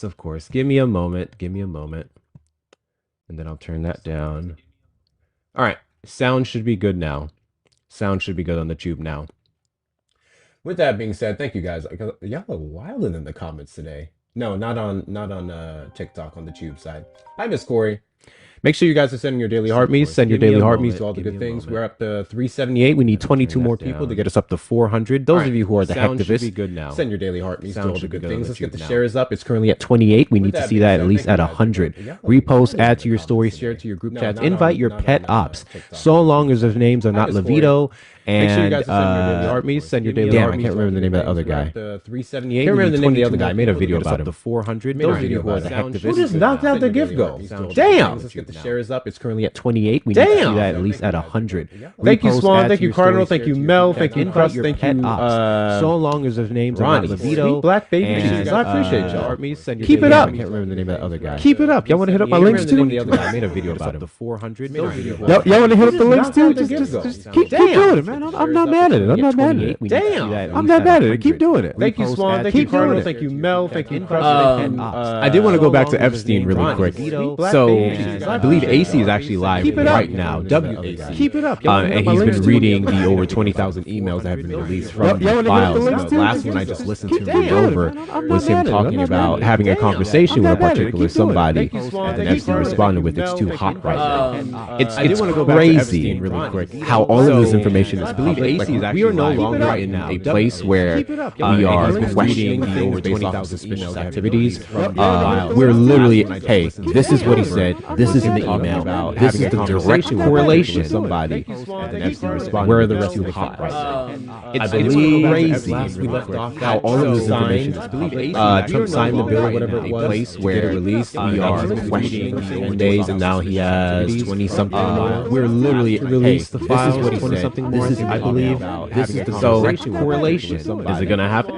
Of course. Give me a moment. Give me a moment. And then I'll turn that down. All right. Sound should be good now. Sound should be good on the tube now. With that being said, thank you guys. Y'all are wilding in the comments today. No, not on TikTok on the tube side. Hi, Miss Corey. Make sure you guys are sending your daily heart me's. Send your daily heart me's to all the good things. We're up to 378. We need 22 more people to get us up to 400. Those of you who are the hacktivists, good now. Send your daily heart me's to all the good things. Let's get the shares up. It's currently at 28. We need to see that at least at 100. Repost, add to your story, share to your group chats, invite your pet ops. So long as their names are not Levito and send your daily heart me's. I can't remember the name of that other guy. 378. Can't remember the name of the other guy. I made a video about him. The 400. Those of you who are the hacktivists, who just knocked out the gift goal. Damn. Let's get the shares up. It's currently at 28. We need to see that at least at 100. Thank you, Swan. Thank you, Cardinal. Thank you, Mel. Thank you, Crust. Thank you, so long as their names are not Levito. Black baby. I appreciate y'all. Keep it up. I can't remember the name of that other guy. Keep it up. Y'all want to hit up my links too? I made a video about the 400. Y'all want to hit up the links too? Just keep doing it, man. I'm not mad at it. I'm not mad at it. Damn. I'm not mad at it. Keep doing it. Thank you, Swan. Thank you, Cardinal. Thank you, Mel. Thank you, Crust. I did want to go back to Epstein really quick. So I believe AC is actually live right now. WAC. Keep it up. And he's been reading the over 20,000 emails that have been released from the files. The last one I just listened to read over was him talking about having a conversation with a particular somebody, and then Epstein responded with, "It's too hot right now." It's crazy how all of this information is public. Like, we are no longer in a place where we are questioning the over 20,000 suspicious activities. We're literally, hey, this is what he said. This is in the email. This is the direct correlation with somebody. And then Epstein responded, where are the rest of the files? It's crazy how all of this information is public. Trump signed the bill or whatever it was, place where released. We are questioning the 10 days, and now he has 20 something more. We're literally released the files. This is what he said. This is, I believe, this is the direct correlation. Is it going to happen?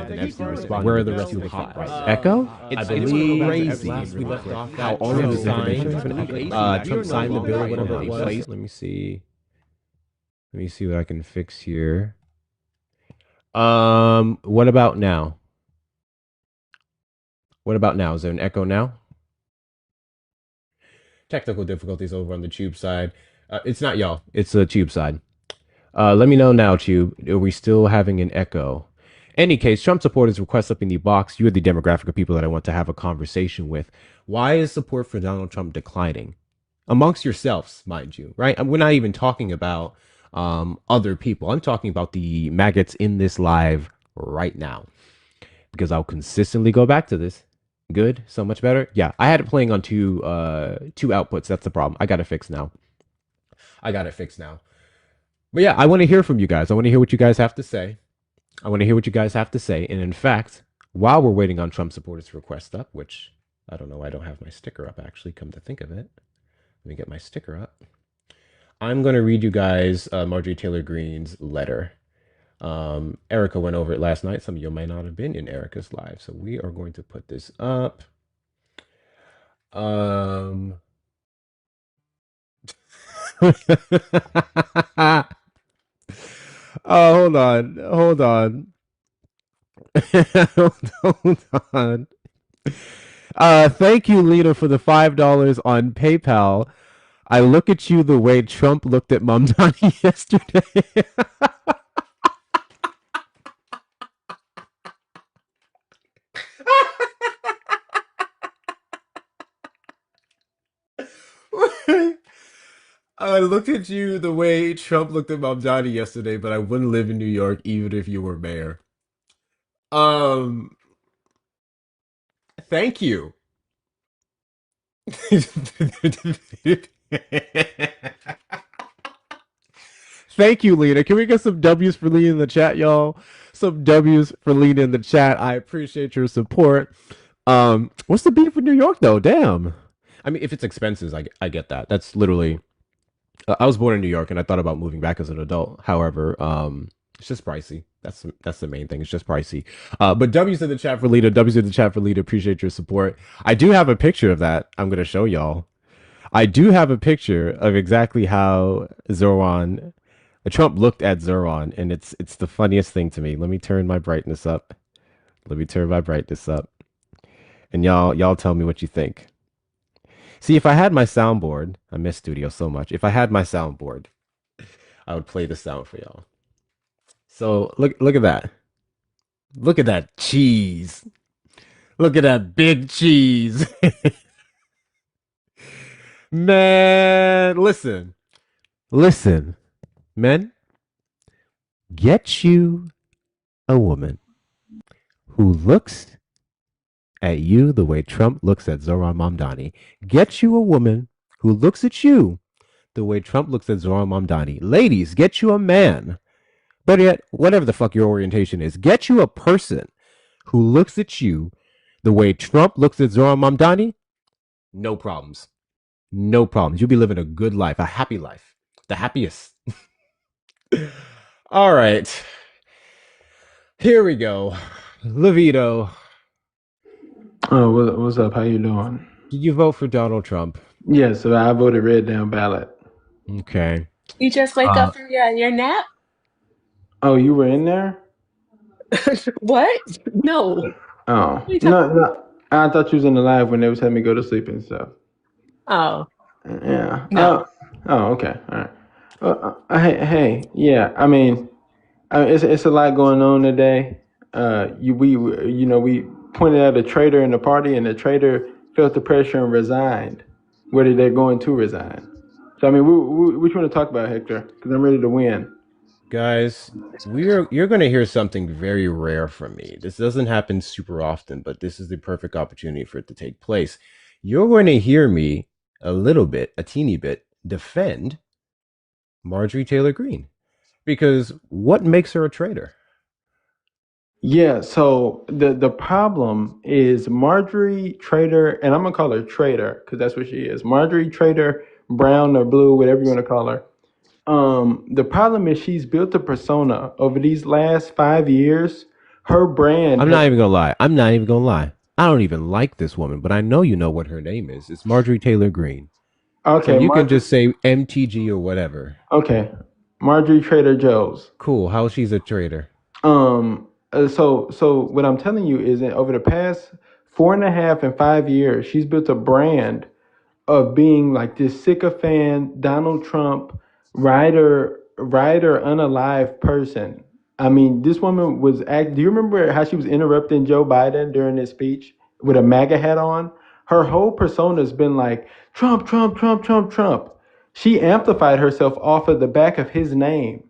Where are the rest of the files? Echo? It's crazy how all of this information is public. Trump signed the bill or whatever it was. Let me see. Let me see what I can fix here. What about now? What about now? Is there an echo now? Technical difficulties over on the tube side. It's not y'all. It's the tube side. Let me know now, tube. Are we still having an echo? Any case, Trump supporters request up in the box. You are the demographic of people that I want to have a conversation with. Why is support for Donald Trump declining? Amongst yourselves, mind you, right? And we're not even talking about other people. I'm talking about the maggots in this live right now, because I'll consistently go back to this. Good, so much better. Yeah, I had it playing on two outputs. That's the problem. I got it fixed now. But yeah, I want to hear from you guys. I want to hear what you guys have to say. And in fact, while we're waiting on Trump supporters to request up, which I don't know, I don't have my sticker up actually, come to think of it. Let me get my sticker up. I'm going to read you guys Marjorie Taylor Greene's letter. Erica went over it last night. Some of you may not have been in Erica's live, so we are going to put this up. Oh, hold on. Hold on. Thank you, Lena, for the $5 on PayPal. I look at you the way Trump looked at Mamdani yesterday. I looked at you the way Trump looked at Mamdani yesterday, but I wouldn't live in New York even if you were mayor. Thank you. Thank you, Lena. Can we get some W's for Lena in the chat, y'all? Some W's for Lena in the chat. I appreciate your support. What's the beef with New York though? Damn. I mean, if it's expenses, I get that. That's literally. I was born in New York, and I thought about moving back as an adult. However, it's just pricey. That's the main thing. It's just pricey. But W's in the chat for Lita. W's in the chat for Lita. Appreciate your support. I do have a picture of that. I'm gonna show y'all. I do have a picture of exactly how Zoran Trump looked at Zoran, and it's the funniest thing to me. Let me turn my brightness up. Let me turn my brightness up, and y'all tell me what you think. See, if I had my soundboard, I miss studio so much. If I had my soundboard, I would play the sound for y'all. So look at that. Look at that cheese. Look at that big cheese. Man, listen. Listen. Men, get you a woman who looks at you the way Trump looks at Zoran Mamdani. Get you a woman who looks at you the way Trump looks at Zoran Mamdani. Ladies, get you a man. But yet, whatever the fuck your orientation is, get you a person who looks at you the way Trump looks at Zoran Mamdani. No problems. No problems. You'll be living a good life, a happy life, the happiest. All right. Here we go. Levito. Oh, what's up? How you doing? Did you vote for Donald Trump? Yeah, so I voted red down ballot. Okay. You just wake up from your nap? Oh, you were in there? What? No. Oh, What no. I thought you was in the live when they was having me go to sleep and stuff. Oh, Yeah. no. Oh, okay. All right. Hey, yeah. I mean, it's a lot going on today. We pointed out a traitor in the party, and the traitor felt the pressure and resigned. Whether they're going to resign. So I mean, which you want to talk about, Hector? Because I'm ready to win. Guys, you're going to hear something very rare from me. This doesn't happen super often, but this is the perfect opportunity for it to take place. You're going to hear me a teeny bit, defend Marjorie Taylor Greene. Because what makes her a traitor? Yeah, so the problem is Marjorie Trader, and I'm gonna call her Trader because that's what she is. Marjorie Trader, Brown or Blue, whatever you want to call her. The problem is she's built a persona over these last 5 years. Her brand. I'm not even going to lie. I don't even like this woman, but I know you know what her name is. It's Marjorie Taylor Greene. Okay, so you can just say MTG or whatever. Okay, Marjorie Trader Joe's. Cool. How she's a traitor? So what I'm telling you is that over the past 4.5 and 5 years, she's built a brand of being like this sycophant Donald Trump rider unalive person. I mean, this woman was do you remember how she was interrupting Joe Biden during his speech with a MAGA hat on? Her whole persona has been like Trump, Trump, Trump, Trump, Trump. She amplified herself off of the back of his name.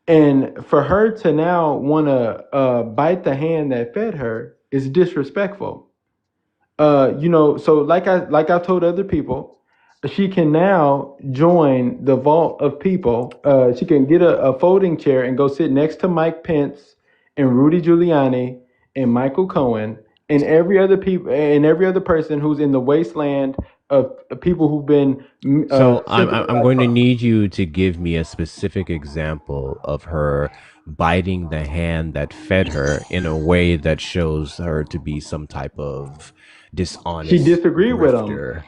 And for her to now want to bite the hand that fed her is disrespectful. So I've told other people, she can now join the vault of people. She can get a folding chair and go sit next to Mike Pence and Rudy Giuliani and Michael Cohen and every other person who's in the wasteland of people who've been. So I'm going to need you to give me a specific example of her biting the hand that fed her in a way that shows her to be some type of dishonest. She disagreed with him.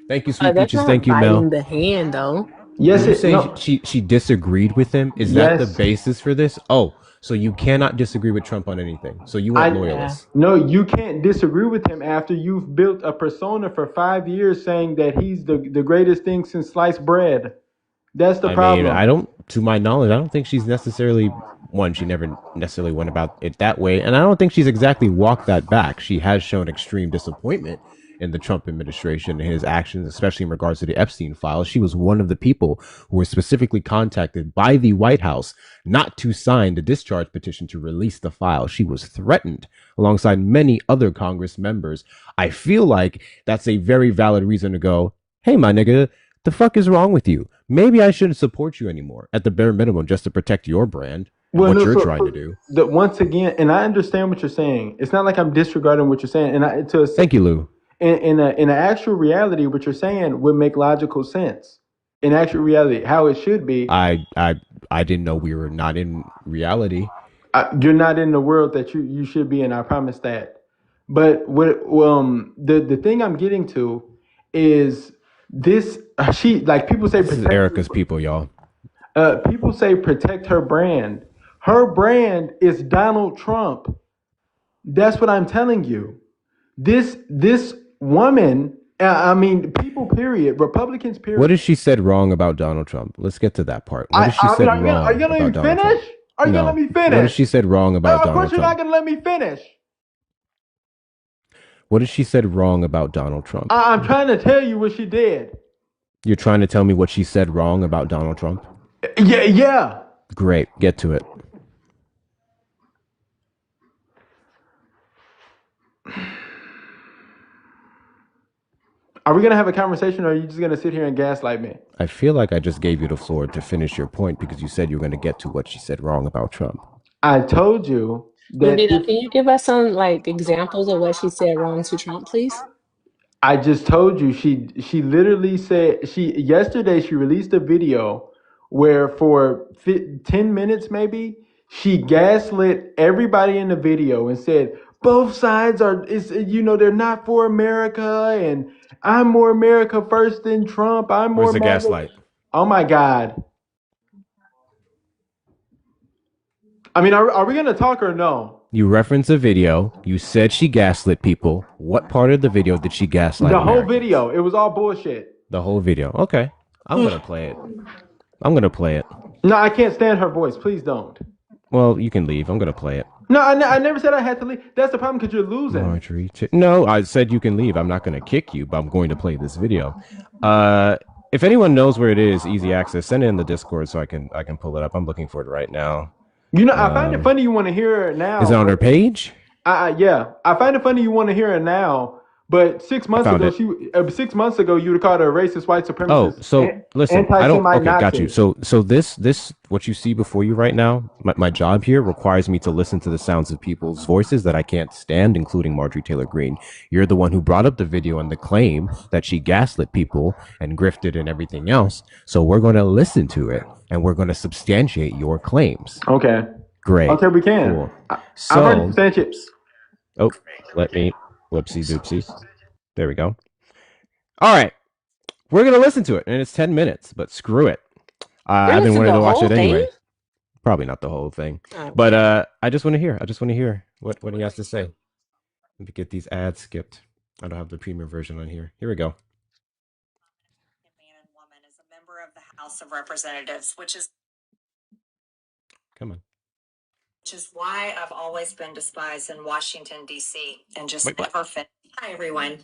Thank you, Sweet Peaches. Thank you, Mel. Biting the hand, though. Yes, you say she disagreed with him. Is that the basis for this? Oh, so you cannot disagree with Trump on anything. So you are loyalist. No, you can't disagree with him after you've built a persona for 5 years saying that he's the greatest thing since sliced bread. That's the problem. I mean, to my knowledge, I don't think she's necessarily she never necessarily went about it that way. And I don't think she's exactly walked that back. She has shown extreme disappointment in the Trump administration and his actions, especially in regards to the Epstein files. She was one of the people who were specifically contacted by the White House not to sign the discharge petition to release the file. She was threatened alongside many other Congress members. I feel like that's a very valid reason to go, hey, my nigga, the fuck is wrong with you? Maybe I shouldn't support you anymore at the bare minimum just to protect your brand and what you're trying to do. Once again, and I understand what you're saying. It's not like I'm disregarding what you're saying. And thank you, Lou. In an actual reality, what you're saying would make logical sense. In actual reality, how it should be. I didn't know we were not in reality. You're not in the world that you should be in. I promise that. But the thing I'm getting to is this. People say this is Erica's people, y'all. People say protect her brand. Her brand is Donald Trump. That's what I'm telling you. This woman, people, period, Republicans, period. What has she said wrong about Donald Trump? Let's get to that part. What has she said wrong about Donald Trump? Are you going to let me finish? Are you going to let me finish? What has she said wrong about Donald Trump? Of course you're not going to let me finish. What has she said wrong about Donald Trump? I'm trying to tell you what she did. You're trying to tell me what she said wrong about Donald Trump? Yeah. Great. Get to it. Are we going to have a conversation, or are you just going to sit here and gaslight me? I feel like I just gave you the floor to finish your point because you said you were going to get to what she said wrong about Trump. I told you that. Can you give us some examples of what she said wrong to Trump, please? I just told you she literally said yesterday she released a video where for 10 minutes maybe she gaslit everybody in the video and said both sides they're not for America and I'm more America first than Trump. I'm more. Where's the gaslight? Oh my God. I mean, are we going to talk or no? You referenced a video. You said she gaslit people. What part of the video did she gaslight? The whole video. It was all bullshit. The whole video. Okay. I'm going to play it. No, I can't stand her voice. Please don't. Well, you can leave. I'm going to play it. No, I never said I had to leave. That's the problem because you're losing. Marjorie. No, I said you can leave. I'm not going to kick you, but I'm going to play this video. If anyone knows where it is, easy access, send it in the Discord so I can pull it up. I'm looking for it right now. I find it funny you want to hear it now. Is it on her page? Yeah. I find it funny you want to hear it now. But 6 months ago, you would have called her a racist white supremacist. Oh, so listen, I don't. Okay, got you. So this what you see before you right now. My job here requires me to listen to the sounds of people's voices that I can't stand, including Marjorie Taylor Greene. You're the one who brought up the video and the claim that she gaslit people and grifted and everything else. So we're going to listen to it and we're going to substantiate your claims. Okay. Great. Okay, we can. Cool. So, I've heard substantiate. Oh, let me. Whoopsie doopsies. There we go. All right. We're going to listen to it, and it's 10 minutes, but screw it. I've been wanting to watch it anyway. Probably not the whole thing. Oh. But I just want to hear. What he has to say. Let me get these ads skipped. I don't have the premium version on here. Here we go. Man and woman is a member of the House of Representatives, which is... Come on. Which is why I've always been despised in Washington, D.C. and just never fit. Hi, everyone.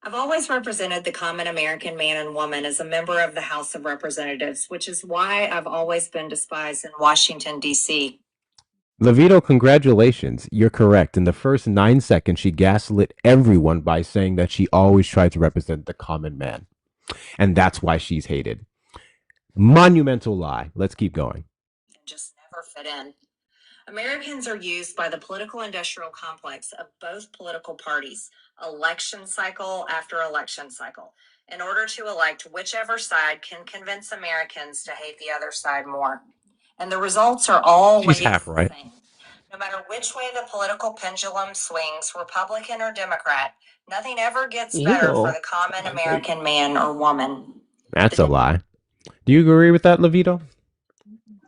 I've always represented the common American man and woman as a member of the House of Representatives, which is why I've always been despised in Washington, D.C. Levito, congratulations. You're correct. In the first 9 seconds, she gaslit everyone by saying that she always tried to represent the common man. And that's why she's hated. Monumental lie. Let's keep going. And just never fit in. Americans are used by the political industrial complex of both political parties, election cycle after election cycle, in order to elect whichever side can convince Americans to hate the other side more. And the results are always half right. The same. No matter which way the political pendulum swings, Republican or Democrat, nothing ever gets better for the common American man or woman. That's a lie. Do you agree with that, Levito?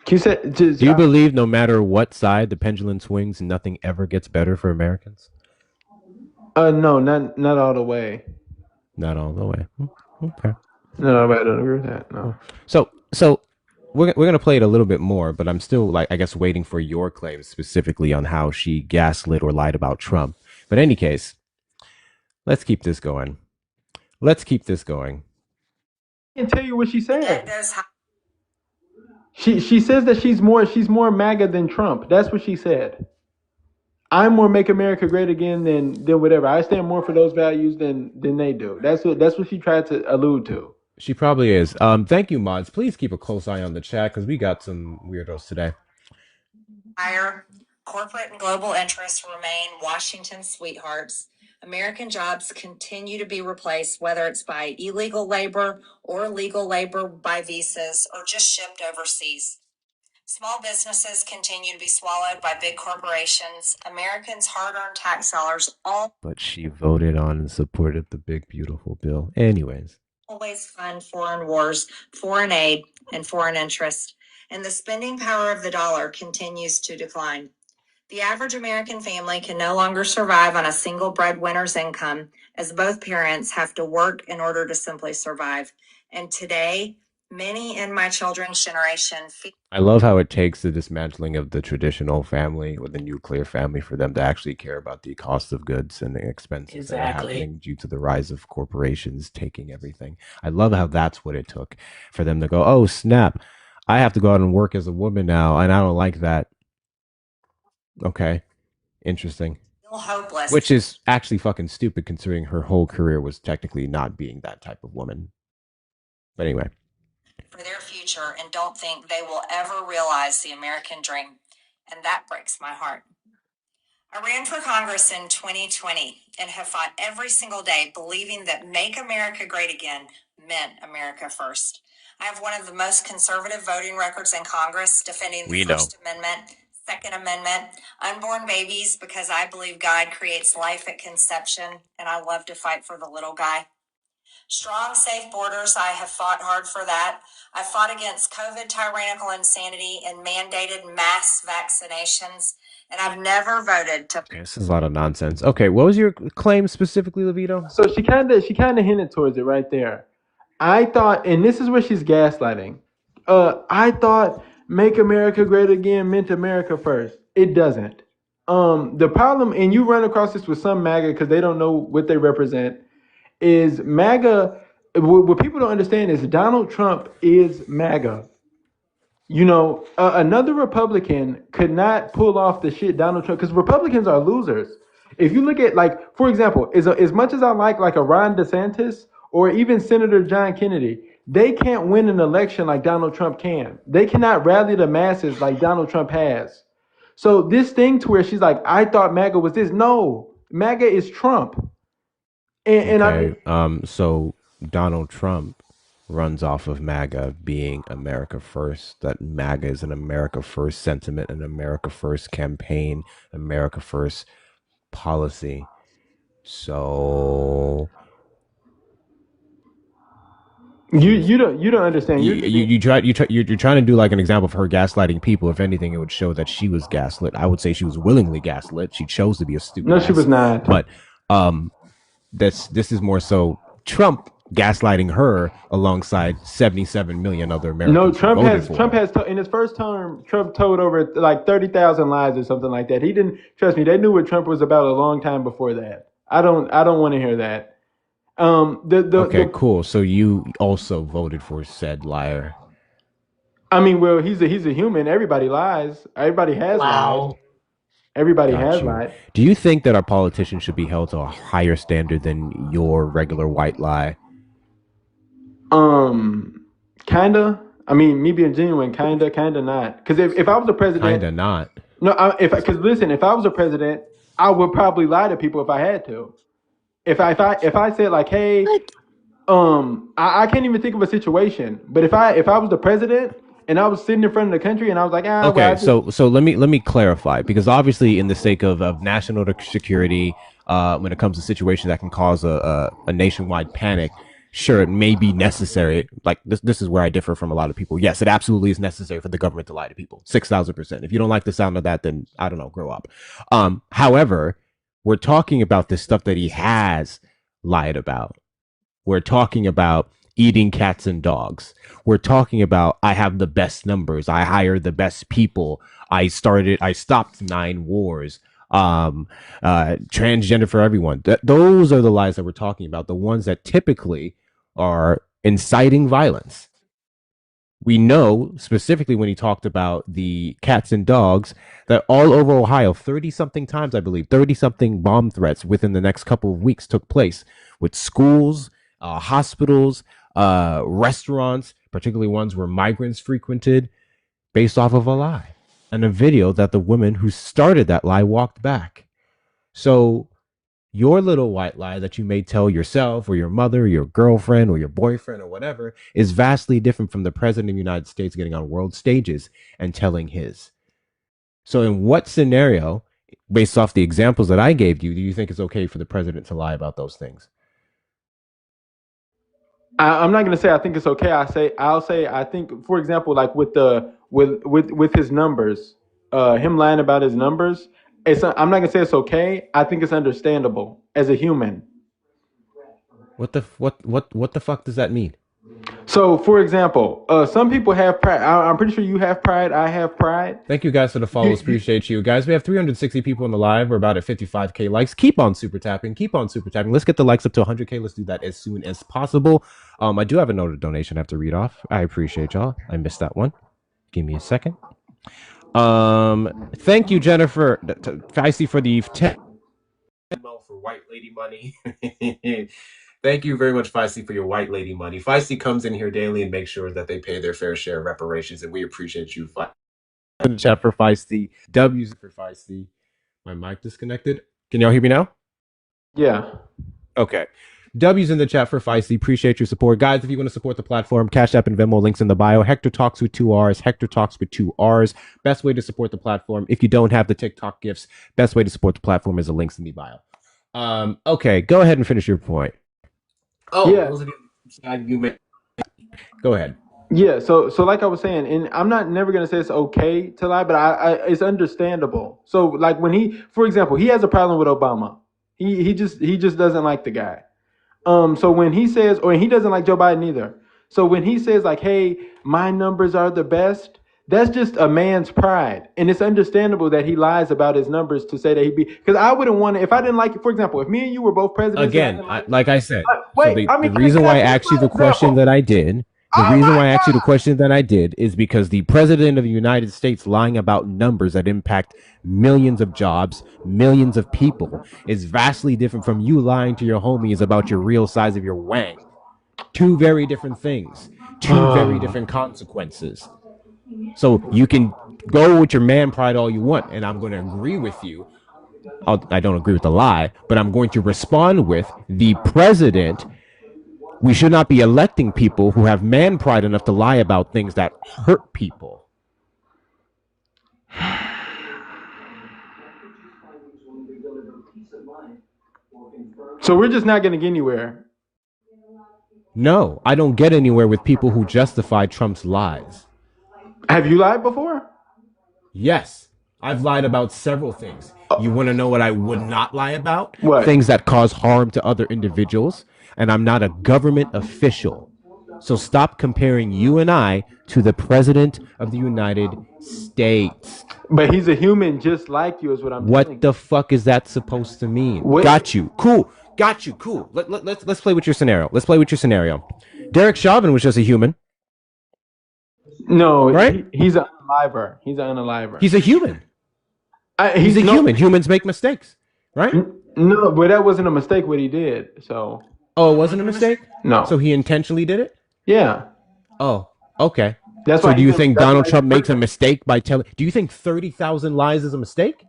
Do you believe no matter what side the pendulum swings, nothing ever gets better for Americans? No, not all the way. Not all the way. Okay. No, I don't agree with that. No. So we're gonna play it a little bit more, but I'm still I guess waiting for your claims specifically on how she gaslit or lied about Trump. But in any case, Let's keep this going. Let's keep this going. I can tell you what she The debt said. goes high. She says that she's more MAGA than Trump. That's what she said. I'm more Make America Great Again than whatever. I stand more for those values than they do. That's what she tried to allude to. She probably is. Thank you, mods. Please keep a close eye on the chat because we got some weirdos today. Higher corporate and global interests remain Washington's sweethearts. American jobs continue to be replaced, whether it's by illegal labor or legal labor by visas or just shipped overseas. Small businesses continue to be swallowed by big corporations. Americans' hard-earned tax dollars But she voted on and supported the big, beautiful bill. Anyways. always fund foreign wars, foreign aid, and foreign interest, and the spending power of the dollar continues to decline. The average American family can no longer survive on a single breadwinner's income, as both parents have to work in order to simply survive. And today, many in my children's generation I love how it takes the dismantling of the traditional family or the nuclear family for them to actually care about the cost of goods and the expenses that are happening due to the rise of corporations taking everything. I love how that's what it took for them to go, oh, snap, I have to go out and work as a woman now, and I don't like that. Okay, interesting. feel hopeless. Which is actually fucking stupid considering her whole career was technically not being that type of woman. But anyway. For their future and don't think they will ever realize the American dream. And that breaks my heart. I ran for Congress in 2020 and have fought every single day believing that Make America Great Again meant America first. I have one of the most conservative voting records in Congress, defending the First Amendment, Second Amendment, unborn babies, because I believe God creates life at conception, and I love to fight for the little guy. Strong, safe borders, I have fought hard for that. I fought against COVID tyrannical insanity and mandated mass vaccinations, and I've never voted to. Okay, this is a lot of nonsense. Okay, what was your claim specifically, Levito? So she kind of hinted towards it right there. I thought, and this is where she's gaslighting. I thought Make America Great Again meant America first. It doesn't. The problem, and you run across this with some MAGA because they don't know what they represent, is MAGA. What people don't understand is Donald Trump is MAGA. You know, another Republican could not pull off the shit Donald Trump, because Republicans are losers. If you look at, like, for example, as much as I like a Ron DeSantis or even Senator John Kennedy, they can't win an election like Donald Trump can. They cannot rally the masses like Donald Trump has. So this thing to where she's like, I thought MAGA was this. No, MAGA is Trump. So Donald Trump runs off of MAGA being America first, that MAGA is an America first sentiment, an America first campaign, America first policy. So you don't understand. You're trying to do like an example of her gaslighting people. If anything, it would show that she was gaslit. I would say she was willingly gaslit. She chose to be a stupid. No, she was not. But this is more so Trump gaslighting her alongside 77 million other Americans. No, Trump has in his first term, Trump told over like 30,000 lies or something like that. He didn't, trust me, they knew what Trump was about a long time before that. I don't want to hear that. Okay, cool. So you also voted for said liar. I mean, well, he's a human. Everybody lies. Everybody has lied. Everybody has lied. Do you think that our politicians should be held to a higher standard than your regular white lie? Kinda. I mean, me being genuine, kinda not. Because if I was a president, kinda not. No, because listen, if I was a president, I would probably lie to people if I had to. If I said like, hey, I can't even think of a situation. But if I was the president and I was sitting in front of the country and I was like, okay, well, so let me clarify, because obviously in the sake of national security, when it comes to situations that can cause a nationwide panic, sure, it may be necessary. Like this is where I differ from a lot of people. Yes, it absolutely is necessary for the government to lie to people. 6,000%. If you don't like the sound of that, then I don't know, grow up. However, we're talking about this stuff that he has lied about. We're talking about eating cats and dogs. We're talking about, I have the best numbers. I hired the best people. I stopped 9 wars. transgender for everyone. Those are the lies that we're talking about, the ones that typically are inciting violence. We know specifically when he talked about the cats and dogs that all over Ohio, 30 something times, I believe, 30 something bomb threats within the next couple of weeks took place with schools, hospitals, restaurants, particularly ones where migrants frequented, based off of a lie and a video that the woman who started that lie walked back. So your little white lie that you may tell yourself or your mother or your girlfriend or your boyfriend or whatever is vastly different from the president of the United States getting on world stages and telling his. So in what scenario, based off the examples that I gave you, do you think it's okay for the president to lie about those things? I'm not gonna say I think it's okay. I'll say I think, for example, like with his numbers, him lying about his numbers. I'm not gonna say it's okay. I think it's understandable as a human. What the fuck does that mean? So, for example, some people have pride. I'm pretty sure you have pride. I have pride. Thank you guys for the follows. Appreciate you guys. We have 360 people in the live. We're about at 55K likes. Keep on super tapping. Keep on super tapping. Let's get the likes up to 100K. Let's do that as soon as possible. I do have a note of donation I have to read off. I appreciate y'all. I missed that one. Give me a second. Thank you, Jennifer Feisty, for the 10 for white lady money. Thank you very much, Feisty, for your white lady money. Feisty comes in here daily and makes sure that they pay their fair share of reparations, and we appreciate you, Feisty. In the chat for Feisty. W's for Feisty. My mic disconnected. Can y'all hear me now? Yeah. Okay. W's in the chat for Feisty. Appreciate your support. Guys, if you want to support the platform, Cash App and Venmo links in the bio. Hector Talks with 2 R's. Hector Talks with 2 R's. Best way to support the platform. If you don't have the TikTok gifts, best way to support the platform is the links in the bio. Okay, go ahead and finish your point. Oh, yeah. Go ahead. Yeah, so like I was saying, and I'm not never gonna say it's okay to lie, but I it's understandable. So like when for example, he has a problem with Obama. He just doesn't like the guy. So when he says, or he doesn't like Joe Biden either. So when he says like, hey, my numbers are the best, that's just a man's pride. And it's understandable that he lies about his numbers to say that because I wouldn't want to, if I didn't like it, for example, if me and you were both presidents. Again, like I said, the reason why I asked you the question that I did, is because the president of the United States lying about numbers that impact millions of jobs, millions of people, is vastly different from you lying to your homies about your real size of your wang. Two very different things, two very different consequences. So you can go with your man pride all you want, and I'm going to agree with you. I don't agree with the lie, but I'm going to respond with the president. We should not be electing people who have man pride enough to lie about things that hurt people. So we're just not going to get anywhere. No, I don't get anywhere with people who justify Trump's lies. Have you lied before? Yes, I've lied about several things. You want to know what I would not lie about? What? Things that cause harm to other individuals. And I'm not a government official. So stop comparing you and I to the president of the United States. But he's a human just like you is what I'm saying. What the fuck is that supposed to mean? What? Got you. Cool. Got you. Cool. Let's play with your scenario. Derek Chauvin was just a human. No, right? He's an unaliver. He's a human. He's a human. Humans make mistakes, right? No, but that wasn't a mistake what he did. So. Oh, it wasn't a mistake? No. So he intentionally did it? Yeah. Oh, okay. That's so do you think Donald Trump makes a mistake by telling? Do you think 30,000 lies is a mistake?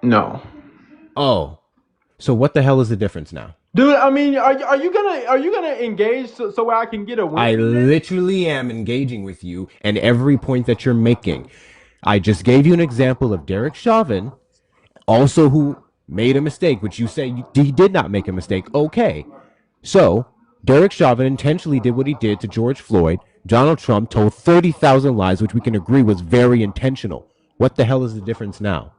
No. Oh, so what the hell is the difference now? Dude, I mean, are you gonna engage so I can get a win? I literally am engaging with you and every point that you're making. I just gave you an example of Derek Chauvin, also who made a mistake, which you say he did not make a mistake. Okay, so Derek Chauvin intentionally did what he did to George Floyd. Donald Trump told 30,000 lies, which we can agree was very intentional. What the hell is the difference now?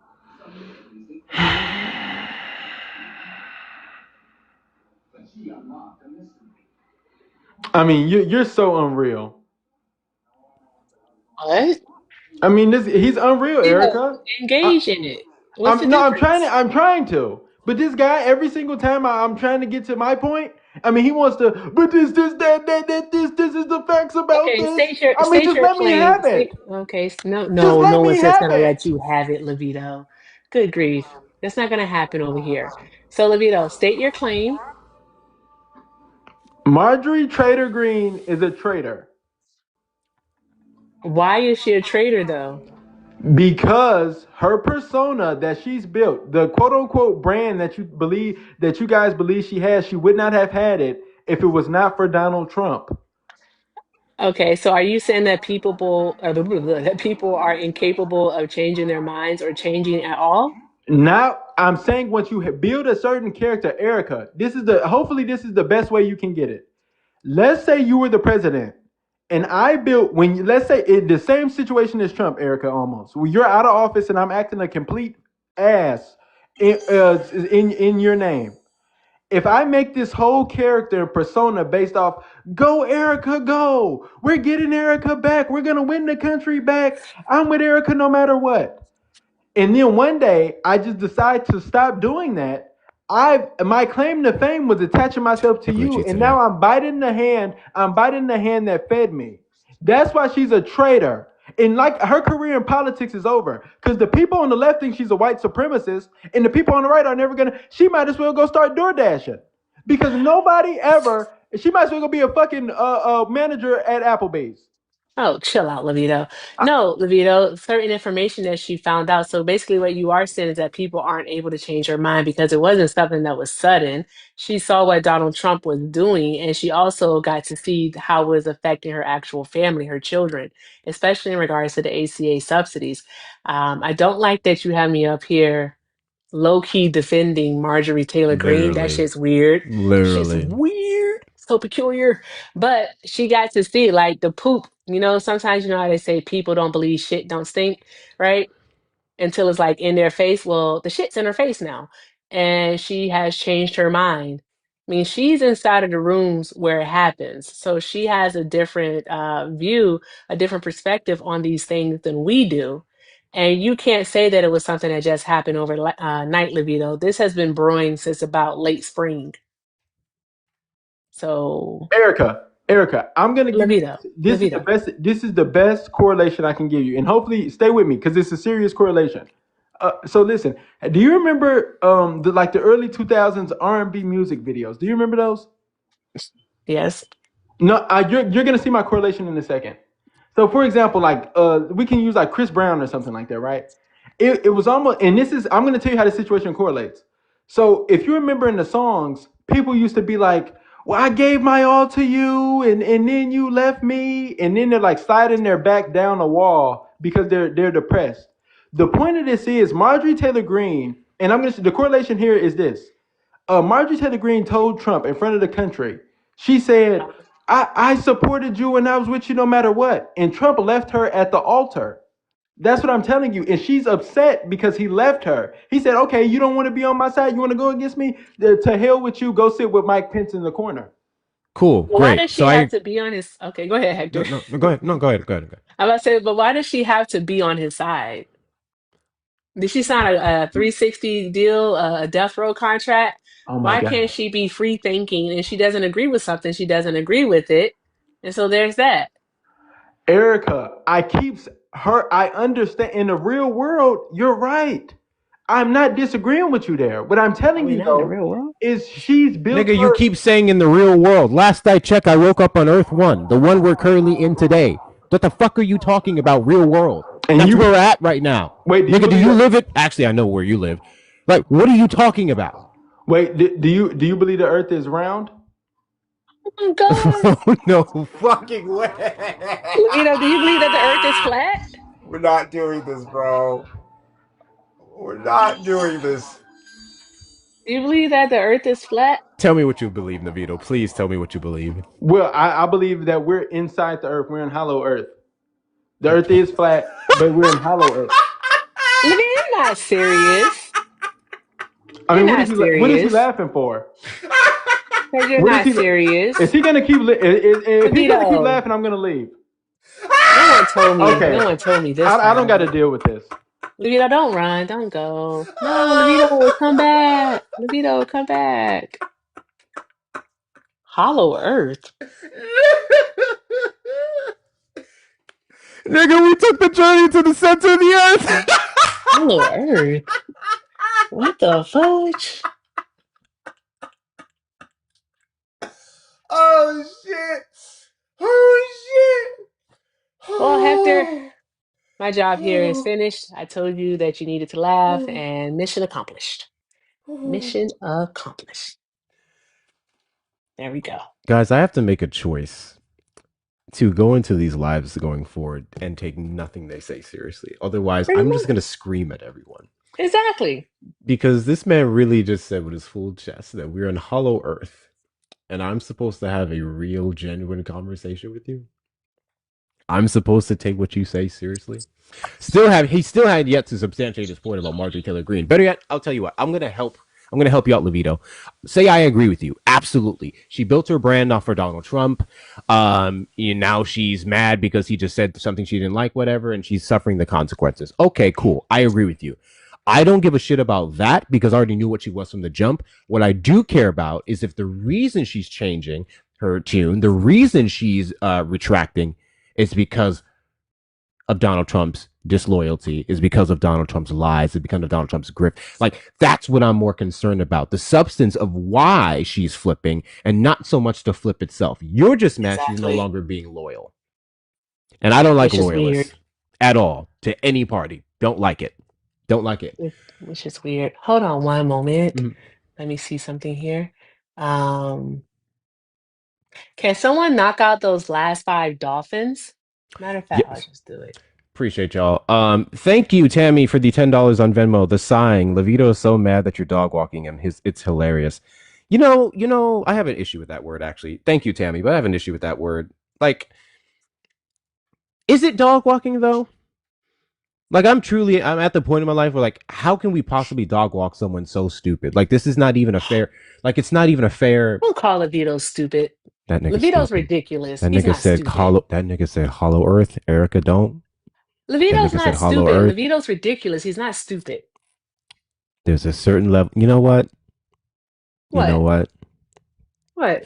I mean, you're so unreal. What? I mean, he's unreal, You know, Erica. engage in it. What's the I'm trying to. difference? I'm trying to. But this guy, every single time I'm trying to get to my point, I mean, he wants to. But this is the facts about Okay, this. state your I mean, state just your let me claim. have it. State, okay, no, Just no, let no me one's just have gonna let it. you have it, Levito. Good grief, that's not gonna happen over here. So, Levito, state your claim. Marjorie Trader Green is a traitor Why is she a traitor, though? because her persona that she's built, the quote unquote brand that you guys believe she has, she would not have had it if it was not for Donald Trump. Okay, so are you saying that that people are incapable of changing their minds or changing at all? Now I'm saying once you build a certain character, Erica, hopefully this is the best way you can get it. Let's say you were the president, and I built let's say the same situation as Trump, Erica, almost. When you're out of office and I'm acting a complete ass in your name. If I make this whole character and persona based off, go Erica, go. We're getting Erica back. We're gonna win the country back. I'm with Erica no matter what. And then one day I just decide to stop doing that. My claim to fame was attaching myself to you, Glitchy and today. now I'm biting the hand. I'm biting the hand that fed me. That's why she's a traitor. And like her career in politics is over. Because the people on the left think she's a white supremacist, and the people on the right are never gonna. She might as well go start door dashing. Because nobody ever. She might as well go be a fucking manager at Applebee's. Oh, chill out, Levito. No, Levito, certain information that she found out. So basically, what you are saying is that people aren't able to change her mind because it wasn't something that was sudden. She saw what Donald Trump was doing, and she also got to see how it was affecting her actual family, her children, especially in regards to the ACA subsidies. I don't like that you have me up here low key defending Marjorie Taylor Greene. That Literally. shit's weird. Shit's Literally. weird. So peculiar. But she got to see like the poop. Sometimes you know how they say people don't believe shit don't stink, right? Until it's like in their face. Well, the shit's in her face now. And she has changed her mind. I mean, she's inside of the rooms where it happens. So she has a different view, a different perspective on these things than we do. And you can't say that it was something that just happened overnight, Levito. This has been brewing since about late spring. So, Erica, I'm gonna give you Levito, this is the Levito. best. This is the best correlation I can give you, and hopefully stay with me because it's a serious correlation. So listen, do you remember the early 2000s R&B music videos? Do you remember those? Yes. No, you're gonna see my correlation in a second. So, for example, we can use like Chris Brown or something like that, right? It was almost, and this is I'm gonna tell you how the situation correlates. So, if you remember in the songs, people used to be like, "Well, I gave my all to you, and then you left me," and then they're like sliding their back down the wall because they're depressed. The point of this is Marjorie Taylor Greene, and the correlation here is this: Marjorie Taylor Greene told Trump in front of the country, she said, I supported you and I was with you no matter what. And Trump left her at the altar. That's what I'm telling you. And she's upset because he left her. He said, okay, you don't want to be on my side. You want to go against me? To hell with you. Go sit with Mike Pence in the corner. Cool. Well, why Great. does she have to be on his? Okay, go ahead, Hector. No, go ahead. No, go ahead. Go ahead. Go ahead. I'm about to say, but why does she have to be on his side? Did she sign a 360 deal, a death row contract? Oh my Why God. can't she be free thinking and she doesn't agree with something, she doesn't agree with it. And so there's that. Erica, I understand in the real world, you're right. I'm not disagreeing with you there. What I'm Are telling we you not in the though real world? is she's built Nigga, you her. keep saying in the real world. Last I checked, I woke up on Earth 1, the one we're currently in today. What the fuck are you talking about, real world? And That's you where we're at right now. wait. Do you Nigga, do believe you that? live it? Actually, I know where you live. Like, what are you talking about? Wait. Do you believe the Earth is round? Oh my God. No fucking way. Do you believe that the earth is flat? We're not doing this, bro. We're not doing this. Do you believe that the earth is flat? Tell me what you believe, Navito. Please tell me what you believe. Well, I believe that we're inside the Earth. We're in hollow Earth. The Earth is flat, but we're in hollow Earth. Levine, you're not serious. I You're mean, not what is he serious. laughing for? Because you're What is not he? Is serious. he gonna keep? If he's gonna keep Levito, laughing, I'm gonna leave. No one told me. Okay. No one told me this I don't got to time. deal with this. Levito, don't run. Don't go. No, Levito, come back. Levito, come back. Hollow Earth. Nigga, we took the journey to the center of the earth. Hollow Earth. What the fudge? Oh shit! Oh shit! Well, Hector, my job here is finished. I told you that you needed to laugh, and mission accomplished. Mission accomplished. There we go. Guys, I have to make a choice to go into these lives going forward and take nothing they say seriously. Otherwise, Pretty I'm just much. going to scream at everyone. Exactly. Because this man really just said with his full chest that we're on hollow earth and I'm supposed to have a real, genuine conversation with you. I'm supposed to take what you say seriously. He still had yet to substantiate his point about Marjorie Taylor Greene. Better yet, I'll tell you what. I'm gonna help you out, Levito. Say I agree with you. Absolutely. She built her brand off for Donald Trump. Now she's mad because he just said something she didn't like, whatever, and she's suffering the consequences. Okay, cool. I agree with you. I don't give a shit about that because I already knew what she was from the jump. What I do care about is if the reason she's changing her tune, the reason she's retracting is because of Donald Trump's disloyalty, is because of Donald Trump's lies, is because of Donald Trump's grip. Like, that's what I'm more concerned about. The substance of why she's flipping and not so much the flip itself. You're just mad she's no Exactly. longer being loyal. And I don't like Which is loyalists weird. at all to any party. Don't like it. Don't like it. Which is weird. Hold on one moment. Mhm. Let me see something here. Can someone knock out those last 5 dolphins? Matter of fact, I'll Yes. just do it. Appreciate y'all. Thank you, Tammy, for the $10 on Venmo. The sighing. Levito is so mad that you're dog walking him. It's hilarious. You know, I have an issue with that word actually. Thank you, Tammy, but I have an issue with that word. Like, is it dog walking though? Like, I'm at the point in my life where, like, how can we possibly dog walk someone so stupid? Like, this is not even a fair. Like, it's not even a fair. Don't call Levito stupid. That nigga Levito's stupid. ridiculous. That He's nigga not said stupid. hollow. That nigga said hollow Earth. Erica, don't. Levito's nigga not said hollow stupid. earth. Levito's ridiculous. He's not stupid. There's a certain level. You know what? What? You know what? What?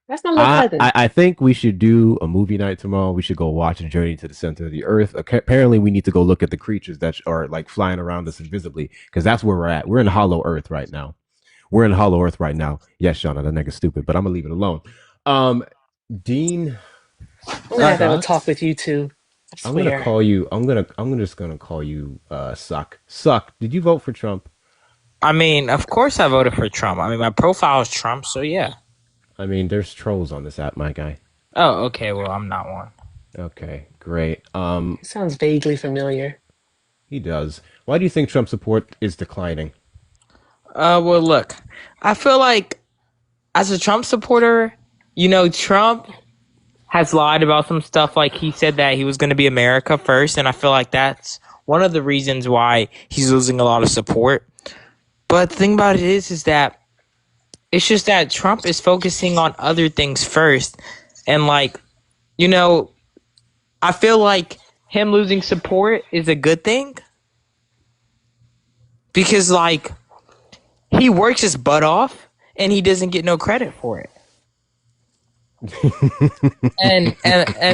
That's my little cousin. I think we should do a movie night tomorrow. We should go watch A Journey to the Center of the Earth. Apparently, we need to go look at the creatures that are like flying around us invisibly because that's where we're at. We're in hollow Earth right now. We're in hollow Earth right now. Yes, Shauna, that nigga's stupid, but I'm gonna leave it alone. Dean, I'm gonna have to have a talk with you too. I I'm swear. gonna call you. I'm just gonna call you Suck. Suck. Did you vote for Trump? I mean, of course I voted for Trump. I mean, my profile is Trump, so yeah. I mean, there's trolls on this app, my guy. Oh, okay. Well, I'm not one. Okay, great. It sounds vaguely familiar. He does. Why do you think Trump support is declining? Well, look, I feel like as a Trump supporter, you know, Trump has lied about some stuff. Like he said that he was going to be America first, and I feel like that's one of the reasons why he's losing a lot of support. But the thing about it is that it's just that Trump is focusing on other things first, and like, you know, I feel like him losing support is a good thing because like he works his butt off and he doesn't get no credit for it. and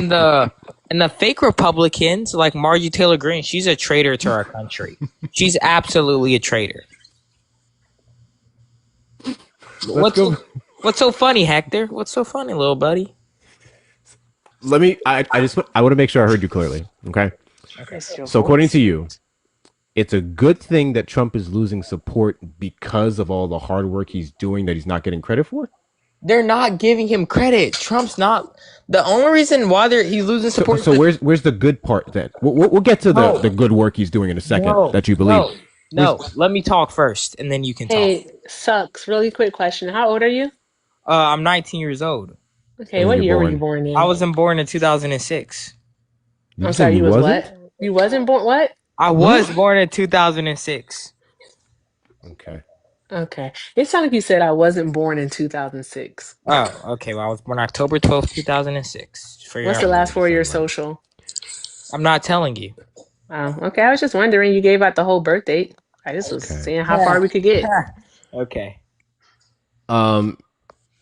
the fake Republicans like Marjorie Taylor Greene, she's a traitor to our country. She's absolutely a traitor. What's so funny, Hector? What's so funny, little buddy? I want to make sure I heard you clearly. Okay. So according to you, it's a good thing that Trump is losing support because of all the hard work he's doing that he's not getting credit for? They're not giving him credit. Trump's not the only reason why he's losing support. So where's the good part then? We'll get to the good work he's doing in a second that you believe. No, let me talk first, and then you can talk. Hey, Sucks, really quick question. How old are you? I'm 19 years old. Okay, what year were you born in? I wasn't born in 2006. I'm sorry, you was what? You wasn't born what? I was born in 2006. Okay. It sounded like you said I wasn't born in 2006. Oh, okay. Well, I was born October 12th, 2006. What's the last 4 of your social? I'm not telling you. Oh, okay. I was just wondering. You gave out the whole birth date. I just was Okay. seeing how far we could get. Okay.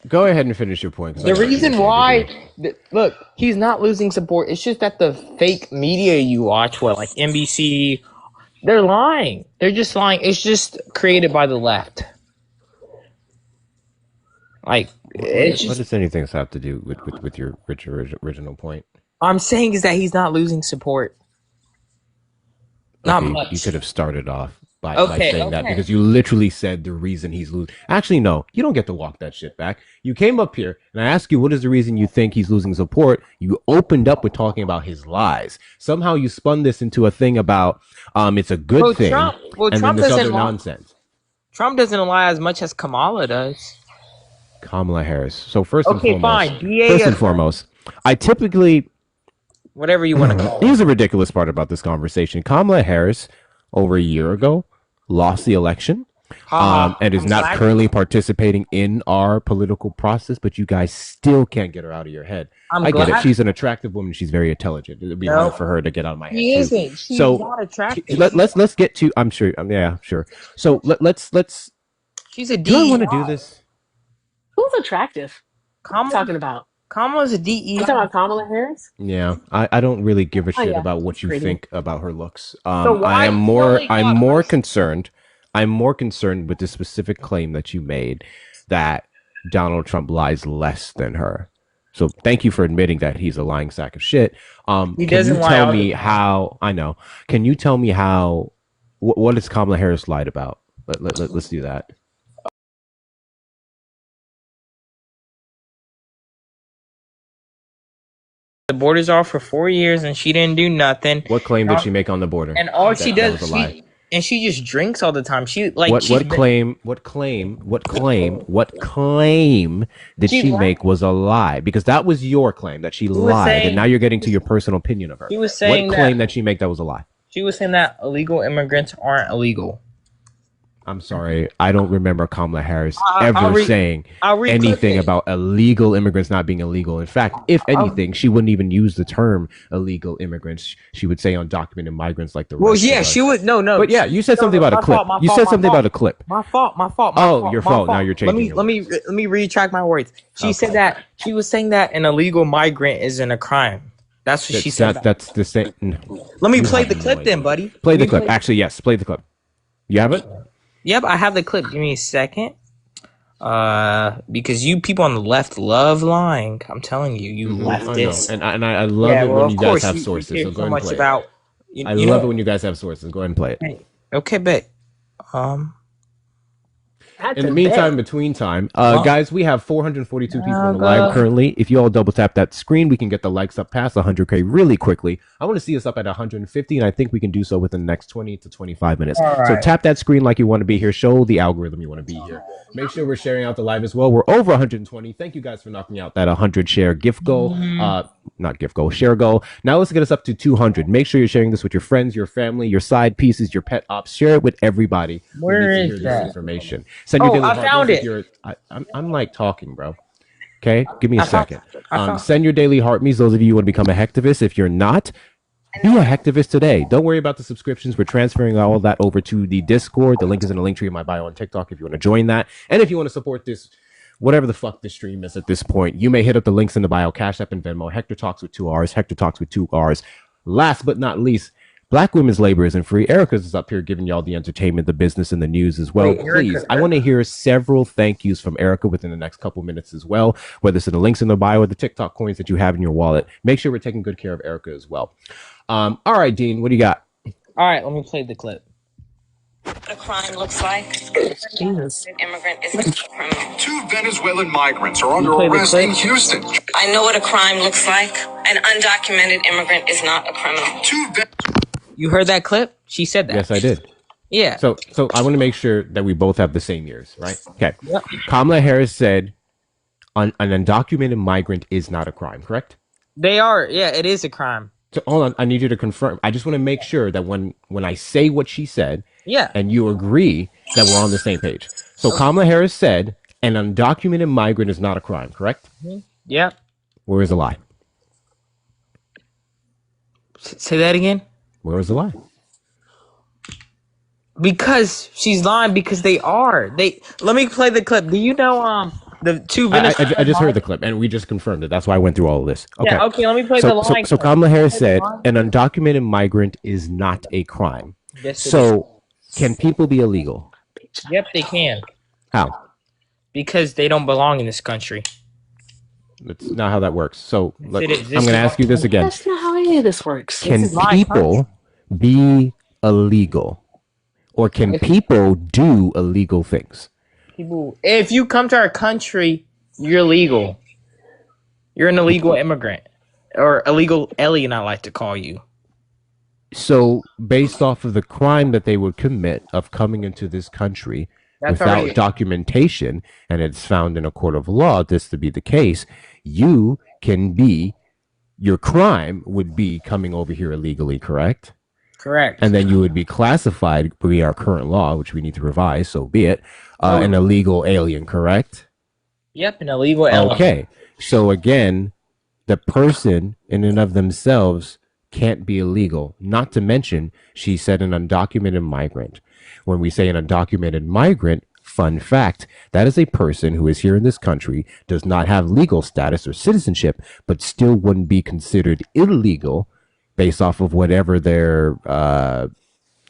Go ahead and finish your point. 'Cause I The gotta do reason this later, why, dude. look, he's not losing support. It's just that the fake media you watch, like NBC, they're lying. They're just lying. It's just created by the left. Like, it's What just, does anything have to do with your original point? I'm saying is that he's not losing support. Not Okay, much. you could have started off by Okay, saying that okay. because you literally said the reason he's losing. Actually, no, you don't get to walk that shit back. You came up here and I asked you what is the reason you think he's losing support. You opened up with talking about his lies. Somehow you spun this into a thing about it's a good thing, and Trump then this doesn't other lie. nonsense. Trump doesn't lie as much as Kamala does. Kamala Harris. So first Okay, and foremost, fine. BA first and foremost, I typically whatever you want to call it. here's the ridiculous part about this conversation. Kamala Harris, over a year ago, lost the election. And is I'm not glad- currently participating in our political process, but you guys still can't get her out of your head. I'm I get glad- it. She's an attractive woman. She's very intelligent. It'd be No. hard for her to get out of my head. He too. isn't. She's So, not attractive. Let's get to. I'm sure. Yeah, sure. So let's. She's a Do I want to DEI. do this? Who's attractive? What are you talking about? Kamala's a You DEI. talking about Kamala Harris? Yeah, I don't really give a shit yeah. about what you Pretty. think about her looks. So why- I'm really more not- concerned. I'm more concerned with the specific claim that you made that Donald Trump lies less than her. So thank you for admitting that he's a lying sack of shit. He Can doesn't you lie tell all me the time. how? I know. Can you tell me how? What has Kamala Harris lied about? Let's do that. The border's off for 4 years and she didn't do nothing. What claim did she make on the border? And all That- she that does, was a lie. she just drinks all the time. She like What she's been- claim did She she lied. make was a lie? Because that was your claim that she was lied, saying- and now you're getting to your personal opinion of her. She was saying what claim that- that she make that was a lie? She was saying that illegal immigrants aren't illegal. I'm sorry, I don't remember Kamala Harris I'll ever read- saying I'll read anything clip it. about illegal immigrants not being illegal. In fact, if anything, she wouldn't even use the term illegal immigrants. She would say undocumented migrants like the Well, rest of yeah, us. she would. No. But yeah, you said something about a my clip. fault, my You fault, said my something fault. about a clip. My fault. Oh, your fault. Now you're changing your Let me retract my words. She Okay. said that she was saying that an illegal migrant isn't a crime. That's what she said. That's the same. Let me You play have the no clip idea. then, buddy. Play the Let me clip. Actually, yes, play the clip. You have it? Yep, I have the clip. Give me a second. Because you people on the left love lying. I'm telling you, you I know. leftists. And I love Yeah, it well, when of you course, guys have you sources. care So so go ahead and much play about. it. I love it when you guys have sources. Go ahead and play it. Okay, bet. In the meantime, between time, guys, we have 442 people on the live currently. If you all double tap that screen, we can get the likes up past 100K really quickly. I want to see us up at 150, and I think we can do so within the next 20 to 25 minutes. All So right. tap that screen like you want to be here. Show the algorithm you want to be here. Make sure we're sharing out the live as well. We're over 120. Thank you guys for knocking out that 100 share gift goal. Not gift goal, share goal. Now let's get us up to 200. Make sure you're sharing this with your friends, your family, your side pieces, your pet ops. Share it with everybody who Where needs to is hear that? this information. Send your Oh, daily I heart found rate it. if I'm like talking, bro. Okay, give me a second. found- Send your daily heart me's. Those of you who want to become a hacktivist. If you're not, be a hacktivist today. Don't worry about the subscriptions. We're transferring all of that over to the Discord. The link is in the link tree in my bio on TikTok if you want to join that. And if you want to support this, whatever the fuck this stream is at this point, you may hit up the links in the bio, Cash App and Venmo. Hector Talks with 2 R's. Hector Talks with 2 R's. Last but not least, Black women's labor isn't free. Erica's is up here giving y'all the entertainment, the business, and the news as well. Wait, Erica- Please, I want to hear several thank yous from Erica within the next couple minutes as well, whether it's in the links in the bio or the TikTok coins that you have in your wallet. Make sure we're taking good care of Erica as well. All right, Dean, what do you got? All right, let me play the clip. What a crime looks like. Jesus. Immigrant is a criminal. 2 Venezuelan migrants are under play the arrest clip? in Houston. I know what a crime looks like. An undocumented immigrant is not a criminal. 2 You heard that clip? She said that. Yes, I did. Yeah. So I want to make sure that we both have the same years, right? Okay. Yep. Kamala Harris said an undocumented migrant is not a crime, correct? They are. Yeah, it is a crime. So hold on, I need you to confirm. I just want to make sure that when I say what she said, Yeah. and you agree that we're on the same page. So Kamala Harris said an undocumented migrant is not a crime, correct? Yeah. Where is the lie? Say that again. Where was the lie? Because she's lying. Because they are. They. Let me play the clip. Do you know the two I Venezuelan just heard lions? the clip, and we just confirmed it. That's why I went through all of this. Okay. Yeah. Okay. Let me play So, the so, line so clip. Kamala Harris Play the said line an clip? undocumented migrant is not a crime. Yes, it is. So, can people be illegal? Yep, they can. How? Because they don't belong in this country. That's not how that works. So, Yes, it is. I'm going to ask you this again. That's not how any of this works. This Can is my people be illegal? Or can people do illegal things? People, if you come to our country, you're legal. You're an illegal immigrant. Or illegal alien, I like to call you. So, based off of the crime that they would commit of coming into this country That's without already documentation, and it's found in a court of law this to be the case, you can be, your crime would be coming over here illegally, correct? correct. And then you would be classified by our current law, which we need to revise, so be it, an illegal alien, correct? Yep, an illegal alien. Okay. So again, the person in and of themselves can't be illegal. Not to mention, she said an undocumented migrant. When we say an undocumented migrant, fun fact, that is a person who is here in this country, does not have legal status or citizenship, but still wouldn't be considered illegal based off of whatever their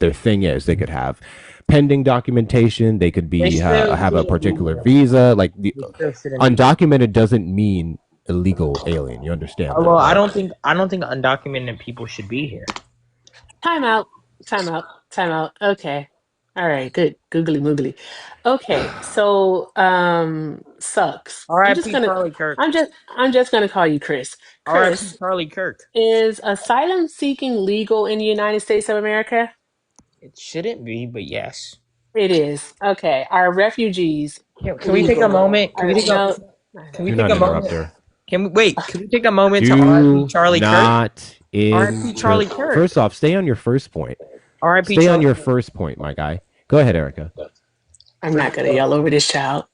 thing is. They could have pending documentation. They could be have a particular visa. Like the undocumented doesn't mean illegal alien. You understand? Well, I don't think undocumented people should be here. Time out. Time out. Time out. Okay. All right. Good. Googly moogly. Okay. So, sucks. R.I.P. Charlie Kirk. I'm just gonna call you Chris. R.I.P. Chris, Charlie Kirk. is asylum seeking legal in the United States of America? It shouldn't be, but yes. It is. Okay. Are refugees Can we take a legal? moment? Can we take No. Can we Do take not a interrupt moment? her. Can we wait? Can we take a moment to Do R.I.P. Charlie Kirk? not R.I.P. Charlie Kirk. First off, stay on your first point. R.I.P. Stay on Charlie your Kirk. first point, my guy. Go ahead, Erica. I'm not gonna yell over this child.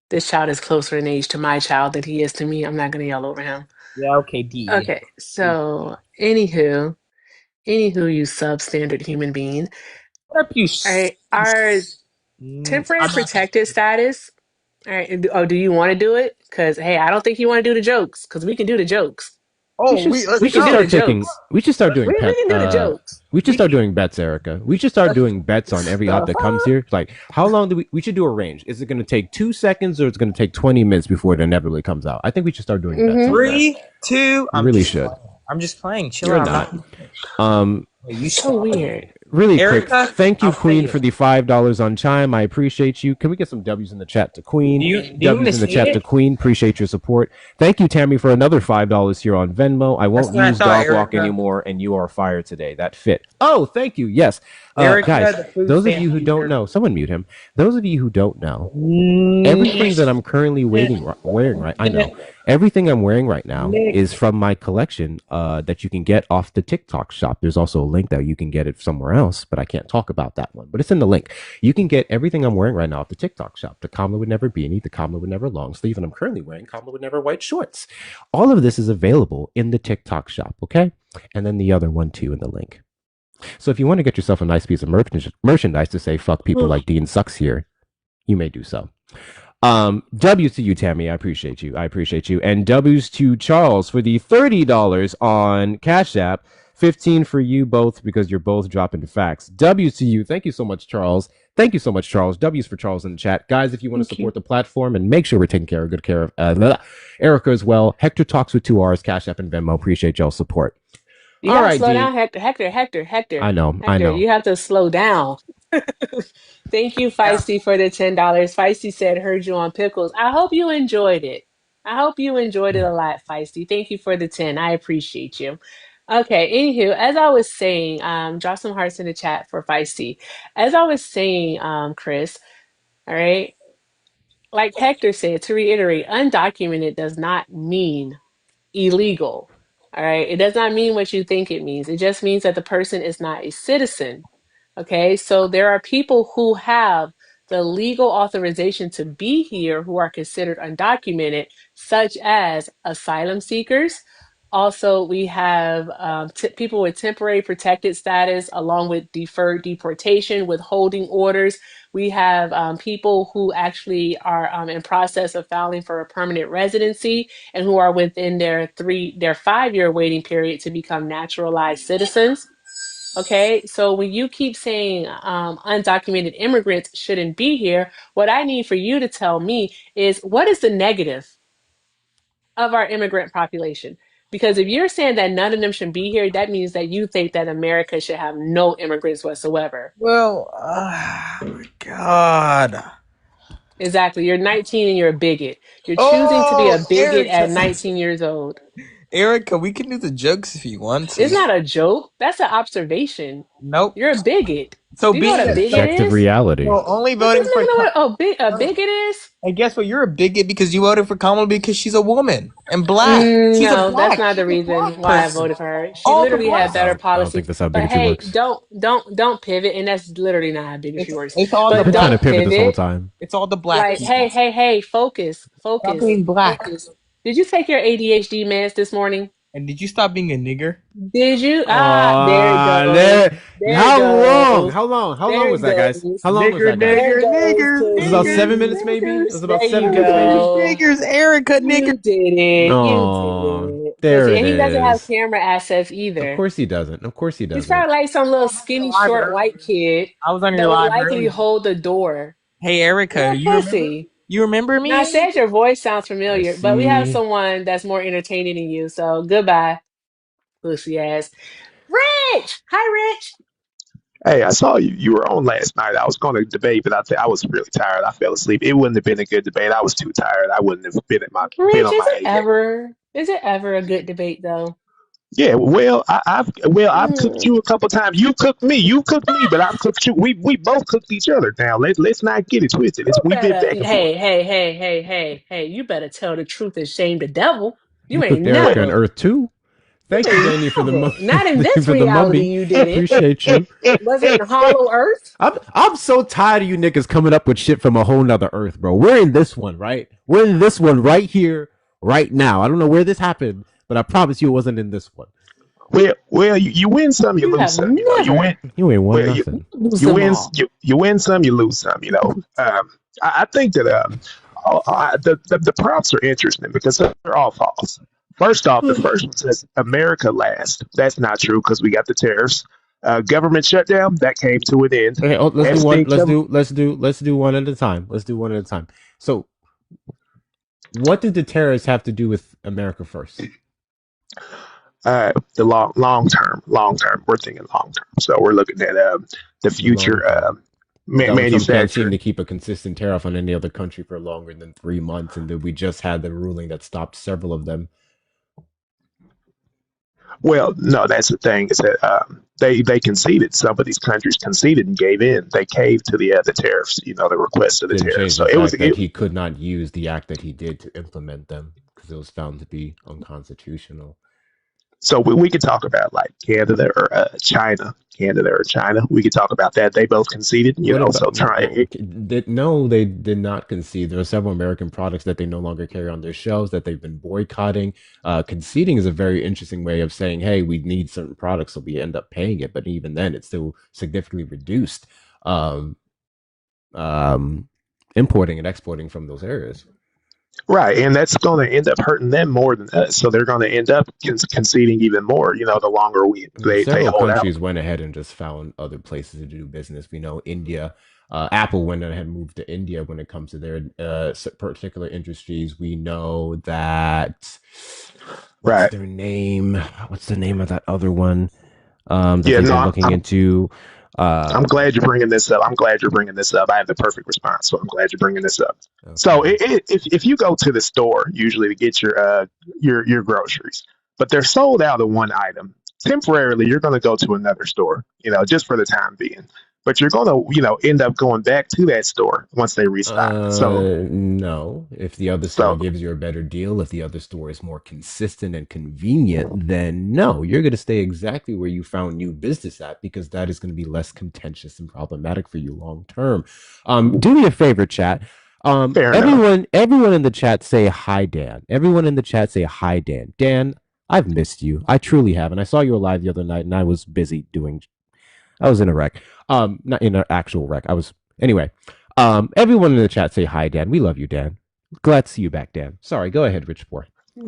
This child is closer in age to my child than he is to me. I'm not gonna yell over him. Yeah. Okay. D. Okay. So, anywho, you substandard human being. R.I.P. All right. Our temporary protected status. All right. Do you want to do it? Because hey, I don't think you want to do the jokes. Because we can do the jokes. Oh, we let's can should do start the taking. jokes. We should start doing We pet. can do the jokes. We should start doing bets, Erica. We should start doing bets on every op that comes here. Like, how long do we should do a range? Is it going to take 2 seconds or it's going to take 20 minutes before it inevitably comes out? I think we should start doing bets. On 3, 2. You really should. I'm just playing. Chill You're out. not. You So weird. Really Erica, quick. Thank you, I'll Queen, say for the $5 on Chime. I appreciate you. Can we get some W's in the chat to Queen? Do you W's in the see chat it? to Queen. Appreciate your support. Thank you, Tammy, for another $5 here on Venmo. I won't That's what I use thought, dog walk Erica. anymore, and you are fired today. That fit. Oh, thank you. Yes. Erica, the Guys, food those of stamp you who don't user. know, someone mute him. Those of you who don't know, everything that I'm currently wearing right, I know. Everything I'm wearing right now is from my collection that you can get off the TikTok shop. There's also a link that you can get it somewhere else, but I can't talk about that one. But it's in the link. You can get everything I'm wearing right now off the TikTok shop. The Kamala Would Never beanie, the Kamala Would Never long sleeve, and I'm currently wearing Kamala Would Never white shorts. All of this is available in the TikTok shop, okay? And then the other one too in the link. So if you want to get yourself a nice piece of merchandise to say fuck people like Dean Sucks here, you may do so. W's to you, Tammy. I appreciate you. And W's to Charles for the $30 on Cash App. 15 for you both because you're both dropping the facts. W's to you. Thank you so much, Charles. W's for Charles in the chat. Guys, if you want to support the platform and make sure we're taking good care of Erica as well. Hector Talks with 2 R's, Cash App and Venmo. Appreciate y'all's support. You gotta slow down, Hector. I know. You have to slow down. Thank you, Feisty, for the $10. Feisty said, heard you on Pickles. I hope you enjoyed it. I hope you enjoyed it a lot, Feisty. Thank you for the 10. I appreciate you. Okay, anywho, as I was saying, drop some hearts in the chat for Feisty. As I was saying, Chris, all right, like Hector said, to reiterate, undocumented does not mean illegal. All right. It does not mean what you think it means. It just means that the person is not a citizen. Okay. So there are people who have the legal authorization to be here who are considered undocumented, such as asylum seekers, Also, we have people with temporary protected status, along with deferred deportation, withholding orders. We have people who actually are in process of filing for a permanent residency and who are within their 5 year waiting period to become naturalized citizens. Okay, so when you keep saying undocumented immigrants shouldn't be here, what I need for you to tell me is what is the negative of our immigrant population? Because if you're saying that none of them should be here, that means that you think that America should have no immigrants whatsoever. Well, oh my God. Exactly. You're 19 and you're a bigot. You're choosing to be Oh, a bigot Erica. at 19 years old. Erica, we can do the jokes if you want It's to. not a joke. That's an observation. Nope. You're a bigot. So Do you know being what a bigot Objective is? reality. well, only Does this voting for nigga know what a bigot is? and guess what? You're a bigot because you voted for Kamala because she's a woman and black. She's a No, that's black. not the She's a reason black why I person. voted for her. She All the literally had black. better I don't think policies. that's how But bigotry hey, works. don't pivot. And that's literally not how bigotry works. It's all the But I've been black. trying to don't pivot this whole pivot. time. It's all the black Like, people. hey, focus, Stop being black. focus. Did you take your ADHD meds this morning? And did you stop being a nigger? Did you? There it goes. There it How long? goes. How long? How There long it was that, guys? goes. How long was that, guys? There it goes, nigger, It was about pussy. 7 minutes, maybe. It Niggers. was about There 7 you minutes, maybe. go. Niggers, Erica, nigger. You did it. Oh, You did it. there Pussy. it And he doesn't have is. camera assets Of either. course he doesn't. Of course he He's doesn't. probably like some little skinny, live short earlier. white kid I was on that your would live likely earlier. hold the door. Hey, Erica, You're a pussy. you remember me? Now, I said your voice sounds familiar, but we have see. someone that's more entertaining than you. So goodbye, pussy ass. Rich! Hi, Rich. Hey, I saw you were on last night. I was going to debate, but I was really tired. I fell asleep. It wouldn't have been a good debate. I was too tired. I wouldn't have been Rich, on my A game. is it ever a good debate though? Yeah, well, I've cooked you a couple times. You cooked me. You cooked me, but I've cooked you. We both cooked each other. Now let's not get it twisted. You We've been better, back and forth. hey, you better tell the truth and shame the devil. You You ain't cooked Erica Well, on never. Earth too. You Thank you, ain't Danny, for the never. Not in thank you this for the reality mummy. you didn't. Appreciate you. Was it in Hollow Earth? I'm so tired of you niggas coming up with shit from a whole nother Earth, bro. We're in this one, right? We're in this one right here, right now. I don't know where this happened, but I promise you it wasn't in this one. well, you win some, you You lose have some. You know, you win. never. You ain't won Well, nothing. Lose you them win all. you win some, you lose some. You know, I think that the prompts are interesting because they're all false. First off, the first one says America last. That's not true because we got the tariffs. Government shutdown that came to an end. Okay, let's do one. Extinction. Let's do one at a time. Let's do one at a time. So, what did the terrorists have to do with America first? The long term. We're thinking long term. So we're looking at the future Donald Trump can't seem manufacturing. to keep a consistent tariff on any other country for longer than 3 months, and then we just had the ruling that stopped several of them. Well, no, that's the thing is that they conceded. Some of these countries conceded and gave in. They caved to the tariffs. You know, the request of the Didn't change tariffs. the So it was fact that he could not use the act that he did to implement them because it was found to be unconstitutional. so we could talk about like Canada or China. Canada or China. We could talk about that. They both conceded. You What know, about so try. no, they did not concede. There are several American products that they no longer carry on their shelves that they've been boycotting. Conceding is a very interesting way of saying, hey, we need certain products, so we end up paying it. But even then, it's still significantly reduced um, importing and exporting from those areas. Right, and that's going to end up hurting them more than us. So they're going to end up conceding even more. You know, the longer they Several hold out. countries went ahead and just found other places to do business. We know India, Apple went ahead and moved to India when it comes to their particular industries. We know that Right. their name? What's the name of that other one that Yeah. they've No, been looking into? I'm glad you're bringing this up. I'm glad you're bringing this up. I have the perfect response, so I'm glad you're bringing this up. So Okay. if you go to the store usually to get your groceries, but they're sold out of one item, temporarily you're going to go to another store, you know, just for the time being. But you're going to, you know, end up going back to that store once they restock. No. If the other store So gives you a better deal, if the other store is more consistent and convenient, then no, you're going to stay exactly where you found new business at because that is going to be less contentious and problematic for you long term. Do me a favor, chat. fair enough. Everyone in the chat say hi, Dan. Everyone in the chat say hi, Dan. Dan, I've missed you. I truly have. And I saw you live the other night, and I was busy doing. I was in a wreck. Not in an actual wreck. I was anyway. Everyone in the chat say hi, Dan. We love you, Dan. Glad to see you back, Dan. Sorry, go ahead, Rich Poor.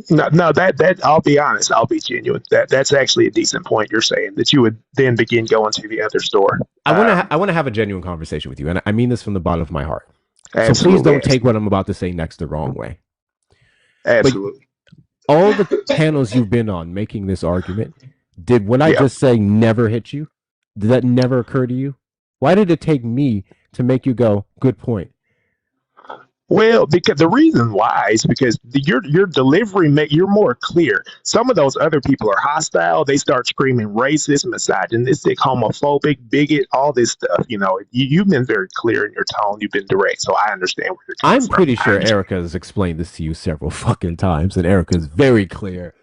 No, that I'll be honest, I'll be genuine. That's actually a decent point you're saying that you would then begin going to the other store. I want to have a genuine conversation with you, and I mean this from the bottom of my heart. Absolutely, so please don't take what I'm about to say next the wrong way. Absolutely. But all the panels you've been on making this argument, did what I just say never hit you? Did that never occur to you? Why did it take me to make you go, good point? Well, because the reason why is because your delivery, you're more clear. Some of those other people are hostile. They start screaming racist, misogynistic, homophobic, bigot, all this stuff. You know, you've been very clear in your tone. You've been direct, so I understand where you're coming from. I'm pretty sure Erica has explained this to you several fucking times, and Erica's very clear,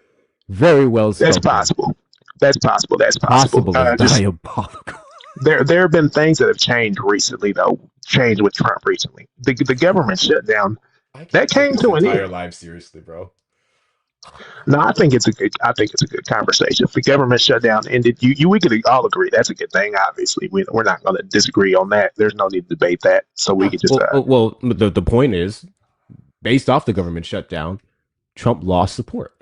very well spoken. That's possible. That's possible. That's possible. Diabolical. There have been things that have changed recently, though. Changed with Trump recently. The government shutdown that came to an end. Life seriously, bro. No, I think it's a good conversation. If the government shutdown ended, we could all agree that's a good thing. Obviously, we're not going to disagree on that. There's no need to debate that. So we could just. The point is, based off the government shutdown, Trump lost support.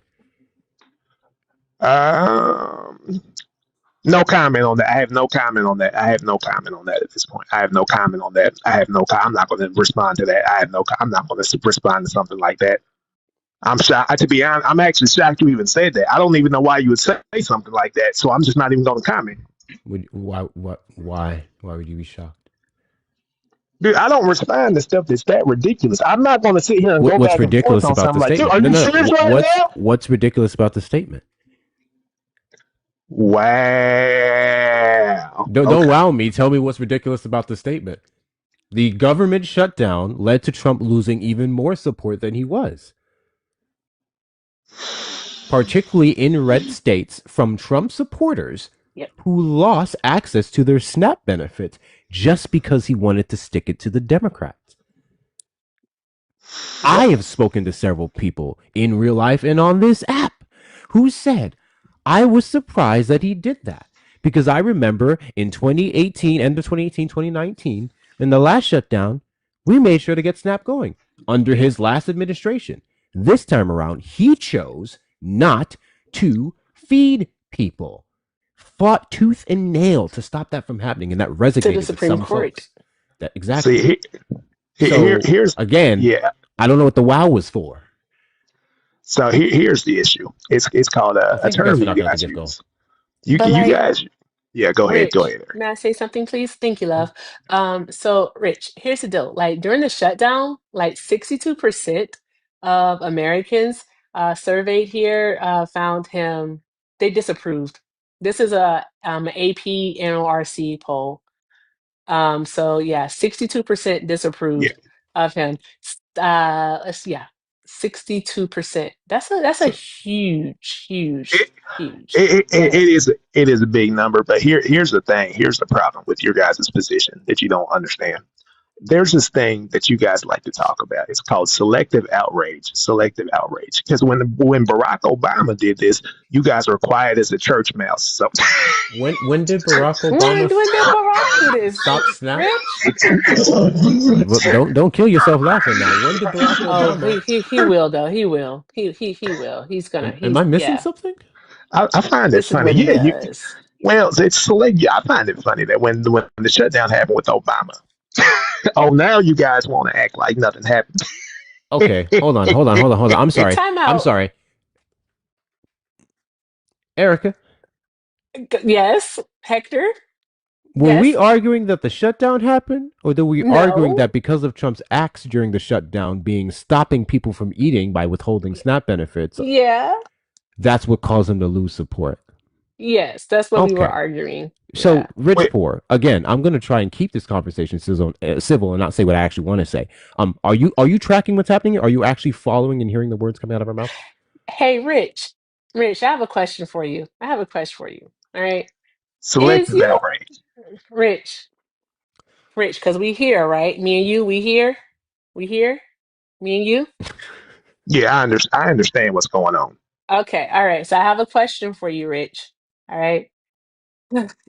No comment on that. I have no comment on that. At this point. I have no comment on that. I'm not going to respond to that. I'm not going to respond to something like that. I'm shocked. To be honest, I'm actually shocked you even said that. I don't even know why you would say something like that. So I'm just not even going to comment. Why would you be shocked? Dude, I don't respond to stuff that's that ridiculous. I'm not going to sit here and go what's back ridiculous and forth on about the something statement? Like, are you serious right now? What's ridiculous about the statement? Wow. Don't wow me. Tell me what's ridiculous about the statement. The government shutdown led to Trump losing even more support than he was. Particularly in red states from Trump supporters who lost access to their SNAP benefits just because he wanted to stick it to the Democrats. I have spoken to several people in real life and on this app who said, I was surprised that he did that because I remember in 2018, end of 2018, 2019, in the last shutdown, we made sure to get SNAP going under his last administration. This time around, he chose not to feed people. Fought tooth and nail to stop that from happening, and that resonated with some folks. That exactly. See, here's again. Yeah, I don't know what the wow was for. So here's the issue. It's called a term you guys use. You guys. Yeah, go ahead. Rich, Go ahead. May I say something, please? Thank you, love. So Rich, here's the deal. Like during the shutdown, like 62% of Americans surveyed here found him, they disapproved. This is a AP NORC poll. So yeah, 62% disapproved of him. 62%. That's a huge. It is a big number, but here's the thing. Here's the problem with your guys' position that you don't understand. There's this thing that you guys like to talk about. It's called selective outrage. Because when Barack Obama did this, you guys were quiet as a church mouse. So when did Barack Obama do this? Stop SNAP? don't kill yourself laughing now. When did Barack Obama? He will though. He will. He will. He's gonna. Am I missing something? I find it funny. Well, it's select. I find it funny that when the shutdown happened with Obama. Oh, now you guys want to act like nothing happened. Okay, hold on. I'm sorry. Erica? Yes, Hector? Were we arguing that the shutdown happened? Or were we arguing that because of Trump's acts during the shutdown being stopping people from eating by withholding SNAP benefits? Yeah. That's what caused him to lose support? Yes, that's what we were arguing. So, Rich Poor, again, I'm going to try and keep this conversation civil and not say what I actually want to say. Are you tracking what's happening? Are you actually following and hearing the words coming out of our mouth? Hey, Rich, I have a question for you. All right. Selective outrage. Rich, because we here, right? Me and you, we here? Me and you? Yeah, I understand what's going on. Okay, all right. So I have a question for you, Rich. All right.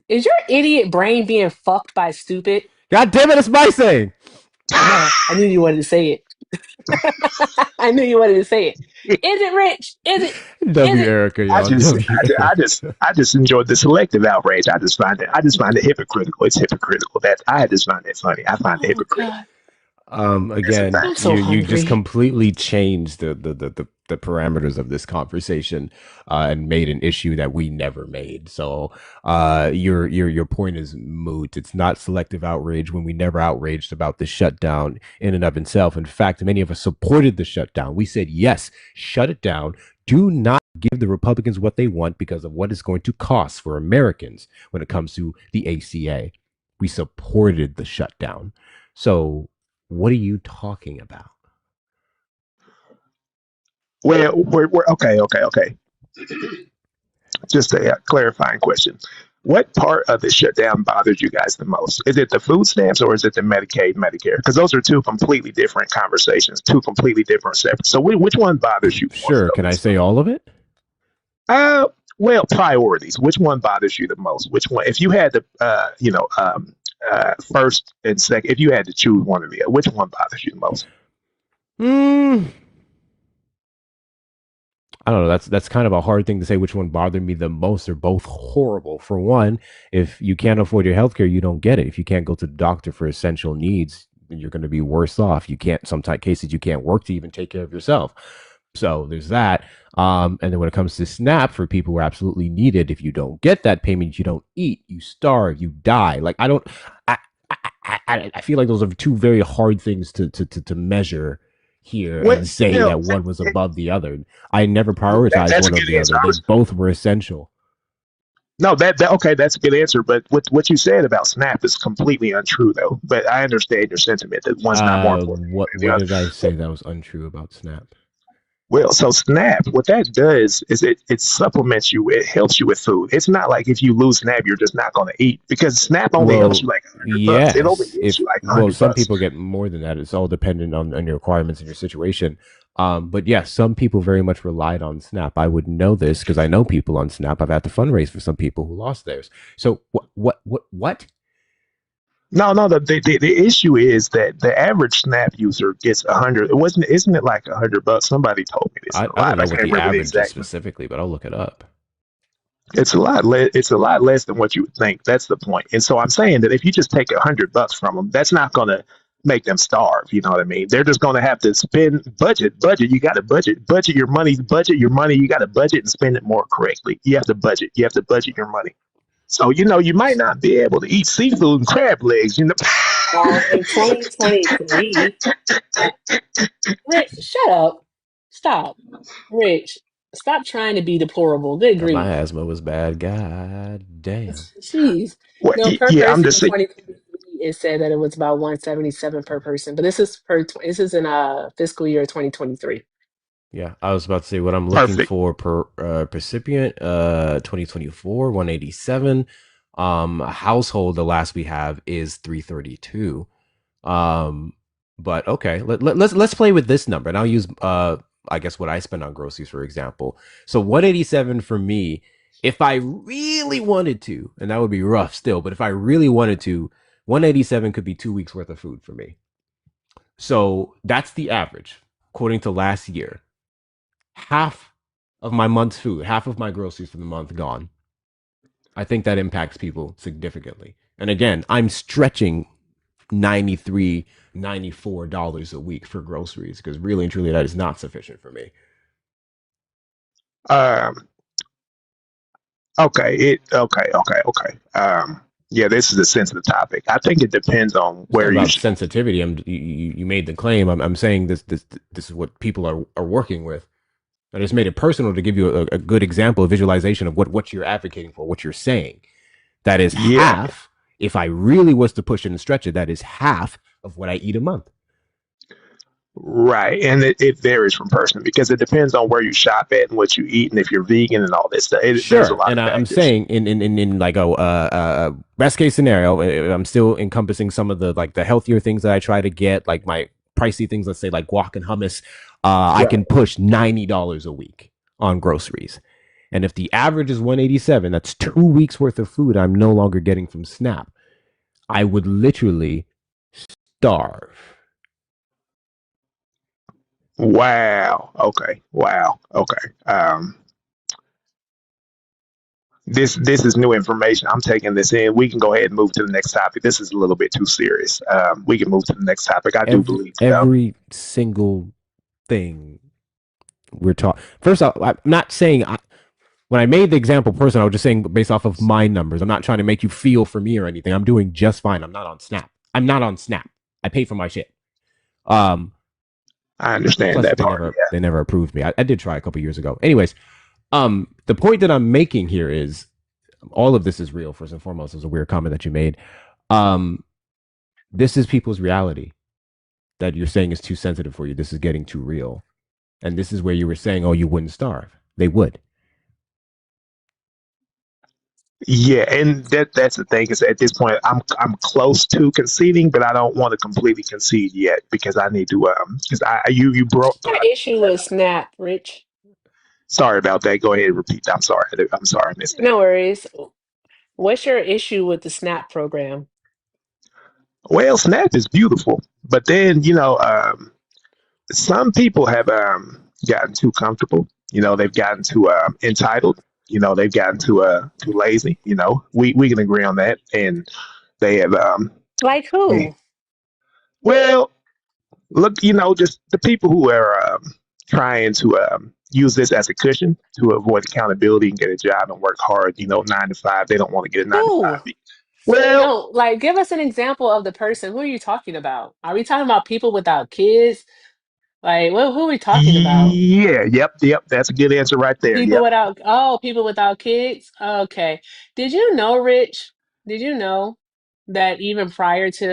Is your idiot brain being fucked by stupid? God damn it, it's my saying. Uh-huh. I knew you wanted to say it. I knew you wanted to say it. Is it Rich? Is it? Is W it? Erica, I y'all. just, W I Erica. just, I just enjoyed the selective outrage. I just find it hypocritical. It's hypocritical. That I just find it funny. I find it Oh hypocritical. God, That's a Again, I'm fact. so you just hungry. completely changed the parameters of this conversation and made an issue that we never made. So your point is moot. It's not selective outrage when we never outraged about the shutdown in and of itself. In fact, many of us supported the shutdown. We said yes, shut it down. Do not give the Republicans what they want because of what it's going to cost for Americans when it comes to the ACA. We supported the shutdown. So what are you talking about? Well, we're okay. Just a clarifying question. What part of the shutdown bothers you guys the most? Is it the food stamps or is it the Medicaid, Medicare? Because those are two completely different conversations, two completely different separate. So which one bothers you more Sure. so? Can I say all of it? Uh, well, priorities. Which one bothers you the most? Which one? If you had to, first and second, if you had to choose one of the, which one bothers you the most? Hmm. I don't know. That's kind of a hard thing to say. Which one bothered me the most? They're both horrible. For one, if you can't afford your healthcare, you don't get it. If you can't go to the doctor for essential needs, you're going to be worse off. You can't. Sometimes cases you can't work to even take care of yourself. So there's that. And then when it comes to SNAP for people who are absolutely needed, if you don't get that payment, you don't eat, you starve, you die. Like I don't. I I feel like those are two very hard things to measure here Well, and say well, that one was above the other. I never prioritized that's one a over good the answer. other. They both were essential. No, that okay, that's a good answer. But what you said about Snap is completely untrue, though. But I understand your sentiment that one's not more important than the What other. did I say that was untrue about Snap? Well, so Snap, what that does is it supplements you. It helps you with food. It's not like if you lose Snap, you're just not going to eat because Snap only helps Well, you like $100. It only yes. gives If you like well, some $100. people get more than that. It's all dependent on your requirements and your situation. But yes, some people very much relied on Snap. I would know this because I know people on Snap. I've had to fundraise for some people who lost theirs. So what? No, no. The issue is that the average Snap user gets 100. It wasn't. Isn't it like $100? Somebody told me this in a I don't live. I know what can't the remember the average is exact. specifically, but I'll look it up. It's a lot less. It's a lot less than what you would think. That's the point. And so I'm saying that if you just take $100 from them, that's not going to make them starve. You know what I mean? They're just going to have to spend budget. You got to budget your money. Budget your money. You got to budget and spend it more correctly. You have to budget. You have to budget your money. So you might not be able to eat seafood and crab legs. In 2023, Rich, shut up. Stop. Rich, stop trying to be deplorable. Good My grief. asthma was bad. God damn. Jeez. Well, No, per yeah, I'm person just in saying. 2023, it said that it was about 177 per person, but this is in fiscal year 2023. Yeah, I was about to say what I'm looking Perfect. for per recipient 2024 187. Household, the last we have is 332. Um but okay, let's play with this number and I'll use I guess what I spend on groceries for example. So 187 for me, if I really wanted to, and that would be rough still, but if I really wanted to, 187 could be 2 weeks worth of food for me. So that's the average according to last year. Half of my month's food, half of my groceries for the month gone. I think that impacts people significantly. And again, I'm stretching 93 $94 a week for groceries because really and truly that is not sufficient for me. Um, okay. Okay. Yeah, this is a sensitive topic. I think it depends on It's not where you about shop. sensitivity. You made the claim. I'm saying this is what people are working with. I just made it personal to give you a good example, a visualization of what you're advocating for, what you're saying. That is Yeah, half. If I really was to push it and stretch it, that is half of what I eat a month. right. And it varies from person because it depends on where you shop at and what you eat and if you're vegan and all this stuff. There's a Sure, lot and of I'm factors. saying in like a best case scenario, I'm still encompassing some of the like the healthier things that I try to get, like my pricey things. Let's say like guac and hummus. I Right. can push $90 a week. on groceries. And if the average is 187, that's 2 weeks worth of food I'm no longer getting from SNAP. I would literally starve. Wow. Okay. Wow. Okay. This is new information. I'm taking this in. We can go ahead and move to the next topic. This is a little bit too serious. We can move to the next topic. I do Every believe every single thing we're talking. First off, I'm not saying when I made the example person, I was just saying based off of my numbers. I'm not trying to make you feel for me or anything. I'm doing just fine. I'm not on Snap. I'm not on Snap. I pay for my shit. I understand Plus, that part. Yeah. they never approved me. I did try a couple years ago. Anyways, the point that I'm making here is all of this is real. First and foremost, it was a weird comment that you made. This is people's reality that you're saying is too sensitive for you. This is getting too real, and this is where you were saying, "Oh, you wouldn't starve." They would. Yeah, and that's the thing is at this point I'm close to conceding, but I don't want to completely concede yet because I need to because I you brought Got an issue with Snap, Rich. sorry about that. Go ahead and repeat. I'm sorry. I'm sorry I missed that. No worries. What's your issue with the SNAP program? Well, Snap is beautiful, but then some people have gotten too comfortable. They've gotten too entitled. They've gotten too lazy. We can agree on that, and they have Like they, who? well, look, just the people who are trying to use this as a cushion to avoid accountability and get a job and work hard. 9 to 5. They don't want to get a 9 to 5. Who? Well, No, like give us an example of the person. Who are you talking about? Are we talking about people without kids? Like, who are we talking about? yeah, yep. That's a good answer right there. People Yep. without, oh, people without kids? Okay. Did you know, Rich? Did you know that even prior to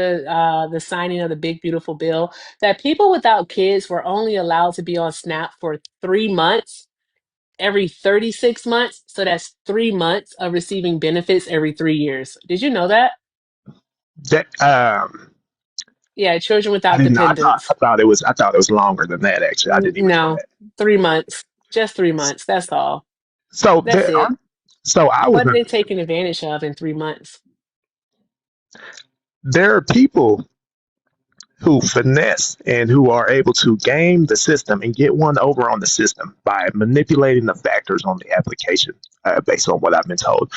the signing of the Big Beautiful Bill, that people without kids were only allowed to be on SNAP for 3 months every 36 months? So that's 3 months of receiving benefits every 3 years. Did you know that? That Yeah, children I without didn't know. I thought dependents. I thought it was I thought it was longer than that. Actually, I didn't even know No, that. 3 months. Just 3 months. That's all. So That's there it. are. So I was What are they under. taking advantage of in 3 months? There are people who finesse and who are able to game the system and get one over on the system by manipulating the factors on the application, based on what I've been told.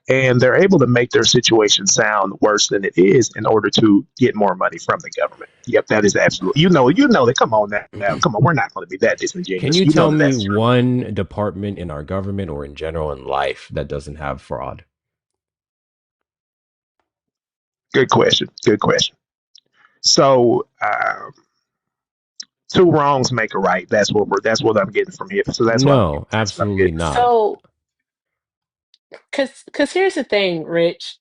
And they're able to make their situation sound worse than it is in order to get more money from the government. Yep, that is absolutely. You know that. Come on now. Come on, we're not going to be that Can disingenuous. you You know tell that me that's true. one department in our government or in general in life that doesn't have fraud? Good question. Good question. So, two wrongs make a right. That's what I'm getting from here. So that's what I'm getting. No, That's what I'm absolutely getting. not. So, cause here's the thing, Rich.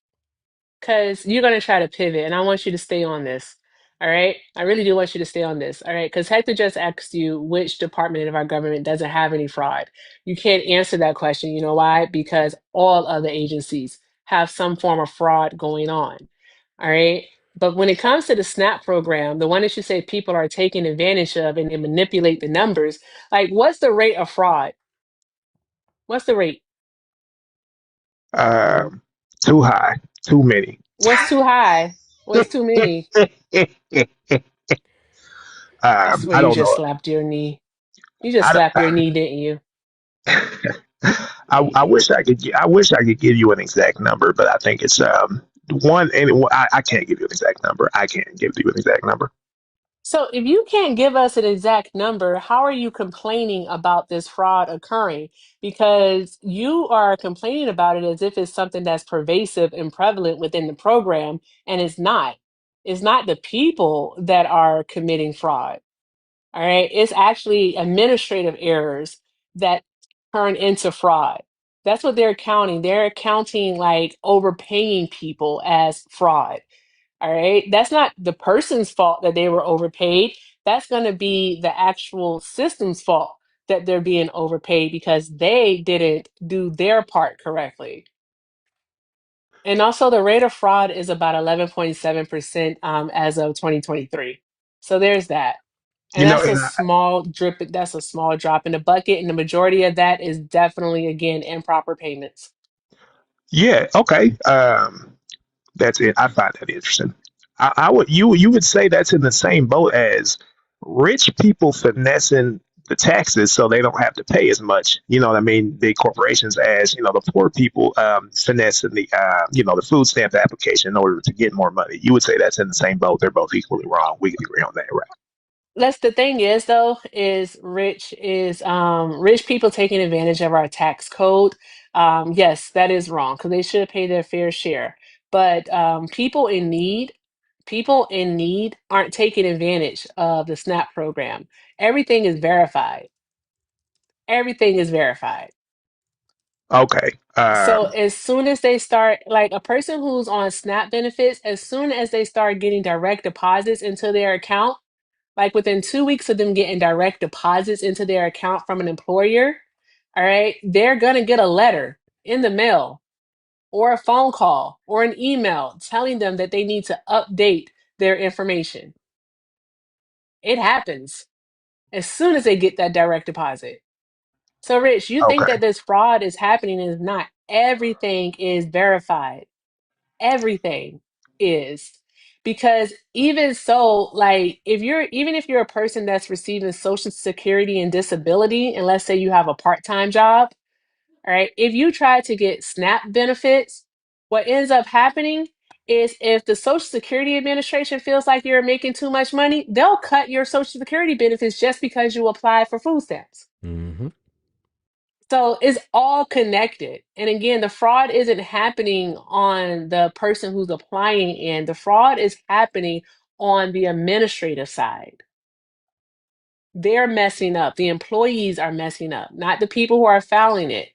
Because you're going to try to pivot, and I want you to stay on this. All right. I really do want you to stay on this. All right. Because Hector just asked you which department of our government doesn't have any fraud. You can't answer that question. You know why? Because all other agencies have some form of fraud going on. All right. But when it comes to the SNAP program, the one that you say people are taking advantage of and they manipulate the numbers, like what's the rate of fraud? What's the rate? Um, too high. Too many. What's too high? What's too many? I swear I you don't just know. slapped your knee. You just I, slapped your knee, didn't you? I wish I could. I wish I could give you an exact number, but I think it's one. And I can't give you an exact number. I can't give you an exact number. So if you can't give us an exact number, how are you complaining about this fraud occurring? Because you are complaining about it as if it's something that's pervasive and prevalent within the program, and it's not. It's not the people that are committing fraud. All right. It's actually administrative errors that turn into fraud. That's what they're counting. They're counting like overpaying people as fraud. All right. That's not the person's fault that they were overpaid. That's going to be the actual system's fault that they're being overpaid because they didn't do their part correctly. And also, the rate of fraud is about 11.7% as of 2023. So there's that. And that's a And small drip. That's a small drop in the bucket, and the majority of that is definitely again improper payments. yeah, okay. That's it. I find that interesting. I would you would say that's in the same boat as rich people finessing the taxes so they don't have to pay as much. You know what I mean? Big corporations as the poor people finessing the food stamp application in order to get more money. You would say that's in the same boat. They're both equally wrong. We can agree on that, right? That's the thing is though, rich people taking advantage of our tax code. Yes, that is wrong because they should pay their fair share. But people in need aren't taking advantage of the SNAP program. Everything is verified. Everything is verified. Okay. So as soon as they start, like a person who's on SNAP benefits, as soon as they start getting direct deposits into their account, like within 2 weeks of them getting direct deposits into their account from an employer, all right, they're gonna get a letter in the mail or a phone call or an email telling them that they need to update their information. It happens as soon as they get that direct deposit. So, Rich, you think Okay. that this fraud is happening is not. Everything is verified. Everything is. Because even so, like if you're a person that's receiving Social Security and disability, and let's say you have a part-time job, all right, if you try to get SNAP benefits, what ends up happening is if the Social Security Administration feels like you're making too much money, they'll cut your Social Security benefits just because you apply for food stamps. Mm-hmm. So it's all connected. And again, the fraud isn't happening on the person who's applying in. The fraud is happening on the administrative side. They're messing up. The employees are messing up, not the people who are filing it.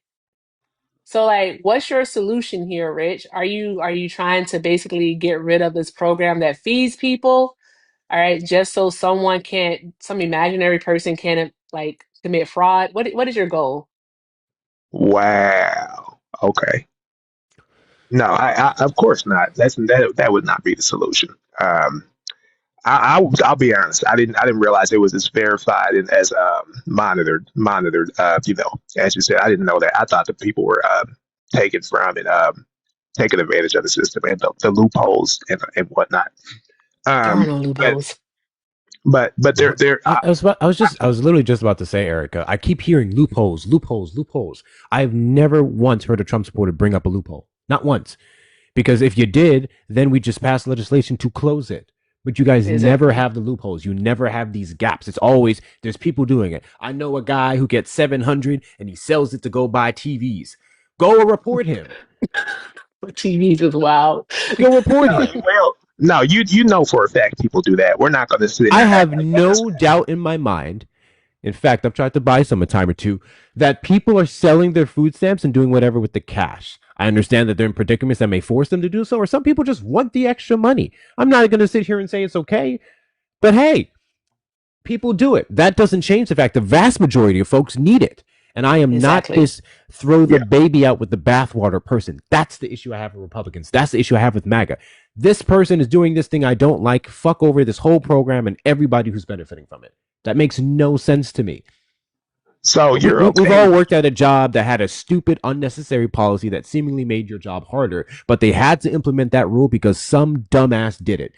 So like what's your solution here, Rich? Are you trying to basically get rid of this program that feeds people? All right, just so some imaginary person can't like commit fraud. What is your goal? Wow. Okay. No, I of course not. That would not be the solution. I'll be honest. I didn't realize it was as verified and as monitored. As you said, I didn't know that. I thought that people were taking from and taking advantage of the system and the loopholes and whatnot. There are Um, no but loopholes. but there. I was literally just about to say, Erica. I keep hearing loopholes, loopholes, loopholes. I've never once heard a Trump supporter bring up a loophole. Not once. Because if you did, then we just pass legislation to close it. But you guys never Exactly. have the loopholes. You never have these gaps. It's always there's people doing it. I know a guy who gets 700 and he sells it to go buy TVs. Go report him. TVs is wild. Go report No, him. well, no, you know for a fact people do that. We're not going to sit I here and act have like that. no doubt in my mind. In fact, I've tried to buy some a time or two that people are selling their food stamps and doing whatever with the cash. I understand that they're in predicaments that may force them to do so, or some people just want the extra money. I'm not going to sit here and say it's okay, but hey, people do it. That doesn't change the fact the vast majority of folks need it. And I am not Exactly. this throw the Yeah. baby out with the bathwater person. That's the issue I have with Republicans. That's the issue I have with MAGA. This person is doing this thing I don't like. Fuck over this whole program and everybody who's benefiting from it. That makes no sense to me. So you're We've okay. all worked at a job that had a stupid, unnecessary policy that seemingly made your job harder, but they had to implement that rule because some dumbass did it.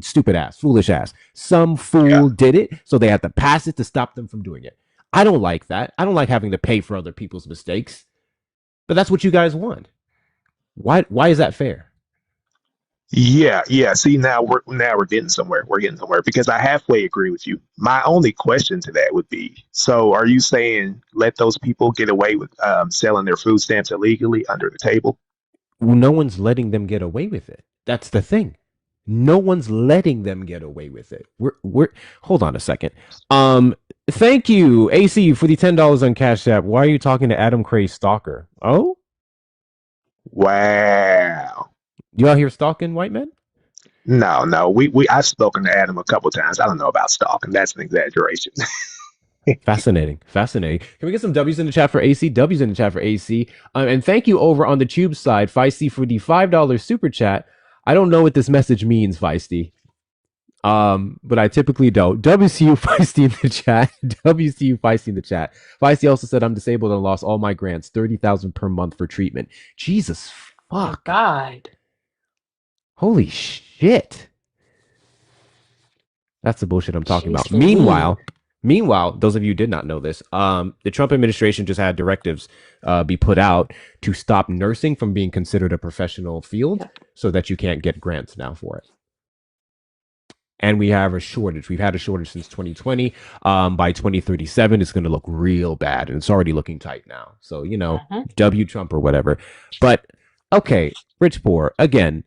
Stupid ass, foolish ass. Some Yeah. fool did it, so they had to pass it to stop them from doing it. I don't like that. I don't like having to pay for other people's mistakes, but that's what you guys want. Why is that fair? Yeah. See, now we're getting somewhere. We're getting somewhere because I halfway agree with you. My only question to that would be: so, are you saying let those people get away with selling their food stamps illegally under the table? No one's letting them get away with it. That's the thing. No one's letting them get away with it. We're hold on a second. Thank you, AC, for the $10 on Cash App. Why are you talking to Adam Cray Stalker? Oh, Wow. you out here stalking white men? No. We I've spoken to Adam a couple times. I don't know about stalking. That's an exaggeration. Fascinating. Fascinating. Can we get some W's in the chat for AC? W's in the chat for AC. And thank you over on the Tube side, Feisty, for the $5 super chat. I don't know what this message means, Feisty. But I typically don't. WCU Feisty in the chat. WCU Feisty in the chat. Feisty also said I'm disabled and lost all my grants. 30,000 per month for treatment. Jesus Oh fuck. God. Holy shit. That's the bullshit I'm talking about. GCD. Meanwhile, those of you who did not know this, the Trump administration just had directives be put out to stop nursing from being considered a professional field so that you can't get grants now for it. And we have a shortage. We've had a shortage since 2020. By 2037, it's going to look real bad, and it's already looking tight now. So, W Trump or whatever. But okay, rich poor again.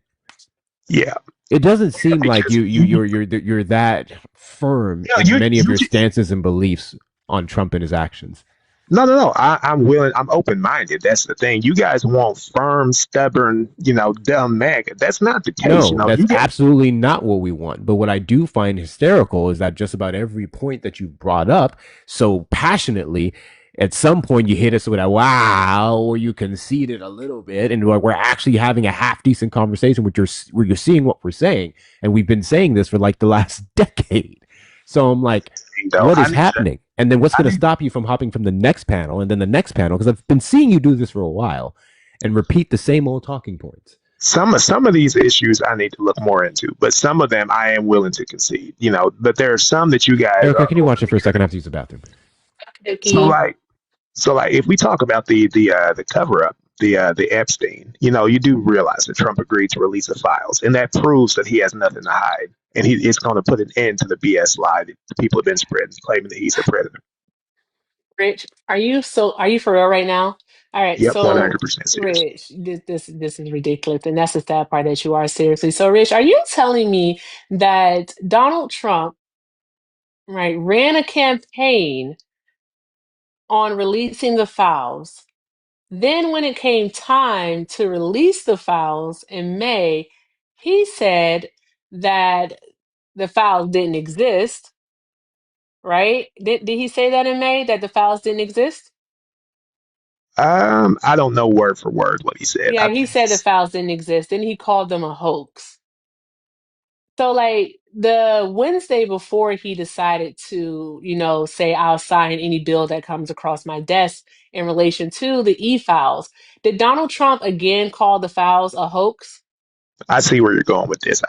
Yeah, it doesn't seem like you're that firm in many of your stances and beliefs on Trump and his actions. No. I'm willing. I'm open-minded. That's the thing. You guys want firm, stubborn, dumb MAGA. That's not the case. No, that's absolutely not what we want. But what I do find hysterical is that just about every point that you brought up so passionately, at some point you hit us with a wow, or you conceded a little bit, and we're actually having a half decent conversation where you're seeing what we're saying, and we've been saying this for like the last decade. So I'm like, what is happening? And then what's going to stop you from hopping from the next panel and then the next panel? Because I've been seeing you do this for a while and repeat the same old talking points. Some of these issues I need to look more into, but some of them I am willing to concede. But there are some that you guys. Erica, can you watch it for a second? I have to use the bathroom. So like, if we talk about the cover up, the Epstein, you do realize that Trump agreed to release the files, and that proves that he has nothing to hide, and it's going to put an end to the BS lie that the people have been spreading, claiming that he's a predator. Rich, are you for real right now? All right, yep, so 100% serious. Rich, this is ridiculous, and that's the sad part that you are seriously. So, Rich, are you telling me that Donald Trump, right, ran a campaign on releasing the files? Then, when it came time to release the files in May, he said that the files didn't exist, right? Did he say that in May that the files didn't exist? I don't know word for word what he said. Yeah, he said the files didn't exist, and he called them a hoax. So, like, the Wednesday before he decided to, say, I'll sign any bill that comes across my desk in relation to the e-files, did Donald Trump again call the files a hoax? I see where you're going with this.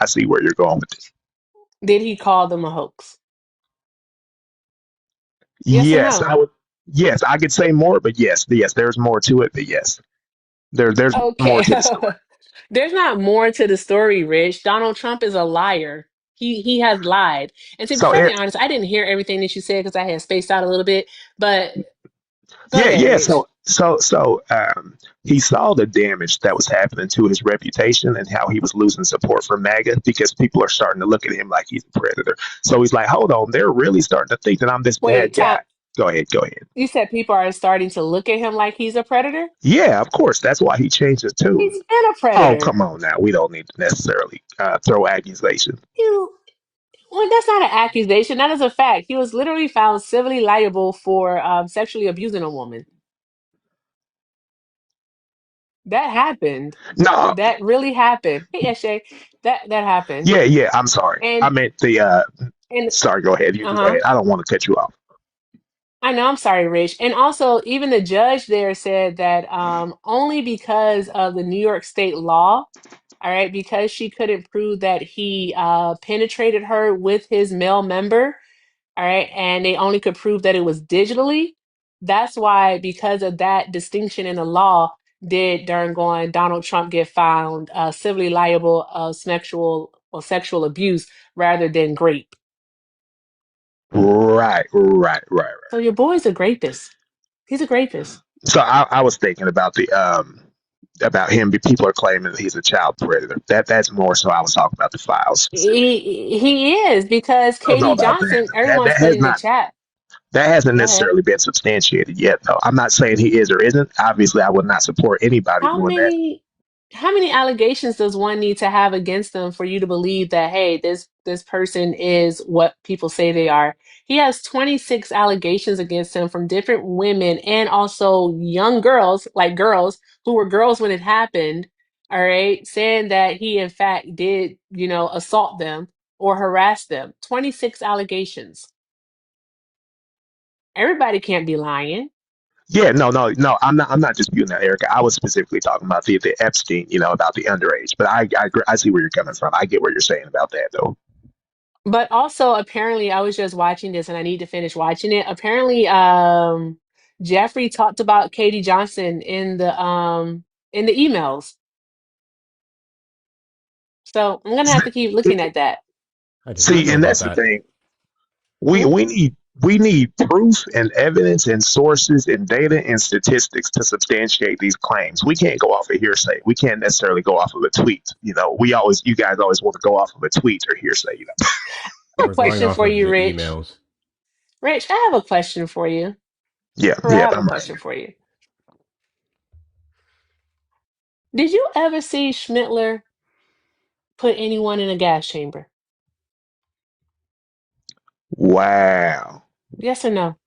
Did he call them a hoax? Yes, no? I would. Yes, I could say more, but yes, there's more to it. But yes, there's Okay. more to the story. There's not more to the story, Rich. Donald Trump is a liar. He has lied. And to be perfectly honest, I didn't hear everything that you said because I had spaced out a little bit. But go ahead, Rich. So he saw the damage that was happening to his reputation and how he was losing support from MAGA because people are starting to look at him like he's a predator. So he's like, hold on, they're really starting to think that I'm this bad guy. Go ahead. You said people are starting to look at him like he's a predator? Yeah, of course. That's why he changed his tune. He's been a predator. Oh, come on now. We don't need to necessarily throw accusations. Well, that's not an accusation. That is a fact. He was literally found civilly liable for sexually abusing a woman. That happened. No. That really happened. Hey, Eshe, that happened. Yeah. I'm sorry. I meant the. Sorry, go ahead. You go ahead. I don't want to cut you off. I know, I'm sorry, Rich. And also, even the judge there said that only because of the New York State law, all right, because she couldn't prove that he penetrated her with his male member, all right, and they only could prove that it was digitally. That's why, because of that distinction in the law, did Donald Trump get found civilly liable of sexual abuse rather than grape. Right. So your boy's a rapist. He's a rapist. So I was thinking about about him. People are claiming that he's a child predator. That's more so. I was talking about the files. He is, because Katie Johnson, everyone said in the chat. That hasn't necessarily been substantiated yet, though. I'm not saying he is or isn't. Obviously, I would not support anybody doing that. How many allegations does one need to have against them for you to believe that, hey, this person is what people say they are? He has 26 allegations against him from different women and also young girls, like girls who were girls when it happened, all right, saying that he in fact did, assault them. or harassed them. 26 allegations. Everybody can't be lying. Yeah, no. I'm not disputing that, Erica. I was specifically talking about the Epstein, about the underage. But I see where you're coming from. I get what you're saying about that, though. But also, apparently, I was just watching this and I need to finish watching it. Apparently, Jeffrey talked about Katie Johnson in the emails. So I'm gonna have to keep looking at that. I did not See, know and about that's the that. thing. We Hmm? we need proof and evidence and sources and data and statistics to substantiate these claims. We can't go off of hearsay. We can't necessarily go off of a tweet. You guys always want to go off of a tweet or hearsay. I have Or a is going question off for of you, the Rich. emails. Rich, I have a question for you. Yeah, Or I yeah, have a I'm right. question for you. Did you ever see Schmittler put anyone in a gas chamber? Wow, Yes or no?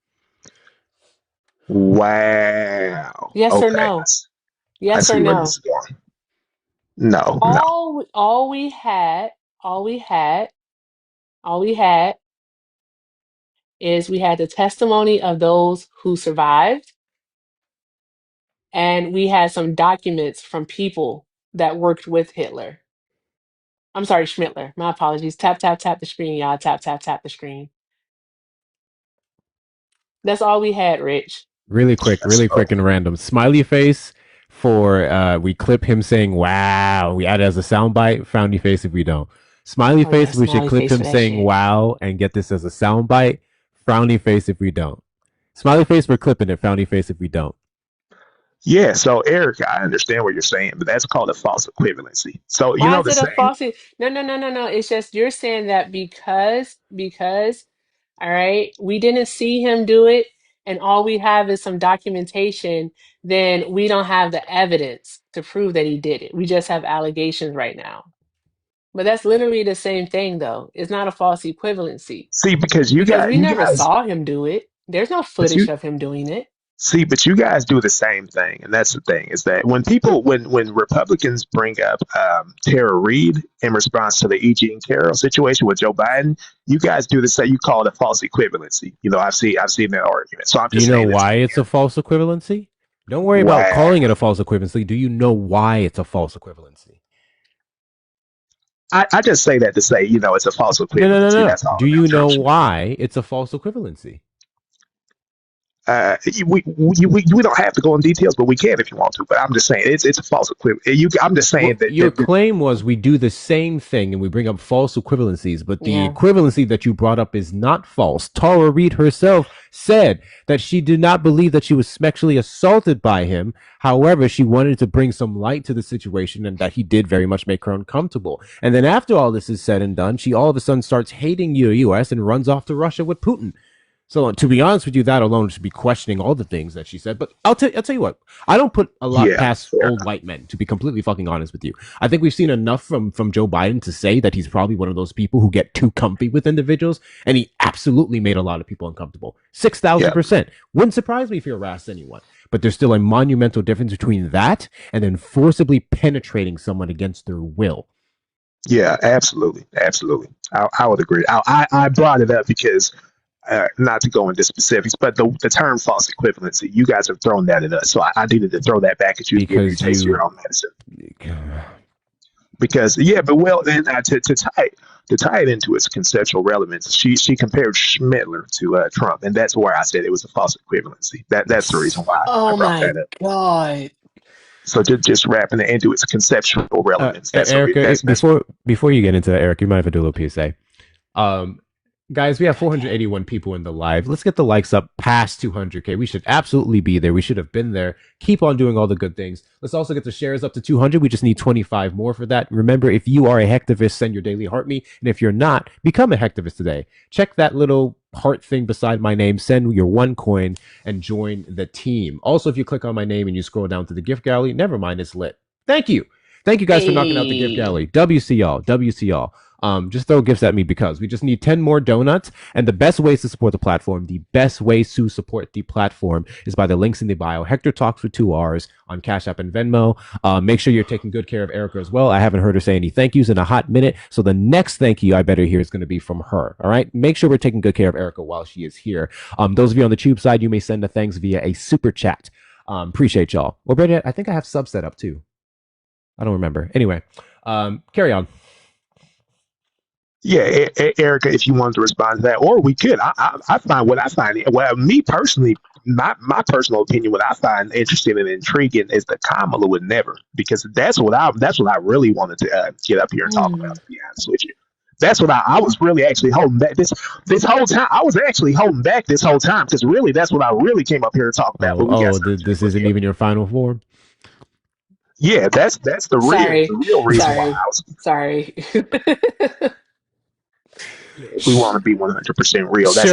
wow. Yes or Okay, no? I Yes see or where this no? is going. No, no. All we had, all we had, all we had is we had the testimony of those who survived, and we had some documents from people that worked with Hitler. I'm sorry, Schmittler. My apologies. Tap, tap, tap the screen, y'all. Tap, tap, tap the screen. That's all we had, Rich. Really quick So and random. Smiley face for we clip him saying wow. We add it as a soundbite. Frowny face if we don't. Smiley Oh yeah, face, we should smiley clip face him for that saying shit. wow and get this as a soundbite. Frowny face if we don't. Smiley face, we're clipping it. Frowny face if we don't. yeah, so Erica, I understand what you're saying, but that's called a false equivalency. So you Why know is the it a saying. false? No, no, no, no, no. It's just you're saying that because, all right, we didn't see him do it, and all we have is some documentation, then we don't have the evidence to prove that he did it. We just have allegations right now. But that's literally the same thing, though. It's not a false equivalency See, because you because got we you never guys, saw him do it. There's no but footage you of him doing it. see, but you guys do the same thing, and that's the thing is that when Republicans bring up Tara Reid in response to the E.G. and Carroll situation with Joe Biden, you guys do the same. You call it a false equivalency. I've seen that argument. So I'm Do you just know saying the why same it's a here. false equivalency? Don't worry about Wow. calling it a false equivalency. Do you know why it's a false equivalency? I just say that to say it's a false No, no, no, equivalency. no. That's all Do in you that know terms. why it's a false equivalency? We don't have to go in details, but we can if you want to. But I'm just saying it's a false equivalent. I'm just saying Well, that, your claim was we do the same thing and we bring up false equivalencies, but the Yeah. equivalency that you brought up is not false. Tara Reid herself said that she did not believe that she was sexually assaulted by him. However, she wanted to bring some light to the situation and that he did very much make her uncomfortable. And then after all this is said and done, she all of a sudden starts hating the US and runs off to Russia with Putin. So to be honest with you, that alone should be questioning all the things that she said. But I'll tell you what, I don't put a lot yeah, past fair old enough. white men. To be completely fucking honest with you, I think we've seen enough from Joe Biden to say that he's probably one of those people who get too comfy with individuals, and he absolutely made a lot of people uncomfortable. Yeah, 6,000%. Wouldn't surprise me if he harassed anyone. But there's still a monumental difference between that and then forcibly penetrating someone against their will. yeah, absolutely, absolutely. I would agree. I brought it up because not to go into specifics, but the term false equivalency, you guys have thrown that at us. So I needed to throw that back at you to give you a Because taste of you your own medicine. Because yeah, but well, then to tie it into its conceptual relevance, she compared Schmittler to Trump, and that's where I said it was a false equivalency. That's the reason why I Oh brought my that up. God. So just wrapping it into its conceptual relevance. That's a Erica, that's before you get into that, Eric, you might have to do a little PSA. Guys, we have 481 people in the live. Let's get the likes up past 200K. We should absolutely be there. We should have been there. Keep on doing all the good things. Let's also get the shares up to 200. We just need 25 more for that. Remember, if you are a Hectivist, send your daily heart me. And if you're not, become a Hectivist today. Check that little heart thing beside my name. Send your $1 and join the team. Also, if you click on my name and you scroll down to the gift gallery, never mind, it's lit. Thank you. Thank you guys for knocking out the gift Hey. galley. WC y'all. WC y'all. Just throw gifts at me because we just need 10 more donuts. And the best ways to support the platform, is by the links in the bio. Hector Talks with 2 R's on Cash App and Venmo. Make sure you're taking good care of Erica as well. I haven't heard her say any thank yous in a hot minute. So the next thank you I better hear is going to be from her. All right. Make sure we're taking good care of Erica while she is here. Those of you on the tube side, you may send the thanks via a super chat. Appreciate y'all. Well, Brady, I think I have subs set up too. I don't remember. Anyway, carry on. Yeah, Erica, if you wanted to respond to that, or we could. I find what I find. Well, me personally, my personal opinion, what I find interesting and intriguing is that Kamala would never, because that's what I really wanted to get up here and talk about. To be honest with you, that's what I was really actually holding back this whole time. I was actually holding back this whole time because really that's what I really came up here to talk about. This isn't even your final form. Yeah, that's the real reason why I was. Sorry. We want to be 100% real. That's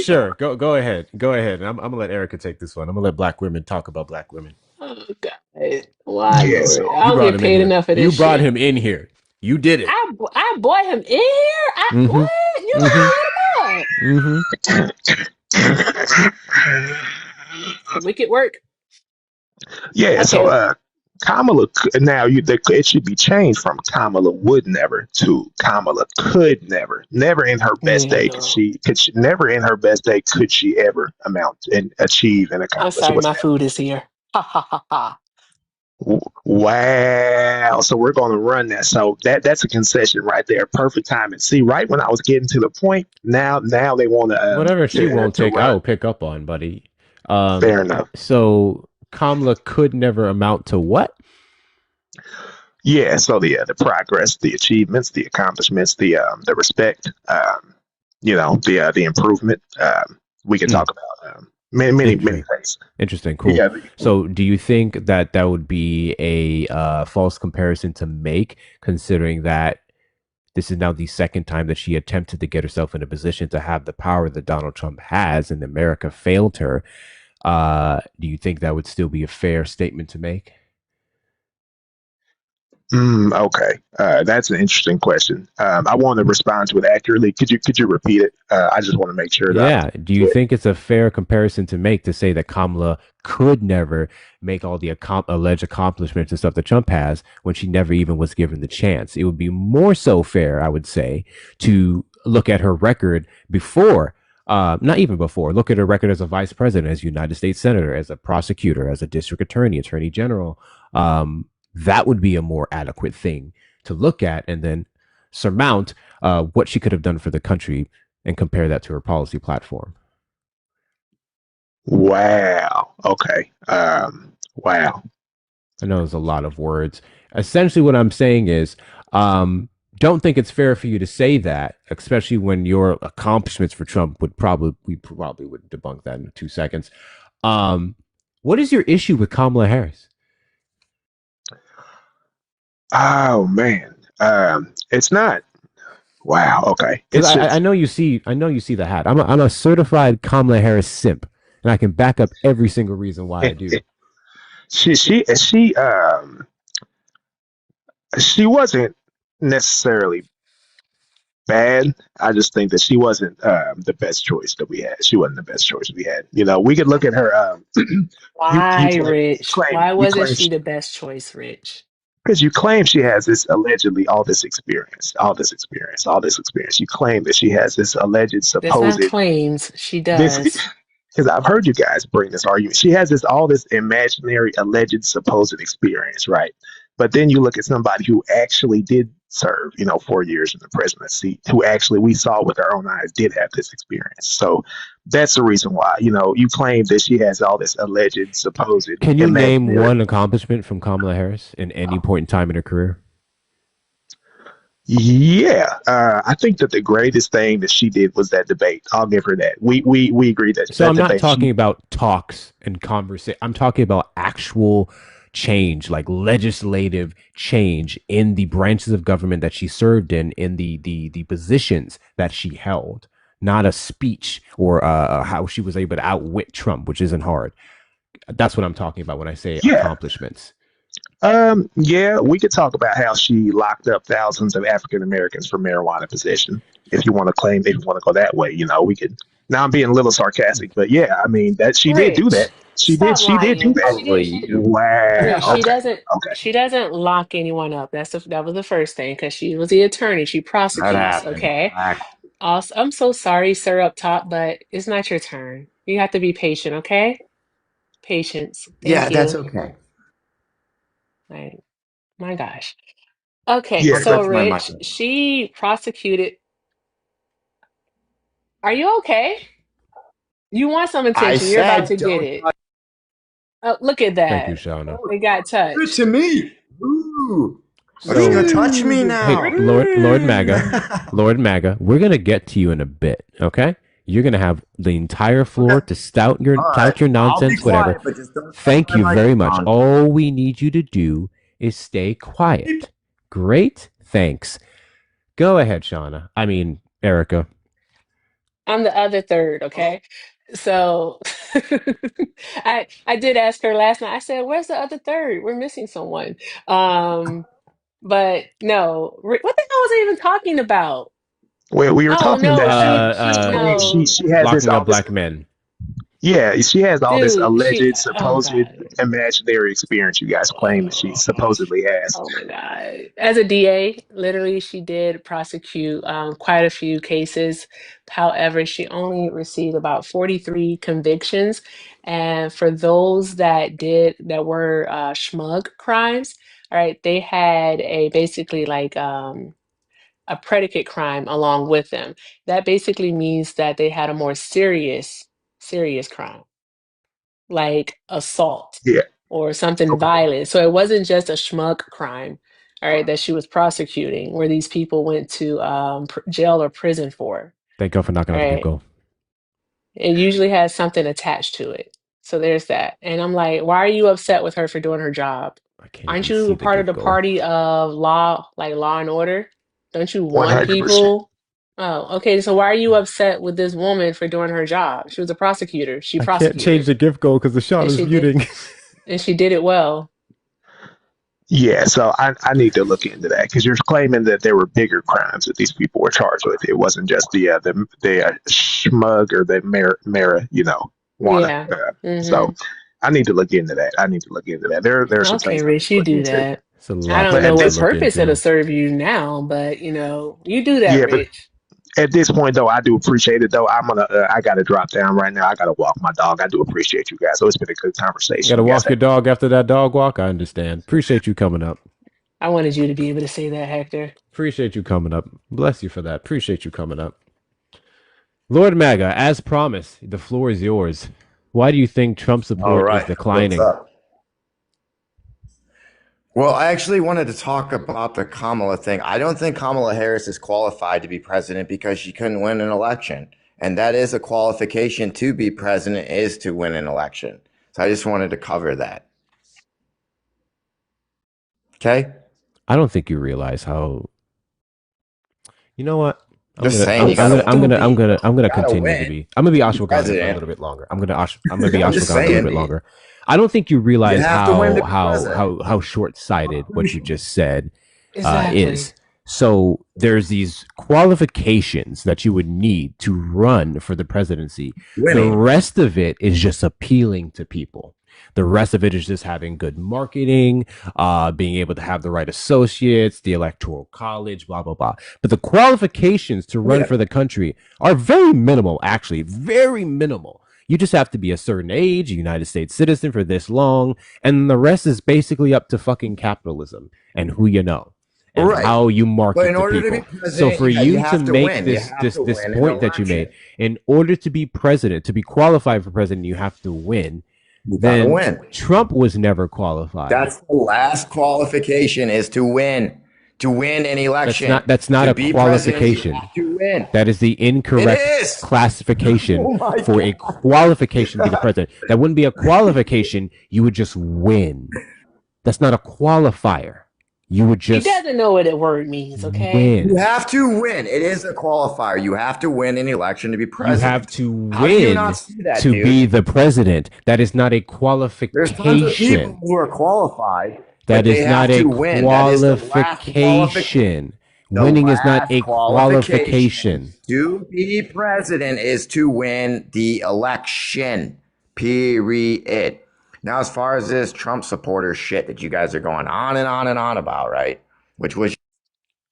Sure. Go ahead. I'm gonna let Erica take this one. I'm gonna let Black women talk about Black women. Oh God! Why? Yeah, So I don't get paid enough for this. You brought him in here. You did it. I brought him in here. What? You let him up. Wicked work. Yeah. Okay. So Kamala now it should be changed from Kamala would never to Kamala could never. Never in her best day never in her best day could she ever amount and achieve and accomplish. I'm sorry, my food is here. Ha ha ha ha. Wow. So we're going to run that. So that's a concession right there. Perfect timing. See, right when I was getting to the point, now they want to whatever she won't take, I will pick up on, buddy. Fair enough. So Kamala could never amount to what? Yeah, so the progress, the achievements, the accomplishments, the respect, the improvement. We can talk about many things. Interesting, cool. Yeah. So, do you think that would be a false comparison to make, considering that this is now the second time that she attempted to get herself in a position to have the power that Donald Trump has, and America failed her? Do you think that would still be a fair statement to make? Okay, that's an interesting question. I want to respond to it accurately. Could you repeat it? I just want to make sure that. Yeah. Do you think it's a fair comparison to make to say that Kamala could never make all the alleged accomplishments and stuff that Trump has when she never even was given the chance? It would be more so fair, I would say, to look at her record before. Not even before. Look at her record as a vice president, as a United States senator, as a prosecutor, as a district attorney, attorney general. That would be a more adequate thing to look at and then surmount what she could have done for the country and compare that to her policy platform. Wow. Okay. Wow. I know there's a lot of words. Essentially, what I'm saying is, don't think it's fair for you to say that, especially when your accomplishments for Trump we probably would debunk that in 2 seconds. What is your issue with Kamala Harris? Oh man, it's not. Wow. Okay. I know you see the hat. I'm a certified Kamala Harris simp, and I can back up every single reason why I do. She wasn't necessarily bad. I just think that she wasn't the best choice that we had. She wasn't the best choice we had. We could look at her. Why, Rich? Why wasn't she the best choice, Rich? Because you claim she has this allegedly all this experience. You claim that she has this alleged supposed. That's not claims. She does. Because I've heard you guys bring this argument. She has all this imaginary alleged supposed experience, right? But then you look at somebody who actually did serve, 4 years in the presidency, who actually we saw with our own eyes did have this experience. So that's the reason why, you claim that she has all this alleged supposed. Can you name one accomplishment from Kamala Harris in any point in time in her career? Yeah, I think that the greatest thing that she did was that debate. I'll give her that. We agree that. So I'm not talking about talks and conversation. I'm talking about actual change, like legislative change in the branches of government that she served in the positions that she held. Not a speech or how she was able to outwit Trump, which isn't hard. That's what I'm talking about when I say accomplishments. Yeah, we could talk about how she locked up thousands of African Americans for marijuana possession. If you want to claim, if you want to go that way, we could. Now I'm being a little sarcastic, but yeah, I mean that she did do that. Rich, She did. stop She did do lying. that. She did. Probably She you. Wow. Rich, Okay. Okay. she doesn't lock anyone up. That was the first thing because she was the attorney. She That prosecutes. happened. Okay. Also, I'm so sorry, sir, up top, but it's not your turn. You have to be patient. Okay. Patience. Yeah, Thank that's you. okay. Like, my gosh. Okay, Yeah. I'll so touch my Rich, mic. she prosecuted. Are you okay? You want some I attention. You're about said to get don't it. touch Oh, look at Thank you, that. Shauna. They got it touched. to me. Ooh. Let's So, go touch me now. hey, Lord Maga, we're gonna get to you in a bit, okay? You're gonna have the entire floor Okay. to tout All your right. I'll be nonsense, whatever. quiet, but just don't touch Thank you my very much. microphone. All we need you to do is stay quiet. Great, thanks. Go ahead, Shauna. I mean, Erica. I'm the other third, okay? So I did ask her last night. I said, "Where's the other third? We're missing someone." Um, but no, what the hell was I even talking about? Well, we were Oh talking no, about no, she has this Locking all up this. black men. Yeah, she has all this dude, alleged, oh supposed, God. imaginary experience you guys claim that she supposedly has. Oh my God. As a DA, literally, she did prosecute quite a few cases. However, she only received about 43 convictions. And for those that were schmug crimes, all right, they had a basically like a predicate crime along with them. That basically means that they had a more serious crime like assault Yeah. or something Okay. violent. So it wasn't just a schmuck crime, all right, that she was prosecuting, where these people went to jail or prison for. Thank God for knocking All out the right, gift. it usually has something attached to it. So there's that. And I'm like, why are you upset with her for doing her job? I can't Aren't even you see a the part of gift the goal. party of law, like law and order? Don't you want 100%. people? Oh, okay. So why are you upset with this woman for doing her job? She was a prosecutor. She I can't change prosecuted, the gift goal because the shot and is she did, muting. and she did it well. Yeah, so I need to look into that because you're claiming that there were bigger crimes that these people were charged with. It wasn't just the schmug or the mara, wanna. Yeah. So Hmm. I need to look into that. I need to look into that. There are some Okay, things I need Rich, to you look do into. that. It's a I lot don't for But know at me to what this, look purpose it'll into. serve you now, but you do that, yeah, but Rich. at this point though, I do appreciate it though. I gotta drop down right now. I gotta walk my dog. I do appreciate you guys. So it's been a good You conversation. gotta You guys walk have your dog after that dog walk. I understand. Appreciate you coming up. I wanted you to be able to say that, Hector. Appreciate you coming up. Bless you for that. Appreciate you coming up. Lord Maga, as promised, the floor is yours. Why do you think Trump All support is right. What's declining? up? Well, I actually wanted to talk about the Kamala thing. I don't think Kamala Harris is qualified to be president because she couldn't win an election. And that is a qualification to be president, is to win an election. So I just wanted to cover that. Okay? I don't think you realize how. You know what? Just saying, you gotta I'm gonna gotta continue win to be. I'm gonna be to be ashwagandha for a president. little bit longer. I'm gonna be I'm just ashwagandha a little saying, bit longer. I don't think you you realize have to win to how be president. how short sighted what you just said Exactly. is. So there's these qualifications that you would need to run for the presidency. The Winning. rest of it is just appealing to people. The rest of it is just having good marketing, being able to have the right associates, the electoral college, blah, blah, blah. But the qualifications to run Yeah. for the country are very minimal, actually, very minimal. You just have to be a certain age, a United States citizen for this long, and the rest is basically up to fucking capitalism and who you know and Right. how you But market in to order to be people. So president, for you you to have to make win. You this have this to this win an point that you made, election. in order to be president, to be qualified for president, you have to win. You gotta Then win. Trump was never qualified. That's the last qualification, is to win. To win an election. That's not To a be president, qualification. you have to win. That is the incorrect It is. classification Oh my for a qualification to be the president. That wouldn't be a qualification. You would just win. That's not a qualifier. You would He just doesn't know what the word means, okay? You win. have to win. It is a qualifier. You have to win an election to be You president. have to How do you win not see that, to dude? be the president. That is not a There's tons of people qualification. who are qualified. That they is have not a to win. That is the last qualification. The Winning is not last a qualification. to be president is to win the election. Period. Now, as far as this Trump supporter shit that you guys are going on and on and on about, right? Which was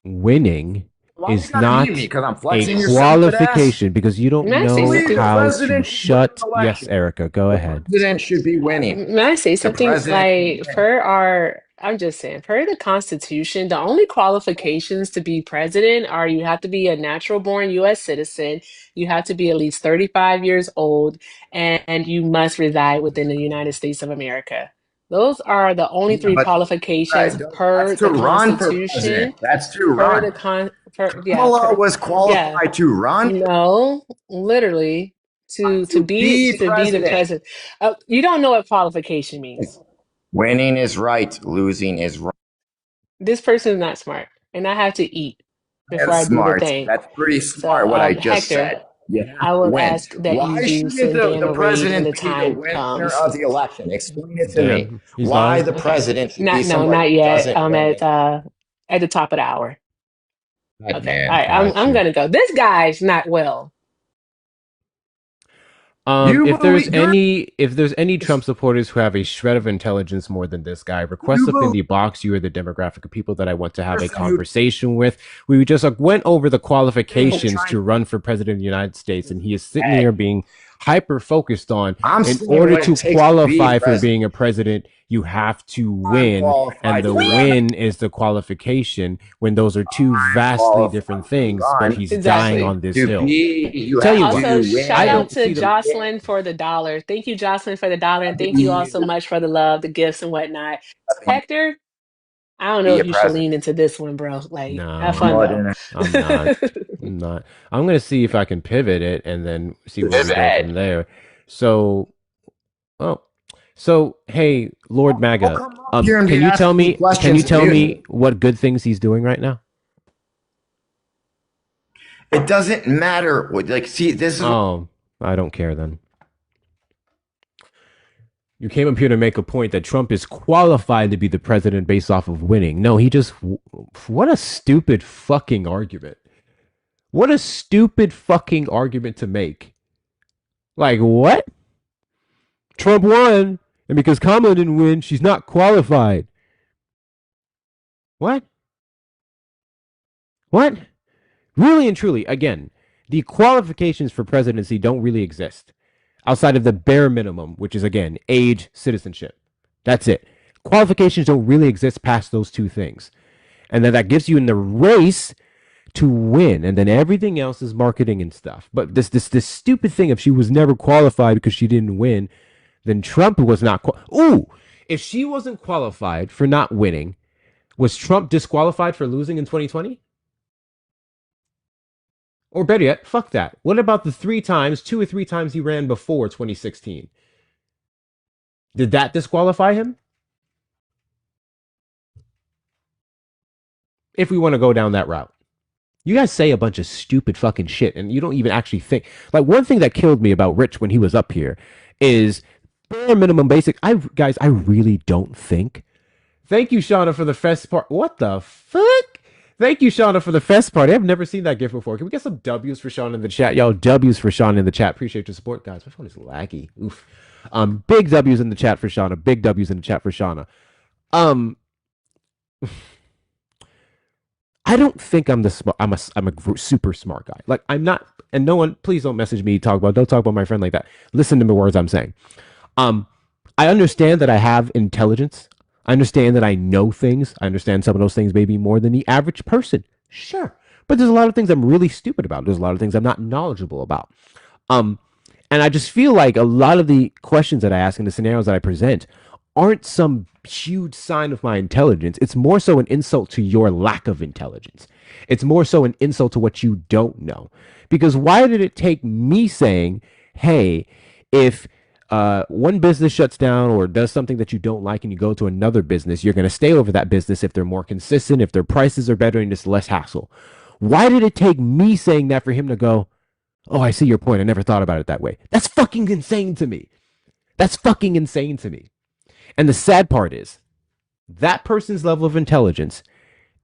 Winning is not a qualification qualification because you don't May I say know something? how to shut. Yes, Erica, go ahead. The president should be winning. May I say something? president- Like, I'm just saying, per the Constitution, the only qualifications to be president are you have to be a natural born US citizen, you have to be at least 35 years old, and you must reside within the United States of America. Those are the only three But qualifications per that's to the run for Constitution. president. That's to Per the run. con, per yeah, Kamala was yeah. qualified to run. No, literally to be the president. president. You don't know what qualification means. Winning is right. Losing is wrong. This person is not smart, and I have to eat before I That's do the smart. thing. That's pretty So, smart. What I just Hector, said. You have I to will win. ask that Why you do should send Dan the a raid when president the be the time winner comes. of the election? Explain it to Dan, me. he's Why live? the Okay. president should be No, somebody not who yet. doesn't I'm win? at the top of the hour. God Okay. damn. All right. I'm Got you. gonna go. This guy's not well. If there's any Trump supporters who have a shred of intelligence more than this guy, request up in the box. You are the demographic of people that I want to have a conversation with. We just went over the qualifications to run for president of the United States, and he is sitting here being hyper focused on in order to qualify for being a president, you have to win, and the win is the qualification. When those are two vastly different things, but he's dying on this hill. Tell you also, shout out to Jocelyn for the $1. Thank you, Jocelyn, for the $1, and thank you all so much for the love, the gifts, and whatnot. Hector, I don't know if you should lean into this one, bro. Like, have fun though. I'm not. I'm gonna see if I can pivot it and then see where we go from there. So, hey, Lord MAGA, can you tell me what good things he's doing right now? It doesn't matter. Like, see, this is. Oh, I don't care then. You came up here to make a point that Trump is qualified to be the president based off of winning. No, what a stupid fucking argument. What a stupid fucking argument to make. Like, what? Trump won, and because Kamala didn't win, she's not qualified. What? What? Really and truly, again, the qualifications for presidency don't really exist outside of the bare minimum, which is, again, age, citizenship. That's it. Qualifications don't really exist past those two things. And then that gives you in the race to win, and then everything else is marketing and stuff. But this stupid thing, if she was never qualified because she didn't win, then Trump was not. If she wasn't qualified for not winning, was Trump disqualified for losing in 2020? Or better yet, fuck that. What about the 2 or 3 times he ran before 2016? Did that disqualify him? If we want to go down that route. You guys say a bunch of stupid fucking shit, and you don't even actually think. Like, one thing that killed me about Rich when he was up here is bare minimum basic. I really don't think. Thank you, Shauna, for the fest part. What the fuck? Thank you, Shauna, for the fest party. I've never seen that gift before. Can we get some W's for Shauna in the chat? Y'all, W's for Shauna in the chat. Appreciate your support, guys. My phone is laggy. Oof. Big W's in the chat for Shauna. Big W's in the chat for Shauna. I don't think I'm I'm a super smart guy. Like, I'm not, and no one, please don't message me, don't talk about my friend like that. Listen to the words I'm saying. I understand that I have intelligence. I understand that I know things. I understand some of those things maybe more than the average person. Sure. But there's a lot of things I'm really stupid about. There's a lot of things I'm not knowledgeable about. And I just feel like a lot of the questions that I ask and the scenarios that I present aren't some huge sign of my intelligence. It's more so an insult to your lack of intelligence. It's more so an insult to what you don't know. Because why did it take me saying, hey, if one business shuts down or does something that you don't like and you go to another business, you're going to stay over that business if they're more consistent, if their prices are better, and it's less hassle? Why did it take me saying that for him to go, oh, I see your point. I never thought about it that way. That's fucking insane to me. That's fucking insane to me. And the sad part is, that person's level of intelligence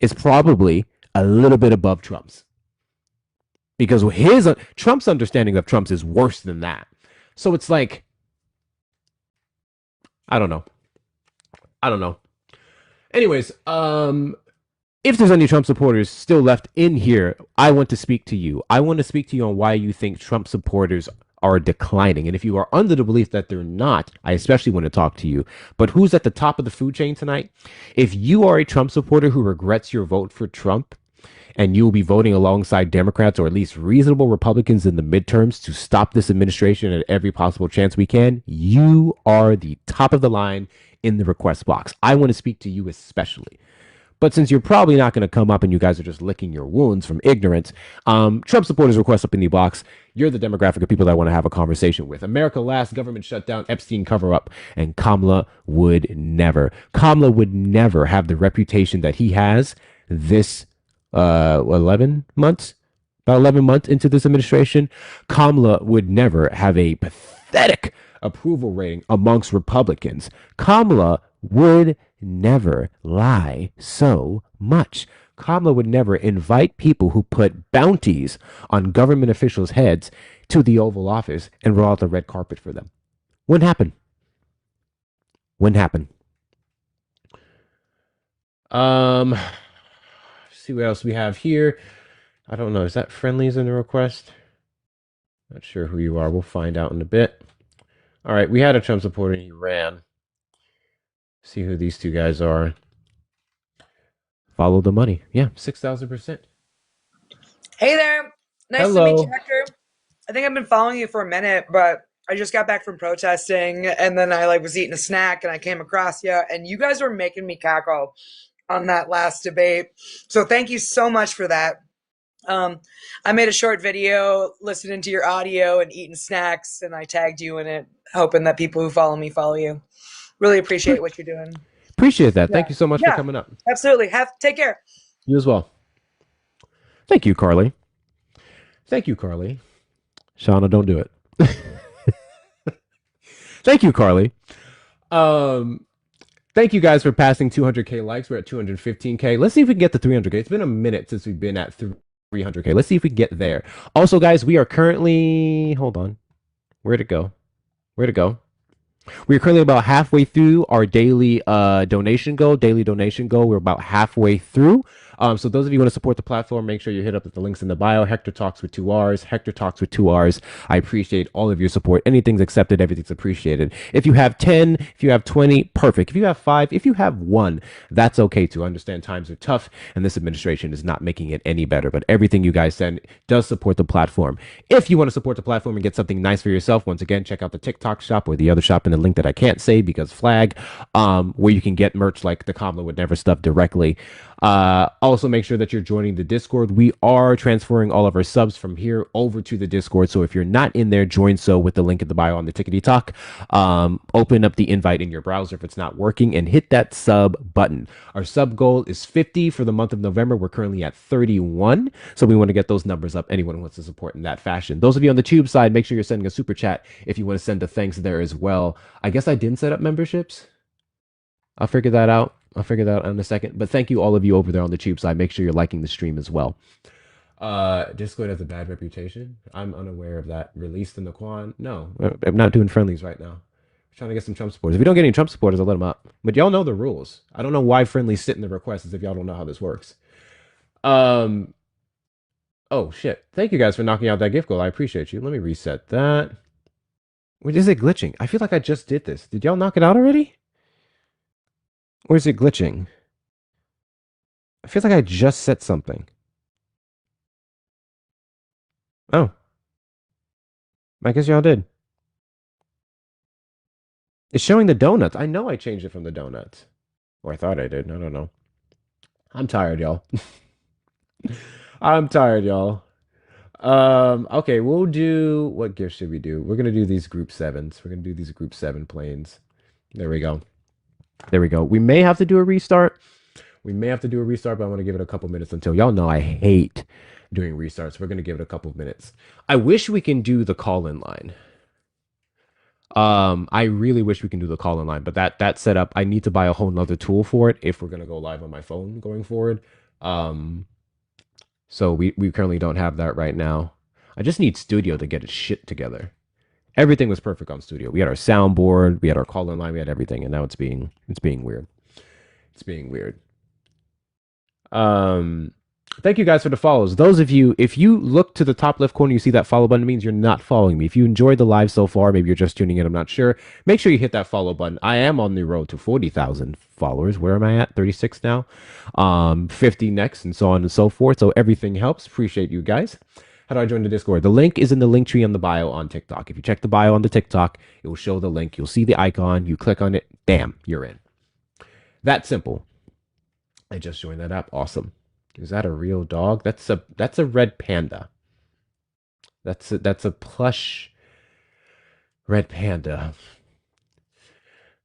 is probably a little bit above Trump's. Because Trump's understanding of Trump's is worse than that. So it's like, I don't know. Anyways, if there's any Trump supporters still left in here, I want to speak to you. I want to speak to you on why you think Trump supporters are declining. And if you are under the belief that they're not, I especially want to talk to you. But who's at the top of the food chain tonight? If you are a Trump supporter who regrets your vote for Trump, and you will be voting alongside Democrats or at least reasonable Republicans in the midterms to stop this administration at every possible chance we can, you are the top of the line in the request box. I want to speak to you especially. But since you're probably not going to come up and you guys are just licking your wounds from ignorance, Trump supporters request up in the box. You're the demographic of people that I want to have a conversation with. America last, government shutdown, Epstein cover up, and Kamala would never have the reputation that he has this 11 months, about 11 months into this administration. Kamala would never have a pathetic approval rating amongst Republicans. Kamala would never lie so much. Kamala would never invite people who put bounties on government officials' heads to the Oval Office and roll out the red carpet for them. Wouldn't happen. See what else we have here. I don't know. Is that friendlies in the request? Not sure who you are. We'll find out in a bit. All right. We had a Trump supporter and he ran. See who these two guys are. Follow the money. Yeah, 6,000%. Hey there. Nice to meet you, Hector. I think I've been following you for a minute, but I just got back from protesting and then I was eating a snack and I came across you and you guys were making me cackle on that last debate. So thank you so much for that. I made a short video listening to your audio and eating snacks and I tagged you in it, hoping that people who follow me follow you. Really appreciate what you're doing. Appreciate that. Yeah. Thank you so much for coming up. Absolutely. Take care. You as well. Thank you, Carly. Shauna, don't do it. Thank you, Carly. Thank you guys for passing 200K likes. We're at 215K. Let's see if we can get to 300K. It's been a minute since we've been at 300K. Let's see if we can get there. Also, guys, we are currently... Hold on. Where'd it go? We're currently about halfway through our daily donation goal. We're about halfway through. So those of you who want to support the platform, make sure you hit up the links in the bio. Hector Talks with 2 R's. I appreciate all of your support. Anything's accepted. Everything's appreciated. If you have 10, if you have 20, perfect. If you have 5, if you have 1, that's okay too. I understand times are tough and this administration is not making it any better. But everything you guys send does support the platform. If you want to support the platform and get something nice for yourself, once again, check out the TikTok shop or the other shop in the link that I can't say because flag, where you can get merch like the Kamala would never stuff directly. Also make sure that you're joining the Discord. We are transferring all of our subs from here over to the Discord. So if you're not in there, join so with the link in the bio on the Tickety Talk. Open up the invite in your browser if it's not working and hit that sub button. Our sub goal is 50 for the month of November. We're currently at 31. So we want to get those numbers up. Anyone who wants to support in that fashion. Those of you on the tube side, make sure you're sending a super chat if you want to send a thanks there as well. I guess I didn't set up memberships. I'll figure that out in a second. But thank you all of you over there on the tube side. Make sure you're liking the stream as well. Discord has a bad reputation. I'm unaware of that. Released in the Quan? No, I'm not doing friendlies right now. I'm trying to get some Trump supporters. If we don't get any Trump supporters, I'll let them up. But y'all know the rules. I don't know why friendlies sit in the requests as if y'all don't know how this works. Oh shit. Thank you guys for knocking out that gift goal. I appreciate you. Let me reset that. Wait, is it glitching? I feel like I just did this. Did y'all knock it out already? Or is it glitching? I feel like I just set something. Oh. I guess y'all did. It's showing the donuts. I know I changed it from the donuts. Or I thought I did. I don't know. I'm tired, y'all. Okay, we'll do... What gift should we do? We're going to do these group 7s. We're going to do these group 7 planes. There we go. We may have to do a restart. But I want to give it a couple minutes until... Y'all know I hate doing restarts. We're going to give it a couple of minutes. I wish we can do the call-in line. I really wish we can do the call in line, but that setup, I need to buy a whole nother tool for it if we're gonna go live on my phone going forward. So we currently don't have that right now. I just need Studio to get its shit together. Everything was perfect on Studio. We had our soundboard, we had our call in line, we had everything, and now it's being weird. It's being weird. Thank you guys for the follows. Those of you, if you look to the top left corner, you see that follow button, it means you're not following me. If you enjoyed the live so far, maybe you're just tuning in, I'm not sure. Make sure you hit that follow button. I am on the road to 40,000 followers. Where am I at? 36 now. 50 next, and so on and so forth. So everything helps. Appreciate you guys. How do I join the Discord? The link is in the link tree on the bio on TikTok. If you check the bio on the TikTok, it will show the link. You'll see the icon. You click on it. Damn, you're in. That simple. I just joined that app. Awesome. Is that a real dog? That's a red panda. That's a plush red panda.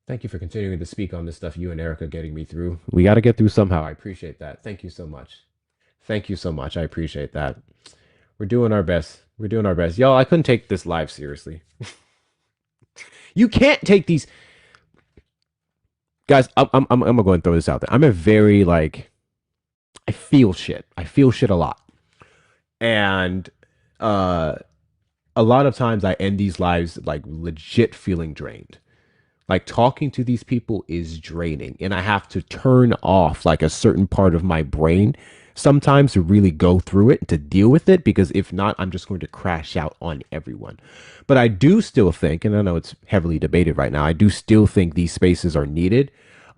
Thank you for continuing to speak on this stuff. You and Erica getting me through. We got to get through somehow. I appreciate that. Thank you so much. Thank you so much. I appreciate that. We're doing our best. We're doing our best. Y'all, I couldn't take this live seriously. You can't take these. Guys, I'm gonna go and throw this out there. I'm a very I feel shit. I feel shit a lot. And a lot of times I end these lives legit feeling drained. Talking to these people is draining, and I have to turn off a certain part of my brain sometimes to really go through it, to deal with it, because if not, I'm just going to crash out on everyone. But I do still think, and I know it's heavily debated right now, I do still think these spaces are needed.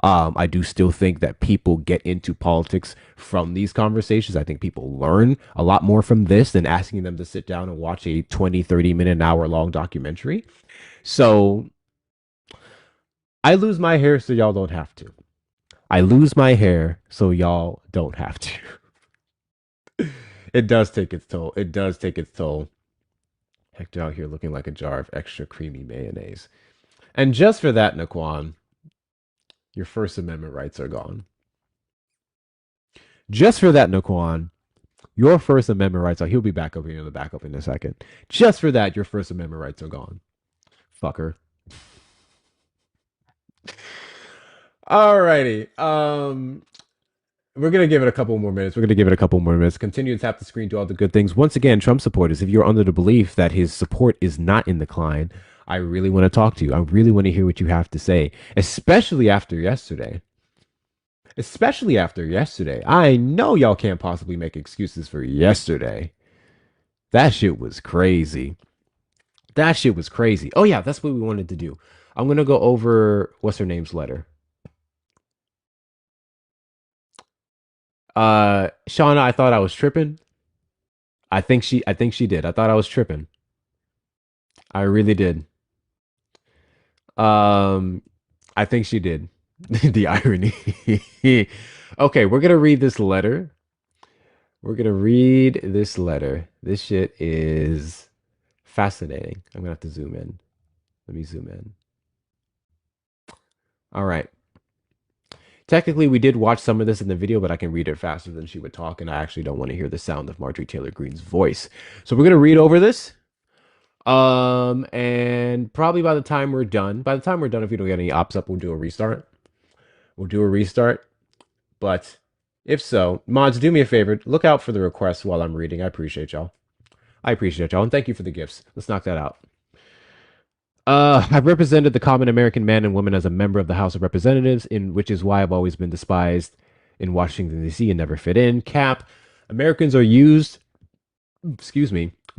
I do still think that people get into politics from these conversations. I think people learn a lot more from this than asking them to sit down and watch a 20, 30 minute, an hour long documentary. So I lose my hair so y'all don't have to. I lose my hair so y'all don't have to. It does take its toll. It does take its toll. Hector out here looking like a jar of extra creamy mayonnaise. And just for that, Naquan, your First Amendment rights are gone. Just for that, Naquan, your First Amendment rights are... He'll be back over here in the backup in a second. Just for that, your First Amendment rights are gone. Fucker. Alrighty. We're going to give it a couple more minutes. Continue to tap the screen, do all the good things. Once again, Trump supporters, if you're under the belief that his support is not in decline, I really want to talk to you. I really want to hear what you have to say, especially after yesterday. I know y'all can't possibly make excuses for yesterday. That shit was crazy. Oh, yeah, that's what we wanted to do. I'm going to go over what's her name's letter. Shauna, I thought I was tripping. I think she did. I thought I was tripping. I really did. I think she did. The irony. Okay, we're gonna read this letter. This shit is fascinating. I'm gonna have to zoom in. Let me zoom in. All right. Technically, we did watch some of this in the video, but I can read it faster than she would talk, and I actually don't want to hear the sound of Marjorie Taylor Greene's voice. So we're gonna read over this. And probably by the time we're done, if we don't get any ops up, we'll do a restart. But if so, mods, do me a favor. Look out for the requests while I'm reading. I appreciate y'all. And thank you for the gifts. Let's knock that out. I've represented the common American man and woman as a member of the House of Representatives, which is why I've always been despised in Washington, D.C. and never fit in. Cap. Americans are used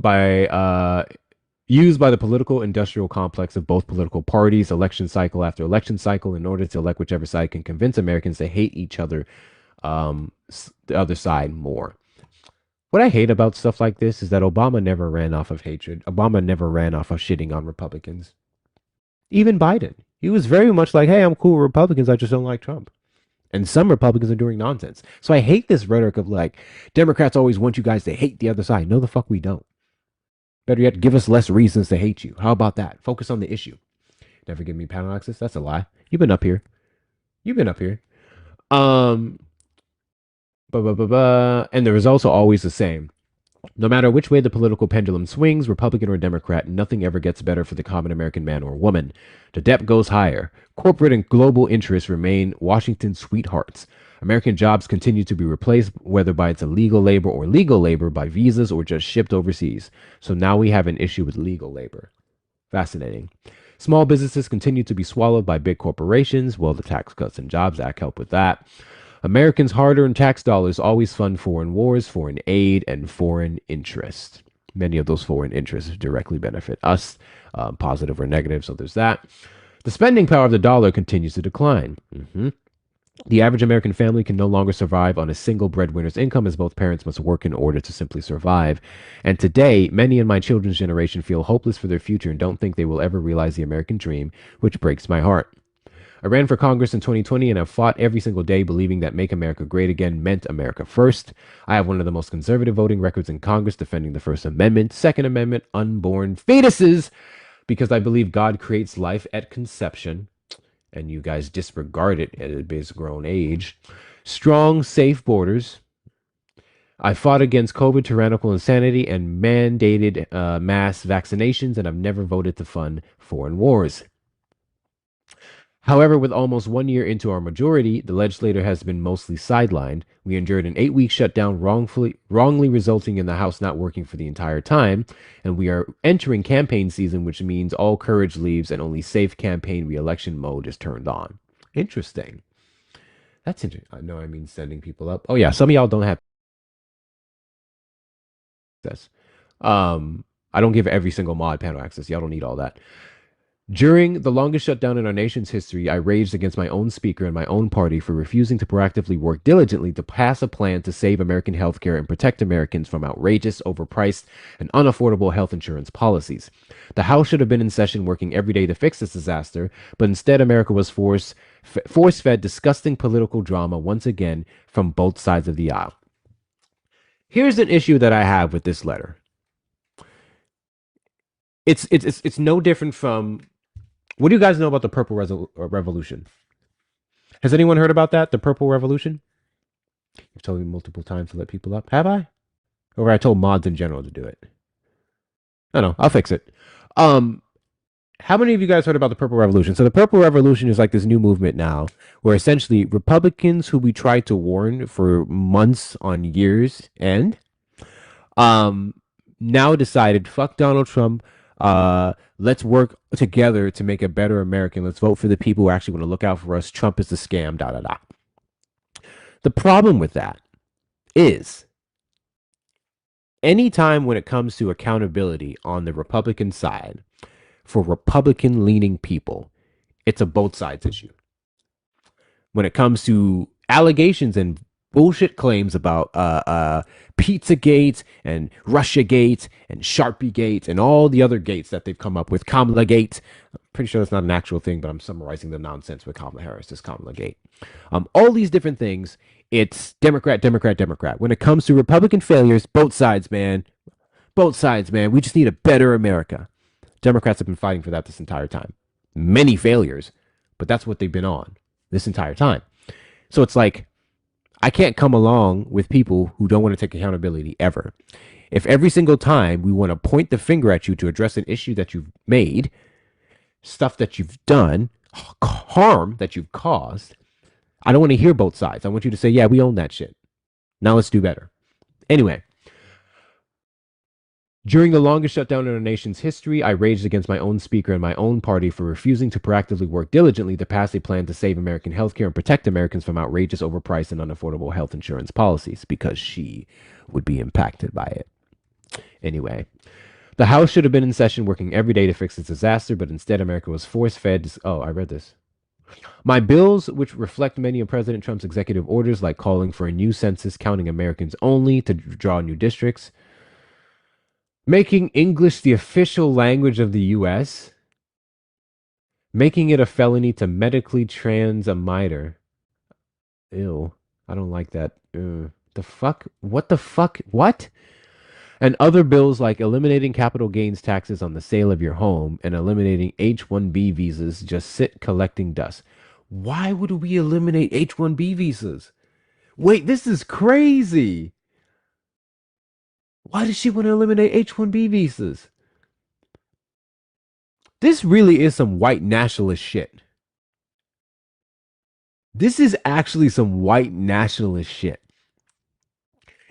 by the political industrial complex of both political parties, election cycle after election cycle, in order to elect whichever side can convince Americans to hate each other, the other side more. What I hate about stuff like this is that Obama never ran off of hatred. Obama never ran off of shitting on Republicans. Even Biden. He was very much like, hey, I'm cool with Republicans, I just don't like Trump. And some Republicans are doing nonsense. So I hate this rhetoric of Democrats always want you guys to hate the other side. No, the fuck we don't. Better yet, give us less reasons to hate you. How about that? Focus on the issue. Never give me panel access? That's a lie. You've been up here. And the results are always the same. No matter which way the political pendulum swings, Republican or Democrat, nothing ever gets better for the common American man or woman. The debt goes higher. Corporate and global interests remain Washington's sweethearts. American jobs continue to be replaced, whether by its illegal labor or legal labor, by visas or just shipped overseas. So now we have an issue with legal labor. Fascinating. Small businesses continue to be swallowed by big corporations. Well, the Tax Cuts and Jobs Act help with that. Americans' hard-earned tax dollars always fund foreign wars, foreign aid, and foreign interest. Many of those foreign interests directly benefit us, positive or negative, so there's that. The spending power of the dollar continues to decline. The average American family can no longer survive on a single breadwinner's income, as both parents must work in order to simply survive. And today, many in my children's generation feel hopeless for their future and don't think they will ever realize the American dream, which breaks my heart. I ran for Congress in 2020 and have fought every single day believing that Make America Great Again meant America first. I have one of the most conservative voting records in Congress, defending the First Amendment, Second Amendment, unborn fetuses, because I believe God creates life at conception, and you guys disregard it at a base grown age. Strong, safe borders. I fought against COVID, tyrannical insanity, and mandated mass vaccinations, and I've never voted to fund foreign wars. However, with almost 1 year into our majority, the legislature has been mostly sidelined. We endured an 8-week shutdown, wrongly resulting in the House not working for the entire time, and we are entering campaign season, which means all courage leaves and only safe campaign re-election mode is turned on. Interesting. That's interesting. I know I mean sending people up. Oh yeah, some of y'all don't have access. I don't give every single mod panel access. Y'all don't need all that. During the longest shutdown in our nation's history, I raged against my own speaker and my own party for refusing to proactively work diligently to pass a plan to save American healthcare and protect Americans from outrageous, overpriced, and unaffordable health insurance policies. The House should have been in session working every day to fix this disaster, but instead America was force-fed disgusting political drama once again from both sides of the aisle. Here's an issue that I have with this letter. It's no different from... What do you guys know about the Purple Revolution? Has anyone heard about that? The Purple Revolution? You've told me multiple times to let people up. Have I? Or I told mods in general to do it? No, I'll fix it. How many of you guys heard about the Purple Revolution? So the Purple Revolution is like this new movement now, where essentially Republicans who we tried to warn for months on years end, now decided, fuck Donald Trump. Let's work together to make a better American. Let's vote for the people who actually want to look out for us. Trump is a scam, da, da, da. The problem with that is anytime when it comes to accountability on the Republican side for Republican-leaning people, it's a both sides issue. When it comes to allegations and bullshit claims about Pizzagate and Russiagate and Sharpiegate and all the other gates that they've come up with. Kamala Gate. I'm pretty sure that's not an actual thing, but I'm summarizing the nonsense with Kamala Harris. This Kamala Gate. All these different things. It's Democrat, Democrat, Democrat. When it comes to Republican failures, both sides, man. Both sides, man. We just need a better America. Democrats have been fighting for that this entire time. Many failures, but that's what they've been on this entire time. So it's like, I can't come along with people who don't want to take accountability ever. If every single time we want to point the finger at you to address an issue that you've made, stuff that you've done, harm that you've caused, I don't want to hear both sides. I want you to say, yeah, we own that shit. Now let's do better. Anyway, during the longest shutdown in our nation's history, I raged against my own speaker and my own party for refusing to proactively work diligently to pass a plan to save American healthcare and protect Americans from outrageous, overpriced, and unaffordable health insurance policies, because she would be impacted by it. Anyway, the House should have been in session working every day to fix this disaster, but instead America was force-fed. Oh, I read this. My bills, which reflect many of President Trump's executive orders, like calling for a new census counting Americans only to draw new districts, making English the official language of the U.S., making it a felony to medically trans a minor. Ew, I don't like that. The fuck? What the fuck? What? And other bills like eliminating capital gains taxes on the sale of your home and eliminating H-1B visas just sit collecting dust. Why would we eliminate H-1B visas? Wait, this is crazy. Why does she want to eliminate H-1B visas? This really is some white nationalist shit. This is actually some white nationalist shit.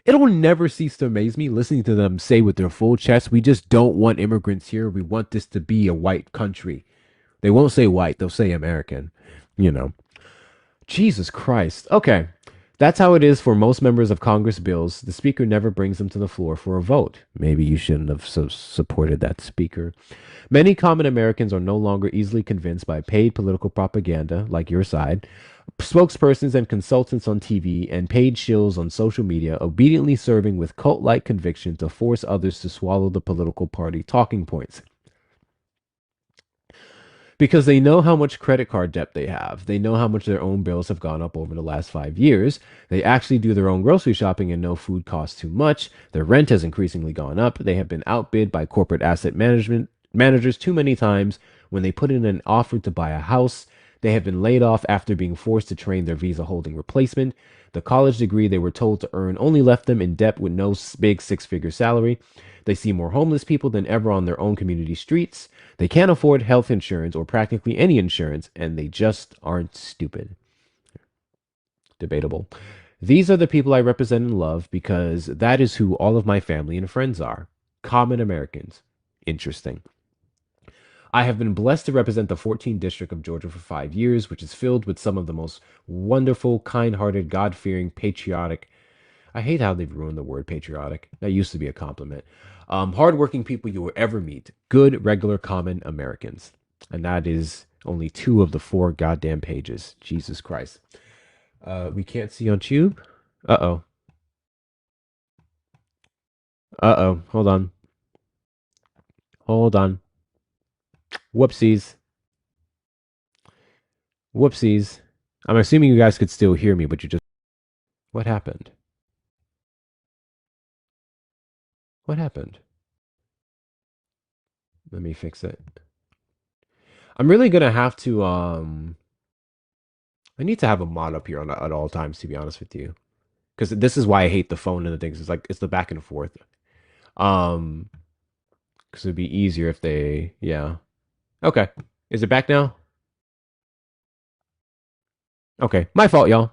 It'll never cease to amaze me listening to them say with their full chest, we just don't want immigrants here. We want this to be a white country. They won't say white, they'll say American. You know. Jesus Christ. Okay. That's how it is for most members of Congress bills. The speaker never brings them to the floor for a vote. Maybe you shouldn't have supported that speaker. Many common Americans are no longer easily convinced by paid political propaganda, like your side, spokespersons and consultants on TV, and paid shills on social media, obediently serving with cult-like conviction to force others to swallow the political party talking points. Because they know how much credit card debt they have. They know how much their own bills have gone up over the last 5 years. They actually do their own grocery shopping and know food costs too much. Their rent has increasingly gone up. They have been outbid by corporate asset managers too many times. When they put in an offer to buy a house, they have been laid off after being forced to train their visa holding replacement. The college degree they were told to earn only left them in debt with no big six-figure salary. They see more homeless people than ever on their own community streets. They can't afford health insurance or practically any insurance, and they just aren't stupid. Debatable. These are the people I represent and love because that is who all of my family and friends are. Common Americans. Interesting. I have been blessed to represent the 14th District of Georgia for 5 years, which is filled with some of the most wonderful, kind-hearted, God-fearing, patriotic. I hate how they've ruined the word patriotic. That used to be a compliment. Hardworking people you will ever meet. Good, regular, common Americans. And that is only 2 of the 4 goddamn pages. Jesus Christ. We can't see on Tube? Uh-oh. Uh-oh. Hold on. Hold on. Whoopsies. Whoopsies. I'm assuming you guys could still hear me, but you just... What happened? What happened? Let me fix it. I'm really gonna have to, I need to have a mod up here at all times, to be honest with you. Because this is why I hate the phone and the things. It's like, it's the back and forth. Because it'd be easier if they, yeah. Okay. Is it back now? Okay. My fault, y'all.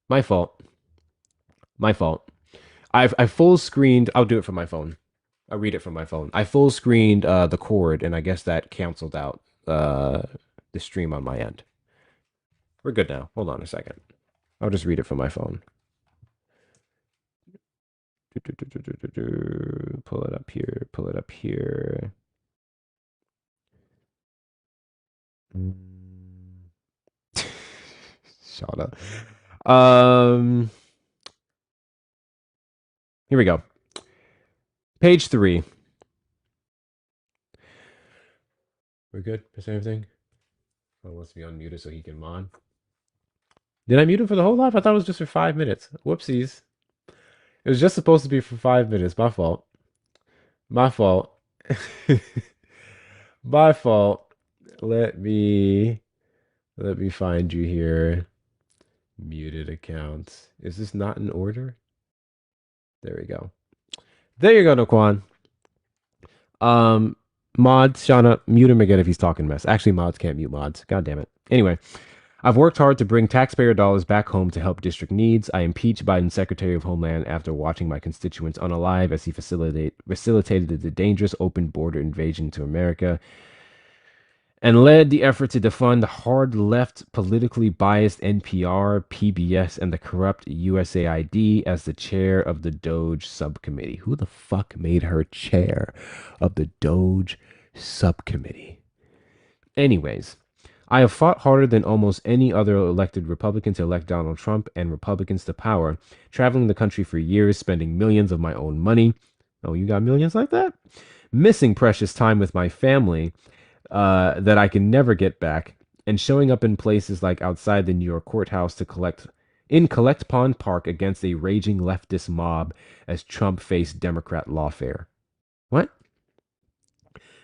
My fault. My fault. I full screened. I'll do it from my phone. I'll read it from my phone. I full screened the cord, and I guess that canceled out the stream on my end. We're good now. Hold on a second. I'll just read it from my phone. Pull it up here. Pull it up here. Shut up. Here we go. Page 3. We're good? Is everything? Oh, wants to be unmuted so he can mod. Did I mute him for the whole live? I thought it was just for 5 minutes. Whoopsies. It was just supposed to be for 5 minutes. My fault. My fault. My fault. Let me find you here. Muted accounts. Is this not in order? There we go. There you go, Naquan. Mods, Shauna, mute him again if he's talking mess. Actually, mods can't mute mods. God damn it. Anyway, I've worked hard to bring taxpayer dollars back home to help district needs. I impeached Biden's Secretary of Homeland after watching my constituents unalive as he facilitated the dangerous open border invasion to America and led the effort to defund the hard left, politically biased NPR, PBS, and the corrupt USAID as the chair of the Doge subcommittee. Who the fuck made her chair of the Doge subcommittee? Anyways, I have fought harder than almost any other elected Republican to elect Donald Trump and Republicans to power, traveling the country for years, spending millions of my own money. Oh, you got millions like that? Missing precious time with my family that I can never get back, and showing up in places like outside the New York courthouse to collect Pond Park against a raging leftist mob as Trump faced Democrat lawfare. What?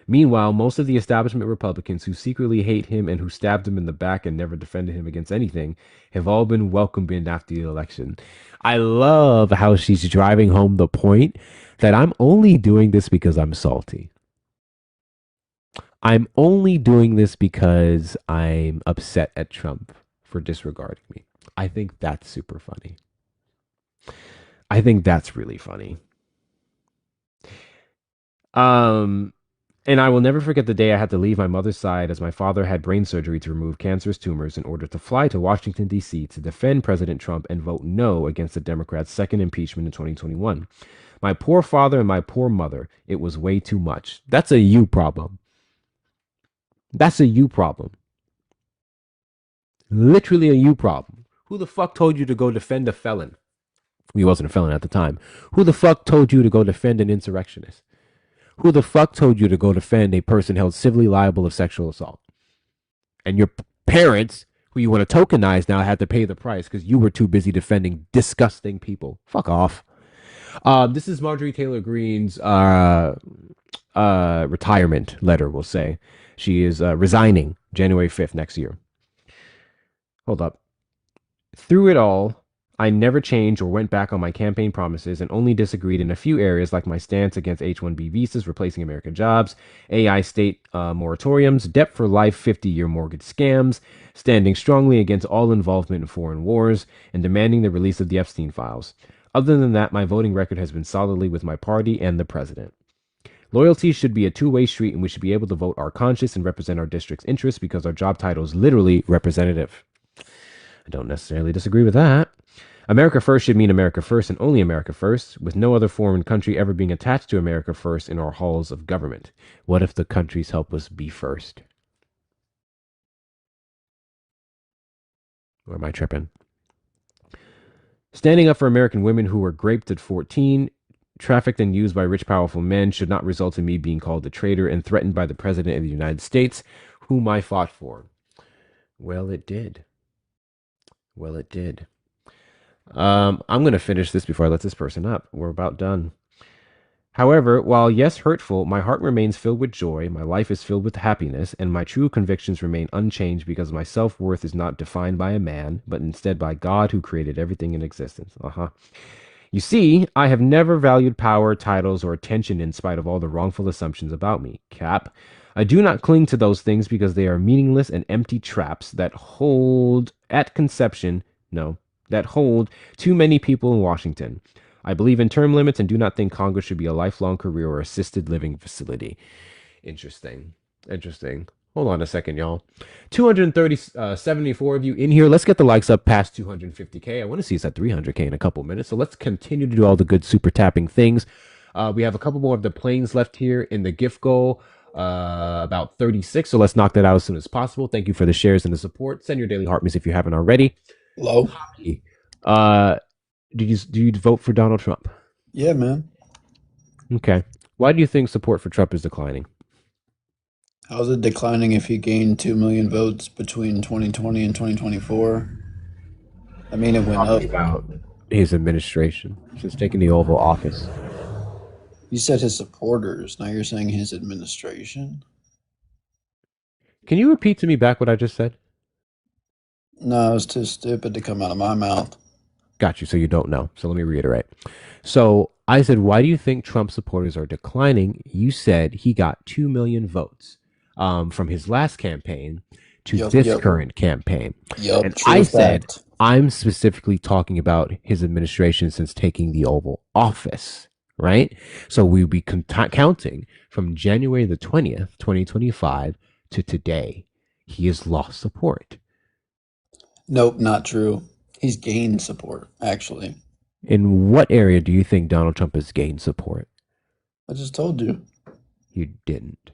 Meanwhile, most of the establishment Republicans who secretly hate him and who stabbed him in the back and never defended him against anything have all been welcomed in after the election. I love how she's driving home the point that I'm only doing this because I'm salty. I'm only doing this because I'm upset at Trump for disregarding me. I think that's super funny. I think that's really funny. And I will never forget the day I had to leave my mother's side as my father had brain surgery to remove cancerous tumors in order to fly to Washington, D.C. to defend President Trump and vote no against the Democrats' second impeachment in 2021. My poor father and my poor mother, it was way too much. That's a you problem. That's a you problem. Literally a you problem. Who the fuck told you to go defend a felon? He wasn't a felon at the time. Who the fuck told you to go defend an insurrectionist? Who the fuck told you to go defend a person held civilly liable of sexual assault? And your parents, who you want to tokenize now, had to pay the price because you were too busy defending disgusting people. Fuck off. This is Marjorie Taylor Greene's retirement letter, we'll say. She is resigning January 5th next year. Hold up. Through it all, I never changed or went back on my campaign promises and only disagreed in a few areas like my stance against H-1B visas, replacing American jobs, AI state moratoriums, debt for life 50-year mortgage scams, standing strongly against all involvement in foreign wars, and demanding the release of the Epstein files. Other than that, my voting record has been solidly with my party and the president. Loyalty should be a two-way street, and we should be able to vote our conscience and represent our district's interests because our job title is literally representative. I don't necessarily disagree with that. America First should mean America First and only America First, with no other foreign country ever being attached to America First in our halls of government. What if the countries help us be first? Or am I tripping? Standing up for American women who were raped at 14, trafficked and used by rich, powerful men should not result in me being called a traitor and threatened by the President of the United States, whom I fought for. Well, it did. Well, it did. I'm going to finish this before I let this person up. We're about done. However, while yes, hurtful, my heart remains filled with joy, my life is filled with happiness, and my true convictions remain unchanged because my self-worth is not defined by a man, but instead by God who created everything in existence. You see, I have never valued power, titles, or attention in spite of all the wrongful assumptions about me. Cap. I do not cling to those things because they are meaningless and empty traps that hold too many people in Washington. I believe in term limits and do not think Congress should be a lifelong career or assisted living facility. Interesting. Hold on a second, y'all. 74 of you in here. Let's get the likes up past 250K. I want to see us at 300K in a couple minutes. So let's continue to do all the good super tapping things. We have a couple more of the planes left here in the gift goal. About 36. So let's knock that out as soon as possible. Thank you for the shares and the support. Send your daily heart miss if you haven't already. Low. Do you vote for Donald Trump? Yeah, man. Okay. Why do you think support for Trump is declining? How's it declining if he gained 2 million votes between 2020 and 2024? I mean, it went up. About his administration since taking the Oval Office. You said his supporters. Now you're saying his administration? Can you repeat to me back what I just said? No, it was too stupid to come out of my mouth. Got you. So you don't know. So let me reiterate. So I said, why do you think Trump supporters are declining? You said he got 2 million votes from his last campaign to this current campaign. And I said, I'm specifically talking about his administration since taking the Oval Office, right? So we'll be counting from January the 20th, 2025 to today. He has lost support. Nope, not true. He's gained support, actually. In what area do you think Donald Trump has gained support? I just told you. You didn't.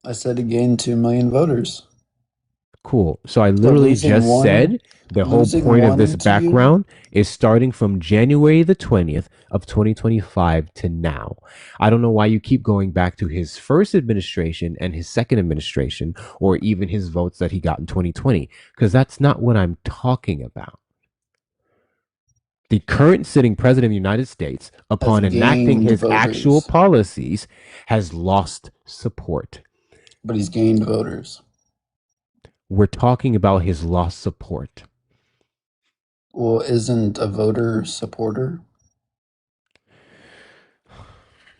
I said he gained 2 million voters. Cool. So I literally just said the whole point of this background is starting from January the 20th of 2025 to now. I don't know why you keep going back to his first administration and his second administration, or even his votes that he got in 2020, because that's not what I'm talking about. The current sitting president of the United States, upon enacting his actual policies, has lost support. But he's gained voters. We're talking about his lost support. Well, isn't a voter supporter?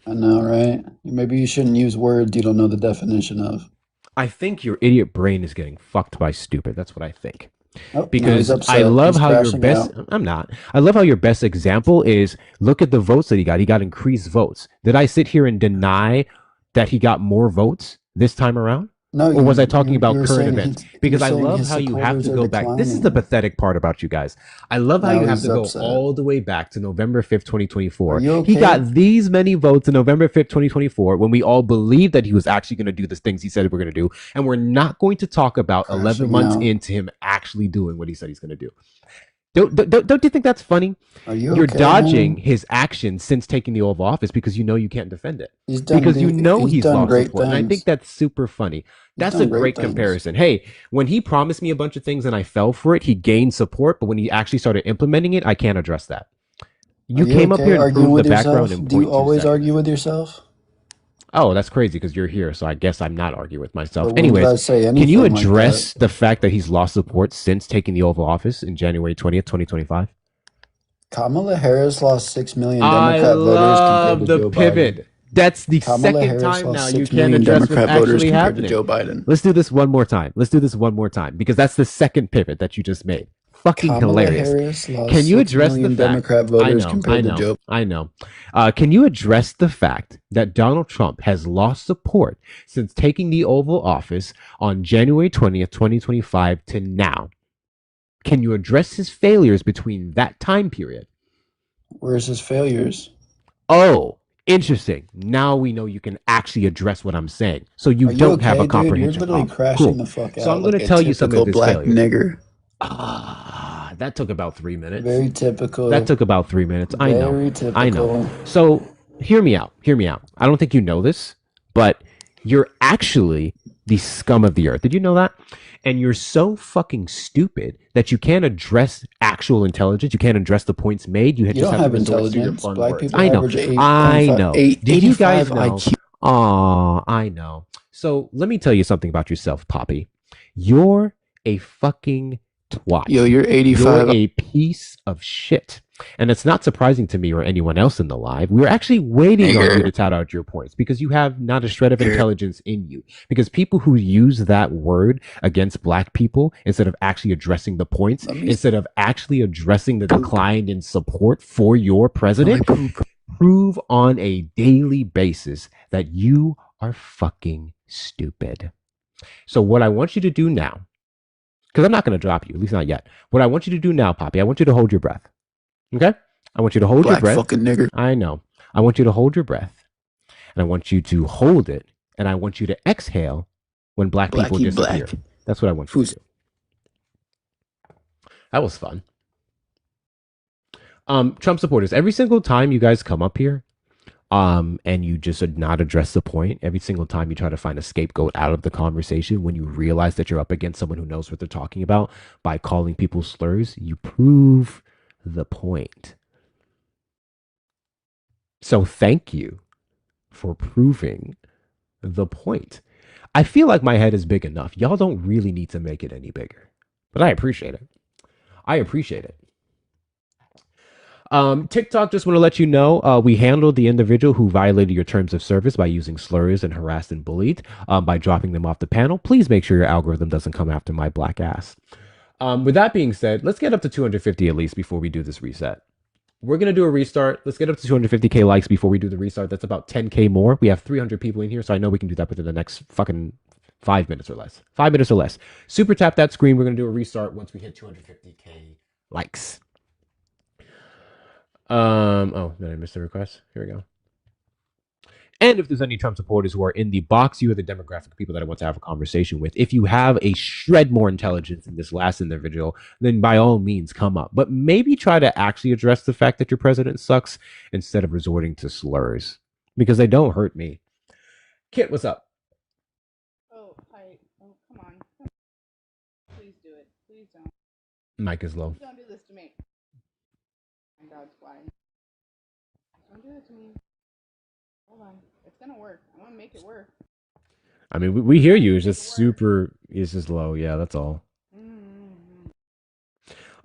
I know, right? Maybe you shouldn't use words you don't know the definition of. I think your idiot brain is getting fucked by stupid. That's what I think. Oh, Because I love how your best I'm not. I love how your best example is look at the votes that he got. He got increased votes. Did I sit here and deny that he got more votes this time around? No, or was I talking about current events? Because I love how you have to go back. This is the pathetic part about you guys. I love how you have to go all the way back to November 5th, 2024. He got these many votes on November 5th, 2024, when we all believed that he was actually going to do the things he said we're going to do. And we're not going to talk about 11 months into him actually doing what he said he's going to do. Don't you think that's funny? You're dodging his actions since taking the Oval Office because you know you can't defend it. Because you know he's lost support. And I think that's super funny. That's a great comparison. Hey, when he promised me a bunch of things and I fell for it, he gained support. But when he actually started implementing it, I can't address that. You came up here and proved the background in 0.2 seconds. Do you always argue with yourself? Oh, that's crazy because you're here. So I guess I'm not arguing with myself. Anyways, can you address the fact that he's lost support since taking the Oval Office in January 20th, 2025? Kamala Harris lost 6 million Democrat voters compared to Joe pivot. Biden. That's the Kamala second Harris time lost now 6 you can't million address Democrat what's voters actually compared happening. to Joe Biden. Let's do this one more time. Let's do this one more time because that's the second pivot that you just made. Fucking Kamala hilarious. Harris lost Can you 6 address the million fact? Democrat voters compared to Joe? I know. Can you address the fact that Donald Trump has lost support since taking the Oval Office on January 20th, 2025 to now? Can you address his failures between that time period? Where's his failures? Oh, interesting. Now we know you can actually address what I'm saying. So you don't have a comprehension. You're literally crashing the fuck out. So I'm going to tell you some of his black failures. nigger. That took about 3 minutes. Very typical. That took about 3 minutes. I know. Very typical. I know. So hear me out. Hear me out. I don't think you know this, but you're actually the scum of the earth. Did you know that? And you're so fucking stupid that you can't address actual intelligence. You can't address the points made. You just have to resort to your fun words. I know. I know. Did you guys know? I know. So let me tell you something about yourself, Poppy. You're a fucking twat. Yo, you're 85. You're a piece of shit. And it's not surprising to me or anyone else in the live. We're actually waiting on you to tout out your points because you have not a shred of intelligence in you. Because people who use that word against black people instead of actually addressing the points, instead of actually addressing the decline in support for your president, prove on a daily basis that you are fucking stupid. So what I want you to do now, because I'm not going to drop you, at least not yet. What I want you to do now, Poppy, I want you to hold your breath. Okay? I want you to hold your breath. Fucking nigger. I know. I want you to hold your breath. And I want you to hold it. And I want you to exhale when black people disappear. That's what I want you to do. That was fun. Trump supporters, every single time you guys come up here, and you just not address the point, every single time you try to find a scapegoat out of the conversation, when you realize that you're up against someone who knows what they're talking about by calling people slurs, you prove the point. So thank you for proving the point. I feel like my head is big enough. Y'all don't really need to make it any bigger, but I appreciate it. I appreciate it. TikTok, just want to let you know, we handled the individual who violated your terms of service by using slurs and harassed and bullied by dropping them off the panel. Please make sure your algorithm doesn't come after my black ass. With that being said, let's get up to 250 at least before we do this reset. We're going to do a restart. Let's get up to 250K likes before we do the restart. That's about 10K more. We have 300 people in here, so I know we can do that within the next fucking 5 minutes or less. 5 minutes or less. Super tap that screen. We're going to do a restart once we hit 250K likes. Oh, did I miss the request? Here we go. And if there's any Trump supporters who are in the box, you are the demographic of people that I want to have a conversation with. If you have a shred more intelligence than this last individual, then by all means come up. But maybe try to actually address the fact that your president sucks instead of resorting to slurs. Because they don't hurt me. Kit, what's up? Oh, hi. Oh, come on. Please do it. Please don't. Mic is low. Don't do this to me. My God's why. Don't do it to me. Hold on. It's gonna work. I'm gonna make it work. I mean, we hear you. It's just super. It's just low. Yeah, that's all.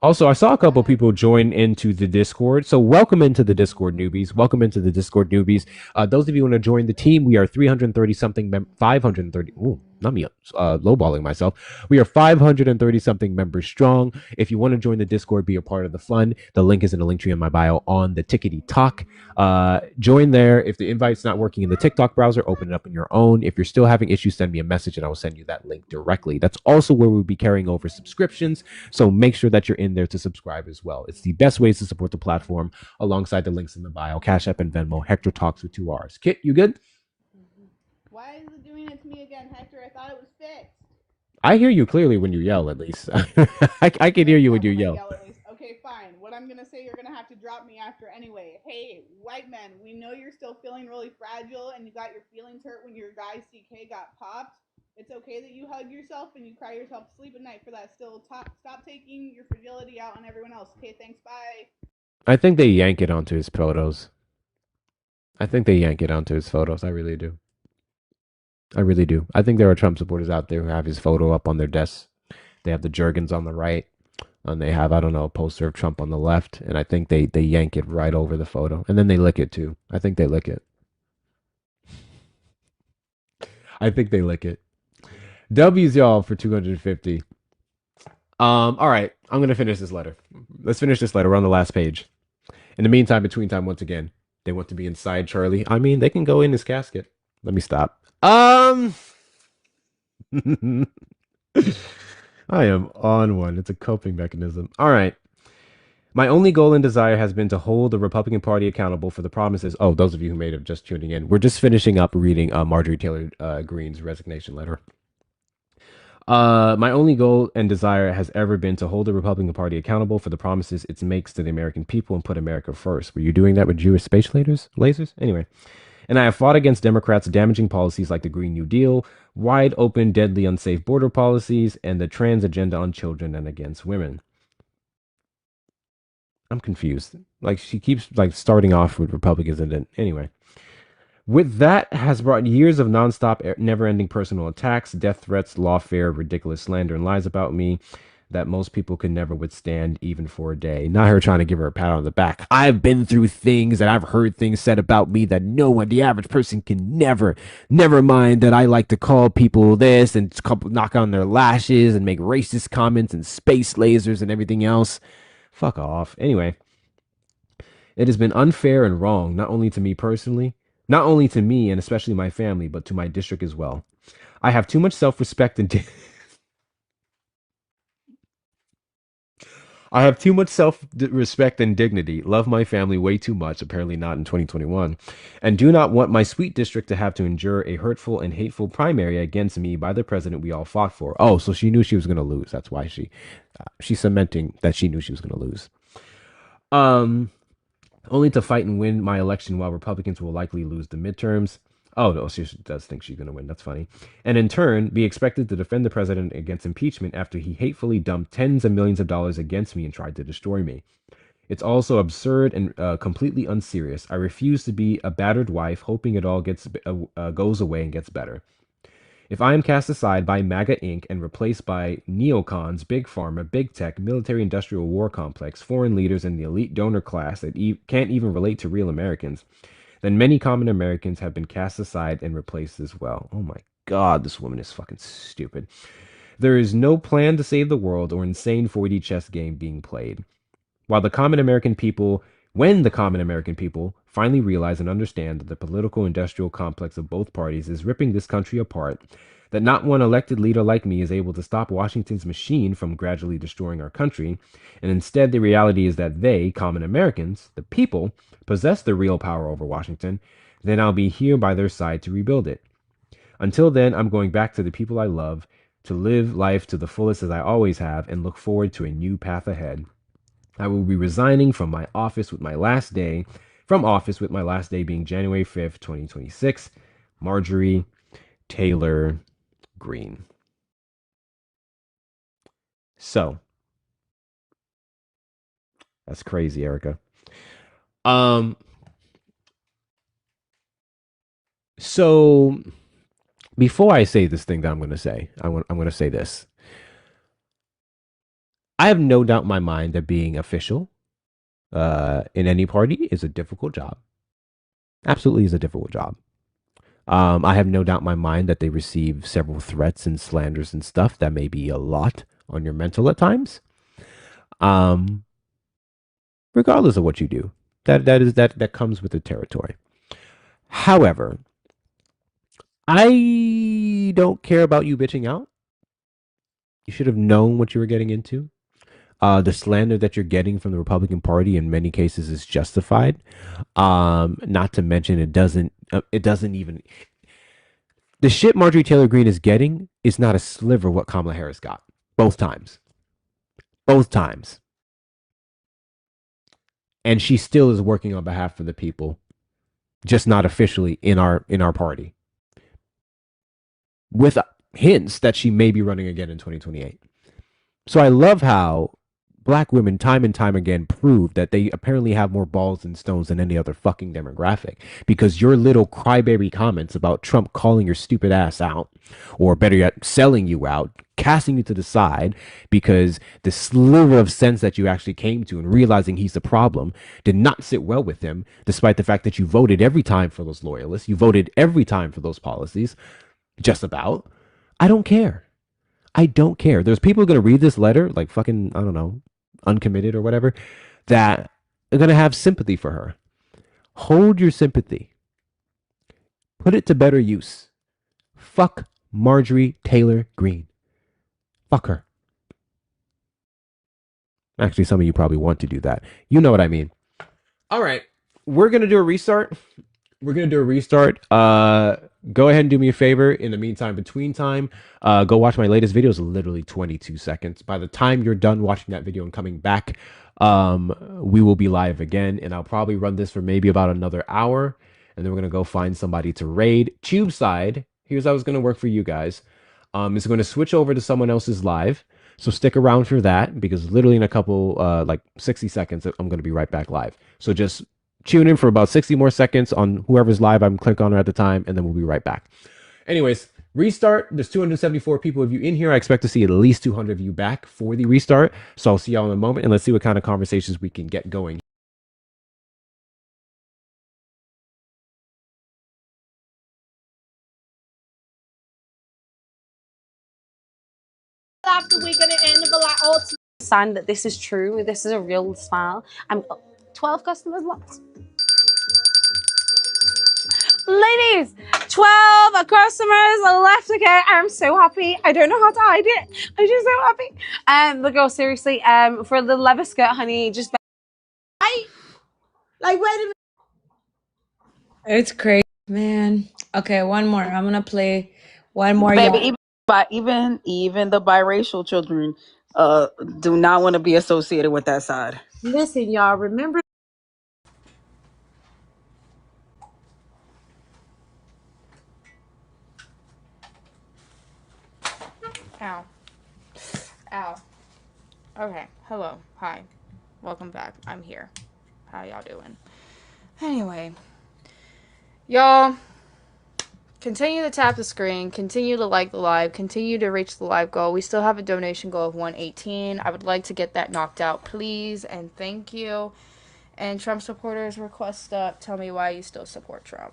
Also, I saw a couple people join into the Discord. So, welcome into the Discord, newbies. Welcome into the Discord, newbies. Those of you who want to join the team, we are 330 something, 530. Ooh, not me, lowballing myself. We are 530 something members strong. If you want to join the Discord, be a part of the fun. The link is in the link tree in my bio on the Tickety Talk. Join there. If the invite's not working in the TikTok browser, open it up in your own. If you're still having issues, send me a message and I will send you that link directly. That's also where we'll be carrying over subscriptions. So make sure that you're in there to subscribe as well. It's the best ways to support the platform alongside the links in the bio, Cash App and Venmo. Hector Talks with 2 R's. Kit, you good? Why is it doing it to me again, Hector? I thought it was fixed. I hear you clearly when you yell, at least. I can hear you when you yell. Okay, fine. What I'm going to say, you're going to have to drop me after anyway. Hey, white men, we know you're still feeling really fragile and you got your feelings hurt when your guy CK got popped. It's okay that you hug yourself and you cry yourself to sleep at night for that. Still, stop taking your fragility out on everyone else. Okay, thanks, bye. I think they yank it onto his photos. I really do. I really do. I think there are Trump supporters out there who have his photo up on their desks. They have the Jergens on the right, and they have, I don't know, a poster of Trump on the left, and I think they yank it right over the photo, and then they lick it too. I think they lick it. W's y'all for 250. All right, I'm gonna finish this letter. Let's finish this letter. We're on the last page. In the meantime, between time, once again, they want to be inside Charlie. I mean, they can go in his casket. Let me stop. I am on one. It's a coping mechanism. All right. My only goal and desire has been to hold the Republican Party accountable for the promises. Oh, those of you who may have just tuning in, we're just finishing up reading Marjorie Taylor Greene's resignation letter. My only goal and desire has ever been to hold the Republican Party accountable for the promises it makes to the American people and put America first. Were you doing that with Jewish space lasers? Anyway. And I have fought against Democrats' damaging policies like the Green New Deal, wide open, deadly, unsafe border policies, and the trans agenda on children and against women. I'm confused. Like, she keeps starting off with Republicans and then anyway. With that has brought years of nonstop, never-ending personal attacks, death threats, lawfare, ridiculous slander, and lies about me that most people could never withstand even for a day. Not her trying to give her a pat on the back. I've been through things and I've heard things said about me that no one, the average person, can never mind that I like to call people this and knock on their lashes and make racist comments and space lasers and everything else. Fuck off. Anyway, it has been unfair and wrong, not only to me personally, not only to me and especially my family, but to my district as well. I have too much self-respect and I have too much self-respect and dignity, love my family way too much, apparently not in 2021, and do not want my sweet district to have to endure a hurtful and hateful primary against me by the president we all fought for. Oh, so she knew she was going to lose. That's why she's cementing that she knew she was going to lose. Only to fight and win my election while Republicans will likely lose the midterms. Oh, no, she does think she's going to win. That's funny. And in turn, be expected to defend the president against impeachment after he hatefully dumped tens of millions of dollars against me and tried to destroy me. It's also absurd and completely unserious. I refuse to be a battered wife, hoping it all goes away and gets better. If I am cast aside by MAGA Inc. and replaced by neocons, big pharma, big tech, military-industrial war complex, foreign leaders, and the elite donor class that can't even relate to real Americans, then many common Americans have been cast aside and replaced as well. Oh my God, this woman is fucking stupid. There is no plan to save the world or insane 4D chess game being played. When the common American people finally realize and understand that the political industrial complex of both parties is ripping this country apart, that not one elected leader like me is able to stop Washington's machine from gradually destroying our country, and instead the reality is that they, common Americans, the people, possess the real power over Washington, then I'll be here by their side to rebuild it. Until then, I'm going back to the people I love, to live life to the fullest as I always have, and look forward to a new path ahead. I will be resigning from office with my last day being January 5th, 2026. Marjorie Taylor Greene. So, that's crazy, Erica. So before I say this thing that I'm going to say, I'm going to say this. I have no doubt in my mind that being official in any party is a difficult job. Absolutely is a difficult job. I have no doubt in my mind that they receive several threats and slanders and stuff that may be a lot on your mental at times. Regardless of what you do, that comes with the territory. However, I don't care about you bitching out. You should have known what you were getting into. The slander that you're getting from the Republican Party in many cases is justified. Not to mention it doesn't even the shit Marjorie Taylor Greene is getting is not a sliver what Kamala Harris got. Both times. And she still is working on behalf of the people, just not officially in our party. With hints that she may be running again in 2028. So I love how black women time and time again prove that they apparently have more balls and stones than any other fucking demographic, because your little crybaby comments about Trump calling your stupid ass out, or better yet, selling you out, casting you to the side because the sliver of sense that you actually came to and realizing he's the problem did not sit well with him, despite the fact that you voted every time for those loyalists, you voted every time for those policies, just about. I don't care. There's people going to read this letter, like fucking, I don't know, uncommitted or whatever, that are going to have sympathy for her. Hold your sympathy. Put it to better use. Fuck Marjorie Taylor Greene. Fuck her. Actually, some of you probably want to do that. You know what I mean. All right. We're going to do a restart. Go ahead and do me a favor. In the meantime, between time, go watch my latest video. It's literally 22 seconds. By the time you're done watching that video and coming back, we will be live again. And I'll probably run this for maybe about another hour. And then we're going to go find somebody to raid. Tube side, here's how it's going to work for you guys. It's going to switch over to someone else's live. So stick around for that, because literally in a couple, like 60 seconds, I'm going to be right back live. So just tune in for about 60 more seconds on whoever's live I'm click on at the time, and then we'll be right back. Anyways, restart. There's 274 people of you in here. I expect to see at least 200 of you back for the restart. So I'll see y'all in a moment, and let's see what kind of conversations we can get going. After we're going to end of like ultimate sign that this is true, this is a real smile. I'm 12 customers locked. Ladies, 12 customers left. Okay, I'm so happy. I don't know how to hide it. I'm just so happy. But girl, seriously, for the leather skirt, honey, just like wait a minute. It's crazy, man. Okay, one more. I'm gonna play one more. Baby, even the biracial children do not want to be associated with that side. Listen, y'all, remember. Ow. Ow. Okay. Hello. Hi. Welcome back. I'm here. How y'all doing? Anyway. Y'all, continue to tap the screen. Continue to like the live. Continue to reach the live goal. We still have a donation goal of 118. I would like to get that knocked out, please. And thank you. And Trump supporters, request up. Tell me why you still support Trump.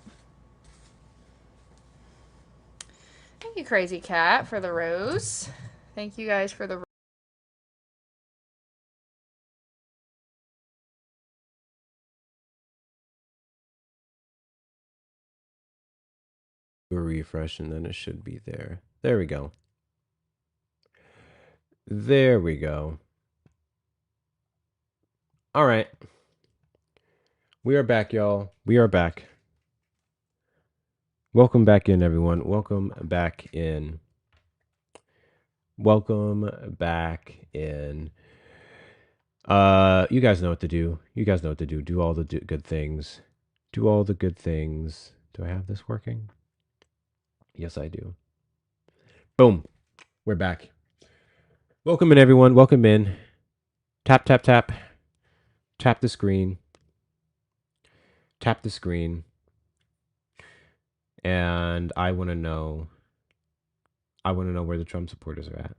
Thank you, Crazy Cat, for the rose. Thank you guys for the Do a refresh, and then it should be there. There we go. There we go. All right. We are back, y'all. We are back. Welcome back in, everyone. Welcome back in. Welcome back in. You guys know what to do. You guys know what to do. Do all the good things. Do all the good things. Do I have this working? Yes, I do. Boom. We're back. Welcome in, everyone. Welcome in. Tap, tap, tap. Tap the screen. Tap the screen. And I want to know I want to know where the Trump supporters are at.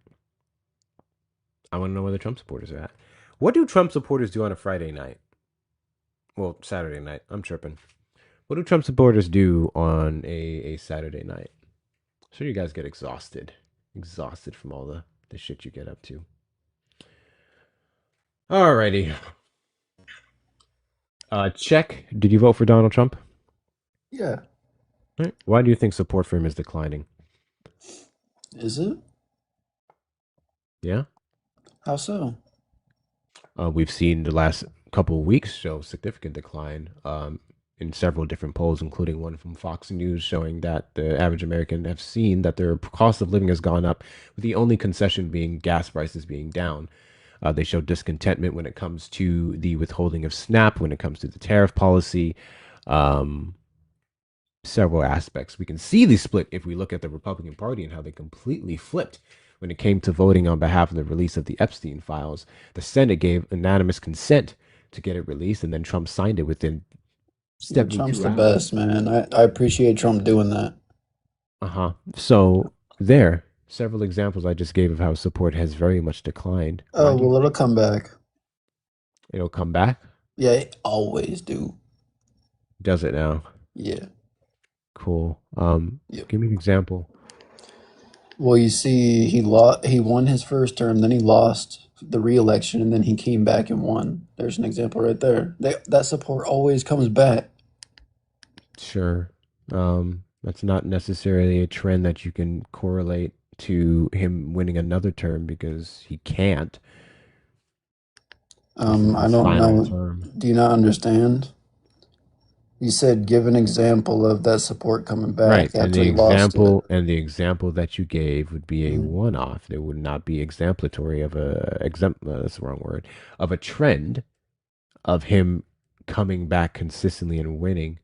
I want to know where the Trump supporters are at. What do Trump supporters do on a Friday night? Well, Saturday night. I'm tripping. What do Trump supporters do on a Saturday night? I'm sure you guys get exhausted. Exhausted from all the shit you get up to. Alrighty. Check. Did you vote for Donald Trump? Yeah. Right. Why do you think support for him is declining? Is it? Yeah. How so? We've seen the last couple of weeks show significant decline in several different polls, including one from Fox News showing that the average American have seen that their cost of living has gone up, with the only concession being gas prices being down. They show discontentment when it comes to the withholding of SNAP, when it comes to the tariff policy, several aspects. We can see the split if we look at the Republican Party and how they completely flipped when it came to voting on behalf of the release of the Epstein files. The Senate gave unanimous consent to get it released, and then Trump signed it within 72 Trump's the hours. best, man. I appreciate Trump doing that. So there, several examples I just gave of how support has very much declined. Oh, well, it'll come back. It'll come back? Yeah, it always do. Does it now? Yeah. Cool. Give me an example. Well, you see, he won his first term, then he lost the re-election, and then he came back and won. There's an example right there. That support always comes back. Sure. That's not necessarily a trend that you can correlate to him winning another term, because he can't. I don't know. Do you not understand? You said give an example of that support coming back Right, after he lost it. and the example that you gave would be a one-off. It would not be exemplatory of that's the wrong word, of a trend of him coming back consistently and winning.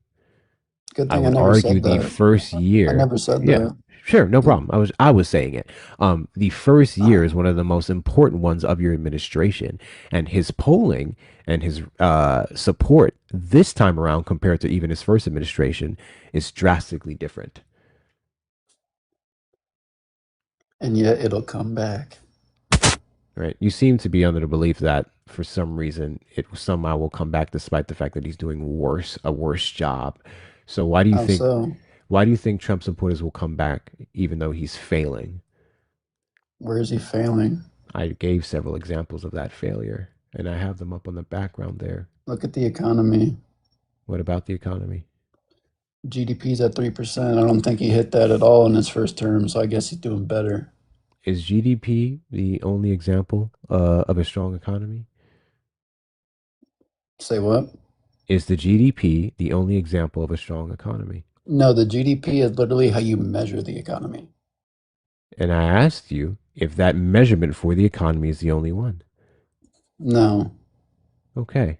Good I thing I would never argue said the that. first year. I never said Yeah, that. sure, no problem. I was saying it. The first year is one of the most important ones of your administration, and his polling and his support this time around compared to even his first administration is drastically different. And yet it'll come back. Right. You seem to be under the belief that for some reason it somehow will come back, despite the fact that he's doing a worse job. So why do you How think so? why do you think Trump supporters will come back even though he's failing? Where is he failing? I gave several examples of that failure, and I have them up on the background there. Look at the economy. What about the economy? GDP's at 3%. I don't think he hit that at all in his first term, so I guess he's doing better. Is GDP the only example of a strong economy? Say what? Is the GDP the only example of a strong economy? No, the GDP is literally how you measure the economy. And I asked you if that measurement for the economy is the only one. No. Okay.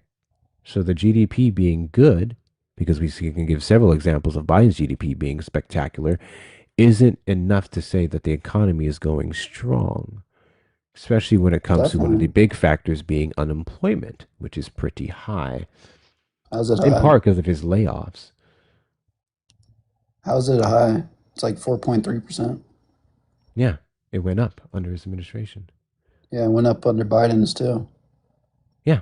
So the GDP being good, because we can give several examples of Biden's GDP being spectacular, isn't enough to say that the economy is going strong, especially when it comes to one of the big factors being unemployment, which is pretty high. How's it in high? part because of his layoffs. How's it high? It's like 4.3%. Yeah, it went up under his administration. Yeah, it went up under Biden's too. Yeah,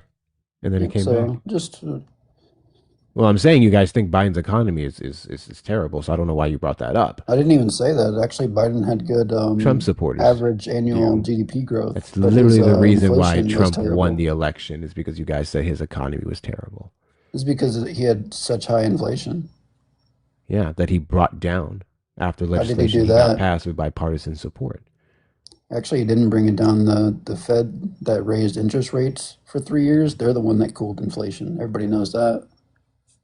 and then it came back. Just Well, I'm saying you guys think Biden's economy is terrible, so I don't know why you brought that up. I didn't even say that. Actually, Biden had good Trump supporters. average annual GDP growth. That's but literally his, the reason why inflation was Trump won terrible. the election, is because you guys said his economy was terrible. It's because he had such high inflation. Yeah, that he brought down after How did he legislation do got that? passed with bipartisan support. Actually, he didn't bring it down. The Fed that raised interest rates for 3 years, they're the one that cooled inflation. Everybody knows that.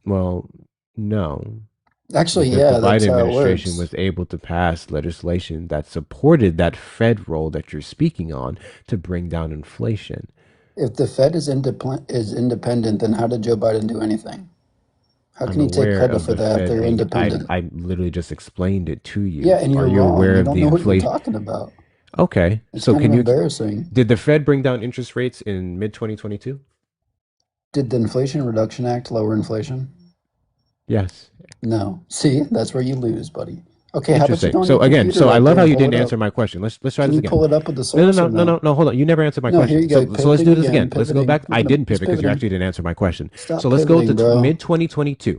Well, no. Actually, Because yeah, the that's Biden how it administration works. was able to pass legislation that supported that Fed role that you're speaking on to bring down inflation. If the Fed is independent, then how did Joe Biden do anything? How can I'm he take aware credit of for the that if Fed they're being, independent? I literally just explained it to you. Yeah, and you're Are you wrong. aware You of don't the know what you're inflation? talking about. Okay, It's so kind can of you? embarrassing. Did the Fed bring down interest rates in mid 2022? Did the Inflation Reduction Act lower inflation? Yes. No. See, that's where you lose, buddy. Okay, how about you Interesting. go on So your again, computer so I right love there how and you pull didn't it answer up? my question. Let's try Can this you again. pull it up with the No, no, source no, or no, no? no, no. Hold on. You never answered my No, here question. you So go. let's do Pivoting this again. again. Let's go Pivoting. back. No, I no, didn't just pivot because you pivoting. actually didn't answer my question. So Stop let's go to pivoting, bro. mid 2022.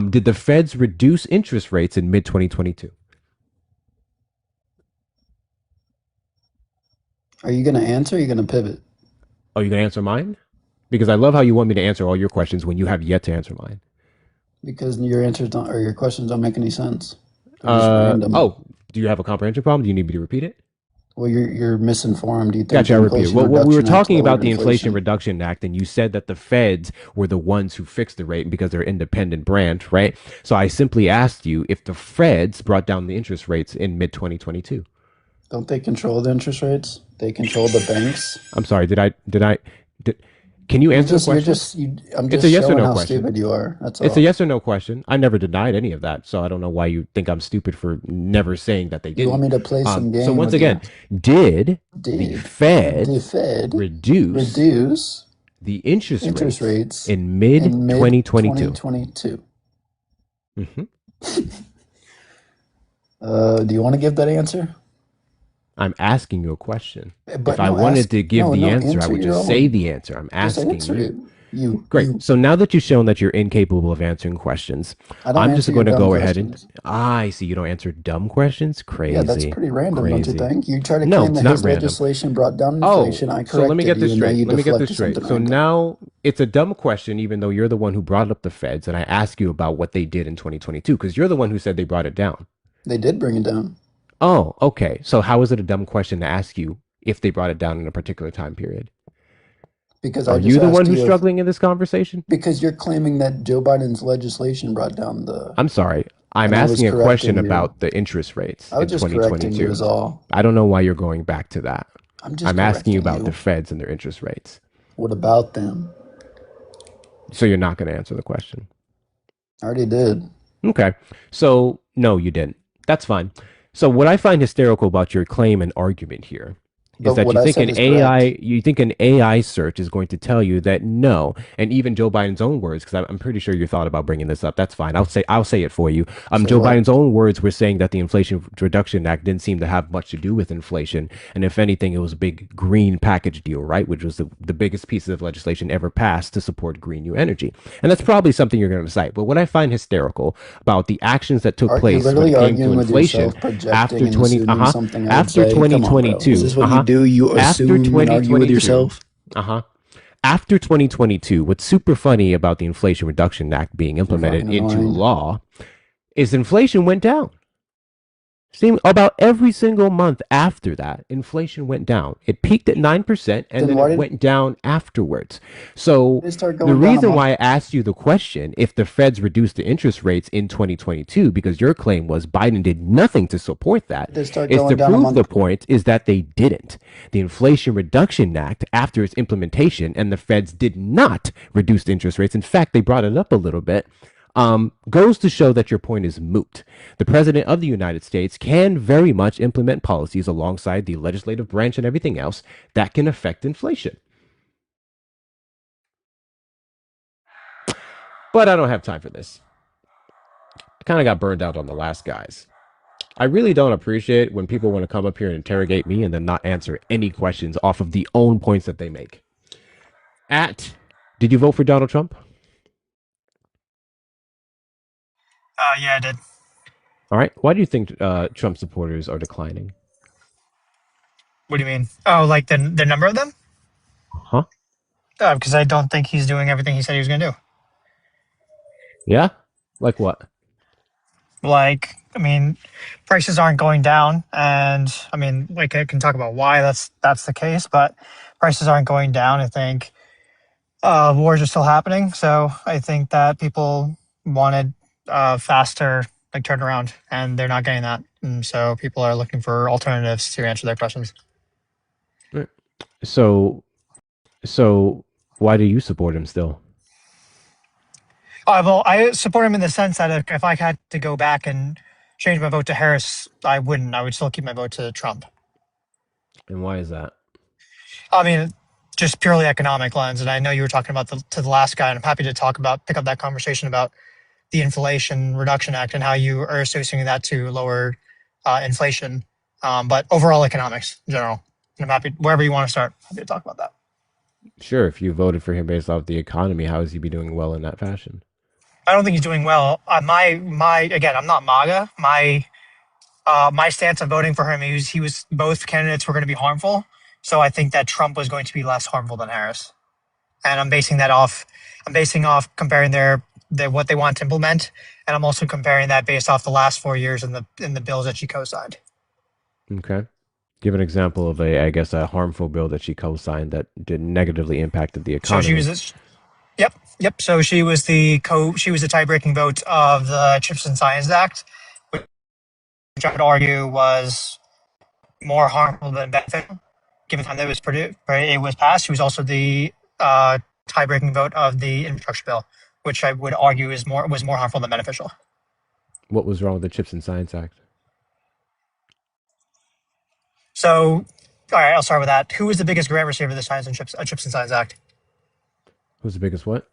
Did the Feds reduce interest rates in mid 2022? Are you gonna answer? Or are you gonna pivot? Oh, you gonna answer mine? Because I love how you want me to answer all your questions when you have yet to answer mine. Because your answers don't, or your questions don't make any sense. They're just random. Oh, do you have a comprehension problem? Do you need me to repeat it? Well, you're misinformed. You think Gotcha, the I repeat it. Inflation Well, we were Reduction Act talking about lowered the Inflation inflation. Reduction Act, and you said that the Feds were the ones who fixed the rate because they're an independent branch, right? So I simply asked you if the Feds brought down the interest rates in mid 2022. Don't they control the interest rates? They control the banks. I'm sorry. Can you answer the question? I'm It's just a yes or showing no how question. stupid you are. That's It's all. a yes or no question. I never denied any of that, so I don't know why you think I'm stupid for never saying that they didn't. You want me to play some game? So once with again, you? did the Fed reduce the interest rates in in mid 2022? 2022. Mm-hmm. Do you want to give that answer? I'm asking you a question. But if I wanted to give the answer, I answer would your just own. say the answer. I'm Just asking answer it. Great. So now that you've shown that you're incapable of answering questions, I don't I'm just answer going to your go dumb ahead and questions. I see you don't answer dumb questions. Crazy. Yeah, that's pretty random, don't you think? You try to No, claim it's that not his random. legislation brought down inflation. I So let me get corrected this you, and now straight. you Let me get deflect this to straight. something So random. now it's a dumb question, even though you're the one who brought up the Feds, and I ask you about what they did in 2022 because you're the one who said they brought it down. They did bring it down. Oh, okay. So how is it a dumb question to ask you if they brought it down in a particular time period? Because Are you the one who's struggling in this conversation? Because you're claiming that Joe Biden's legislation brought down the. I'm sorry. I'm asking a question about the interest rates in 2022. Is all. I don't know why you're going back to that. I'm asking you about the Feds and their interest rates. What about them? So you're not going to answer the question. I already did. Okay. So no, you didn't. That's fine. So what I find hysterical about your claim and argument here is that you think an AI search is going to tell you that no, and even Joe Biden's own words, because I'm pretty sure you thought about bringing this up. That's fine. I'll say it for you. Joe Biden's own words were saying that the Inflation Reduction Act didn't seem to have much to do with inflation, and if anything, it was a big green package deal, right? Which was the biggest piece of legislation ever passed to support green new energy, and that's probably something you're going to cite. But what I find hysterical about the actions that took place when it came to inflation after 2022. Is this what you do? You assume and argue with yourself? After 2022, what's super funny about the Inflation Reduction Act being implemented into law is inflation went down. About every single month after that, inflation went down. It peaked at 9% and then it went down afterwards. So the reason why I asked you the question, if the Feds reduced the interest rates in 2022, because your claim was Biden did nothing to support that, is to prove the point is that they didn't. The Inflation Reduction Act, after its implementation, and the Feds did not reduce the interest rates. In fact, they brought it up a little bit. Goes to show that your point is moot. The President of the United States can very much implement policies alongside the legislative branch and everything else that can affect inflation. But I don't have time for this. I kind of got burned out on the last guys. I really don't appreciate when people want to come up here and interrogate me and then not answer any questions off of the own points that they make. Did you vote for Donald Trump? Yeah, I did. All right. Why do you think Trump supporters are declining? What do you mean? Oh, like the number of them? Huh? Because I don't think he's doing everything he said he was going to do. Yeah? Like what? Like, I mean, prices aren't going down, and I mean, like I can talk about why that's the case, but prices aren't going down. I think wars are still happening, so I think that people wanted faster like turnaround, and they're not getting that, and so people are looking for alternatives to answer their questions. So why do you support him still? Well, I support him in the sense that if I had to go back and change my vote to Harris, I wouldn't. I would still keep my vote to Trump. And why is that? I mean, just purely economic lens. And I know you were talking about to the last guy, and I'm happy to pick up that conversation about the Inflation Reduction Act and how you are associating that to lower inflation, but overall economics in general. And I'm happy wherever you want to start. Happy to talk about that. Sure, if you voted for him based off the economy, how is he be doing well in that fashion? I don't think he's doing well. My again, I'm not MAGA. My stance on voting for him, he was both candidates were going to be harmful. So I think that Trump was going to be less harmful than Harris, and I'm basing off comparing their what they want to implement, and I'm also comparing that based off the last 4 years in the bills that she co-signed. Okay. Give an example of a harmful bill that she co-signed that did negatively impacted the economy. So she was Yep. So she was the tie-breaking vote of the Chips and Science Act, which I would argue was more harmful than beneficial, given the time that it was passed. She was also the tie-breaking vote of the infrastructure bill, which I would argue was more harmful than beneficial. What was wrong with the Chips and Science Act? So, all right, I'll start with that. Who was the biggest grant receiver of the Chips and Science Act? Who's the biggest what?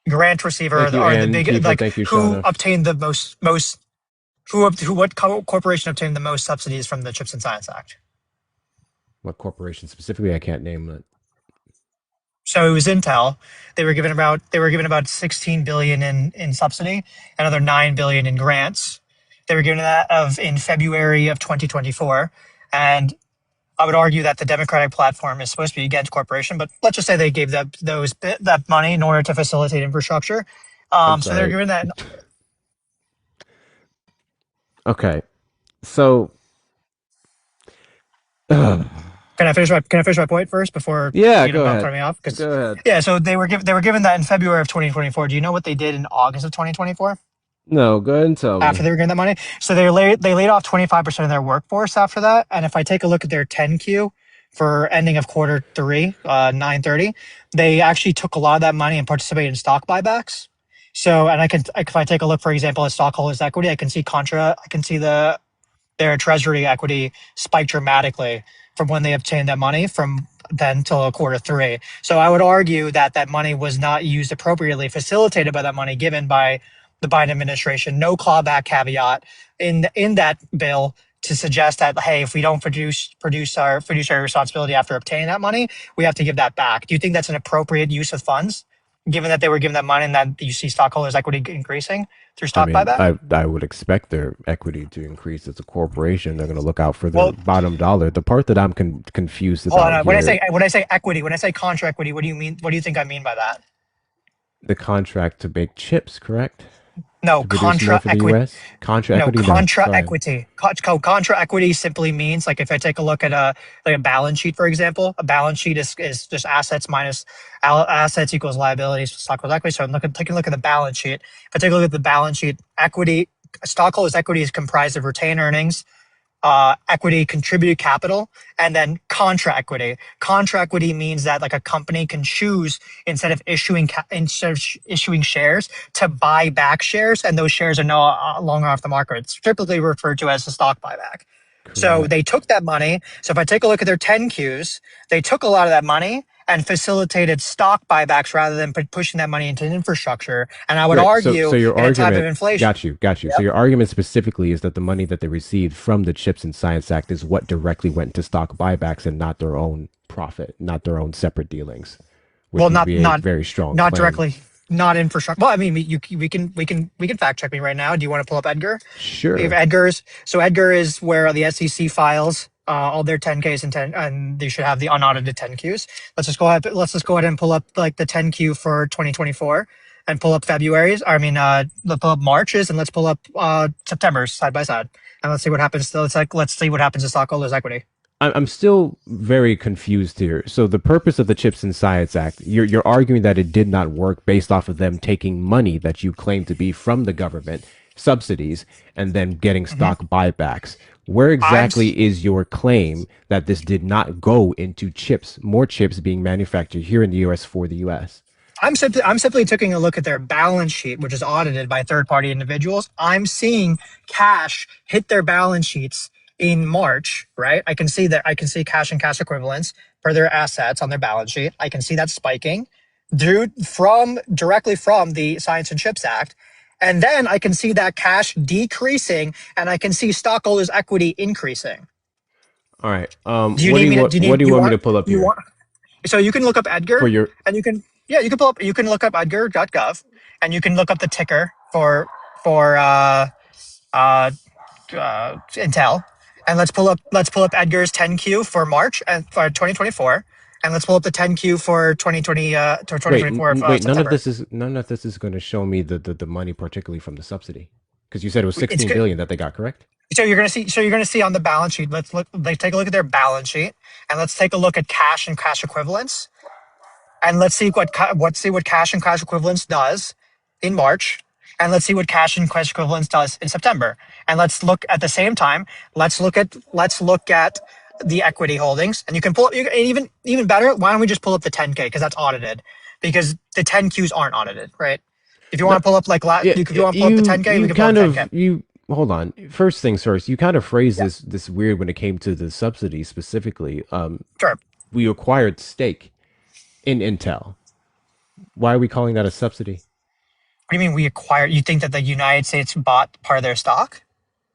Grant receiver who obtained the most what corporation obtained the most subsidies from the Chips and Science Act? What corporation specifically? I can't name that. So it was Intel. They were given about 16 billion in subsidy, another 9 billion in grants. They were given that in February of 2024, and I would argue that the Democratic platform is supposed to be against corporation, but let's just say they gave that money in order to facilitate infrastructure. So they're given that. Okay, so can I finish my point first before? Yeah, go ahead. Me off? Go ahead. Yeah, so they were given that in February of 2024. Do you know what they did in August of 2024? No, go ahead and tell me. After they were getting that money, so they laid off 25% of their workforce after that. And if I take a look at their 10Q for ending of quarter 3, 9/30, they actually took a lot of that money and participated in stock buybacks. So, and if I take a look, for example, at stockholders' equity, I can see their treasury equity spiked dramatically from when they obtained that money from then till quarter 3. So I would argue that money was not used appropriately, facilitated by that money given by the Biden administration. No clawback caveat in that bill to suggest that, hey, if we don't produce our fiduciary responsibility after obtaining that money, we have to give that back. Do you think that's an appropriate use of funds, given that they were given that money and that you see stockholders' equity increasing through stock buyback? I would expect their equity to increase as a corporation. They're going to look out for their bottom dollar. The part that I'm confused about when I say equity, when I say contra equity, what do you mean? What do you think I mean by that? The contract to make chips, correct? No, contra equity. Contra equity. Contra equity. Contra equity simply means, like, if I take a look at a balance sheet, for example, a balance sheet is just assets minus assets equals liabilities, stock equals equity. So I'm taking a look at the balance sheet. If I take a look at the balance sheet, stockholders' equity is comprised of retained earnings, equity, contributed capital, and then contra equity. Contra equity means that, like, a company can choose, instead of issuing shares, to buy back shares, and those shares are no longer off the market. It's typically referred to as a stock buyback. Correct. So they took that money. So if I take a look at their 10Qs, they took a lot of that money and facilitated stock buybacks rather than pushing that money into infrastructure. And I would argue, so your in a argument, time of inflation. Got you. Yep. So your argument specifically is that the money that they received from the Chips and Science Act is what directly went into stock buybacks and not their own profit, not their own separate dealings. Well, not very strong. Not claim. directly. Not infrastructure. Well, I mean, we can fact check me right now. Do you want to pull up Edgar? Sure. We have Edgar's. So Edgar is where the SEC files all their 10Ks and they should have the unaudited 10Qs. Let's just go ahead and pull up, like, the 10Q for 2024 and pull up February's. Let's pull up March's and let's pull up September's side by side, and let's see what happens. Let's see what happens to stockholders' equity. I'm still very confused here. So the purpose of the Chips and Science Act, you're arguing that it did not work based off of them taking money that you claim to be from the government, subsidies, and then getting stock buybacks. Where exactly is your claim that this did not go into chips, more chips being manufactured here in the U.S. for the U.S.? I'm simply taking a look at their balance sheet, which is audited by third-party individuals. I'm seeing cash hit their balance sheets in March, right? I can see cash and cash equivalents for their assets on their balance sheet. I can see that spiking. directly from the Science and Chips Act. And then I can see that cash decreasing, and I can see stockholders' equity increasing. All right. Do you need me? What do you want me to pull up here? So you can look up Edgar, for your, and you can look up Edgar.gov, and you can look up the ticker for Intel, and let's pull up Edgar's 10Q for March and for 2024, and let's pull up the 10Q for 2024. Wait, none of this is going to show me the money, particularly from the subsidy, because you said it was 16 billion that they got, correct? So you're gonna see on the balance sheet. Let's take a look at their balance sheet, and let's take a look at cash and cash equivalents, and let's see what cash and cash equivalents does in March, and let's see what cash and cash equivalents does in September. And let's look at the same time. Let's look at the equity holdings, and you can pull up. Even better, why don't we just pull up the 10K, because that's audited, because the 10Qs aren't audited, right? If you want to pull up if you want to pull up the 10K, we can pull up the 10K. Hold on. First things first, you kind of phrased this weird when it came to the subsidy specifically. Sure. We acquired stake in Intel. Why are we calling that a subsidy? What do you mean we acquired? You think that the United States bought part of their stock?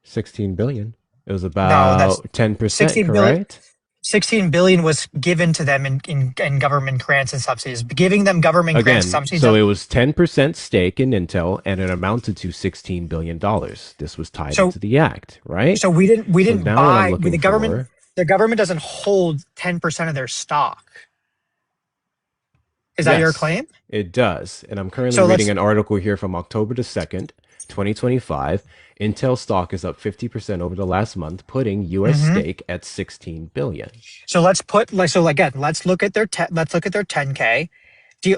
16 billion. It was about 10%, correct? 16 billion was given to them in government grants and subsidies, giving them government grants and subsidies. So it was 10% stake in Intel, and it amounted to $16 billion. This was tied into the act, right? So we didn't buy the government. The government doesn't hold 10% of their stock. Is that your claim? It does. And I'm currently reading an article here from October the 2nd, 2025. Intel stock is up 50% over the last month, putting U.S. stake at 16 billion. So let's look at their 10K,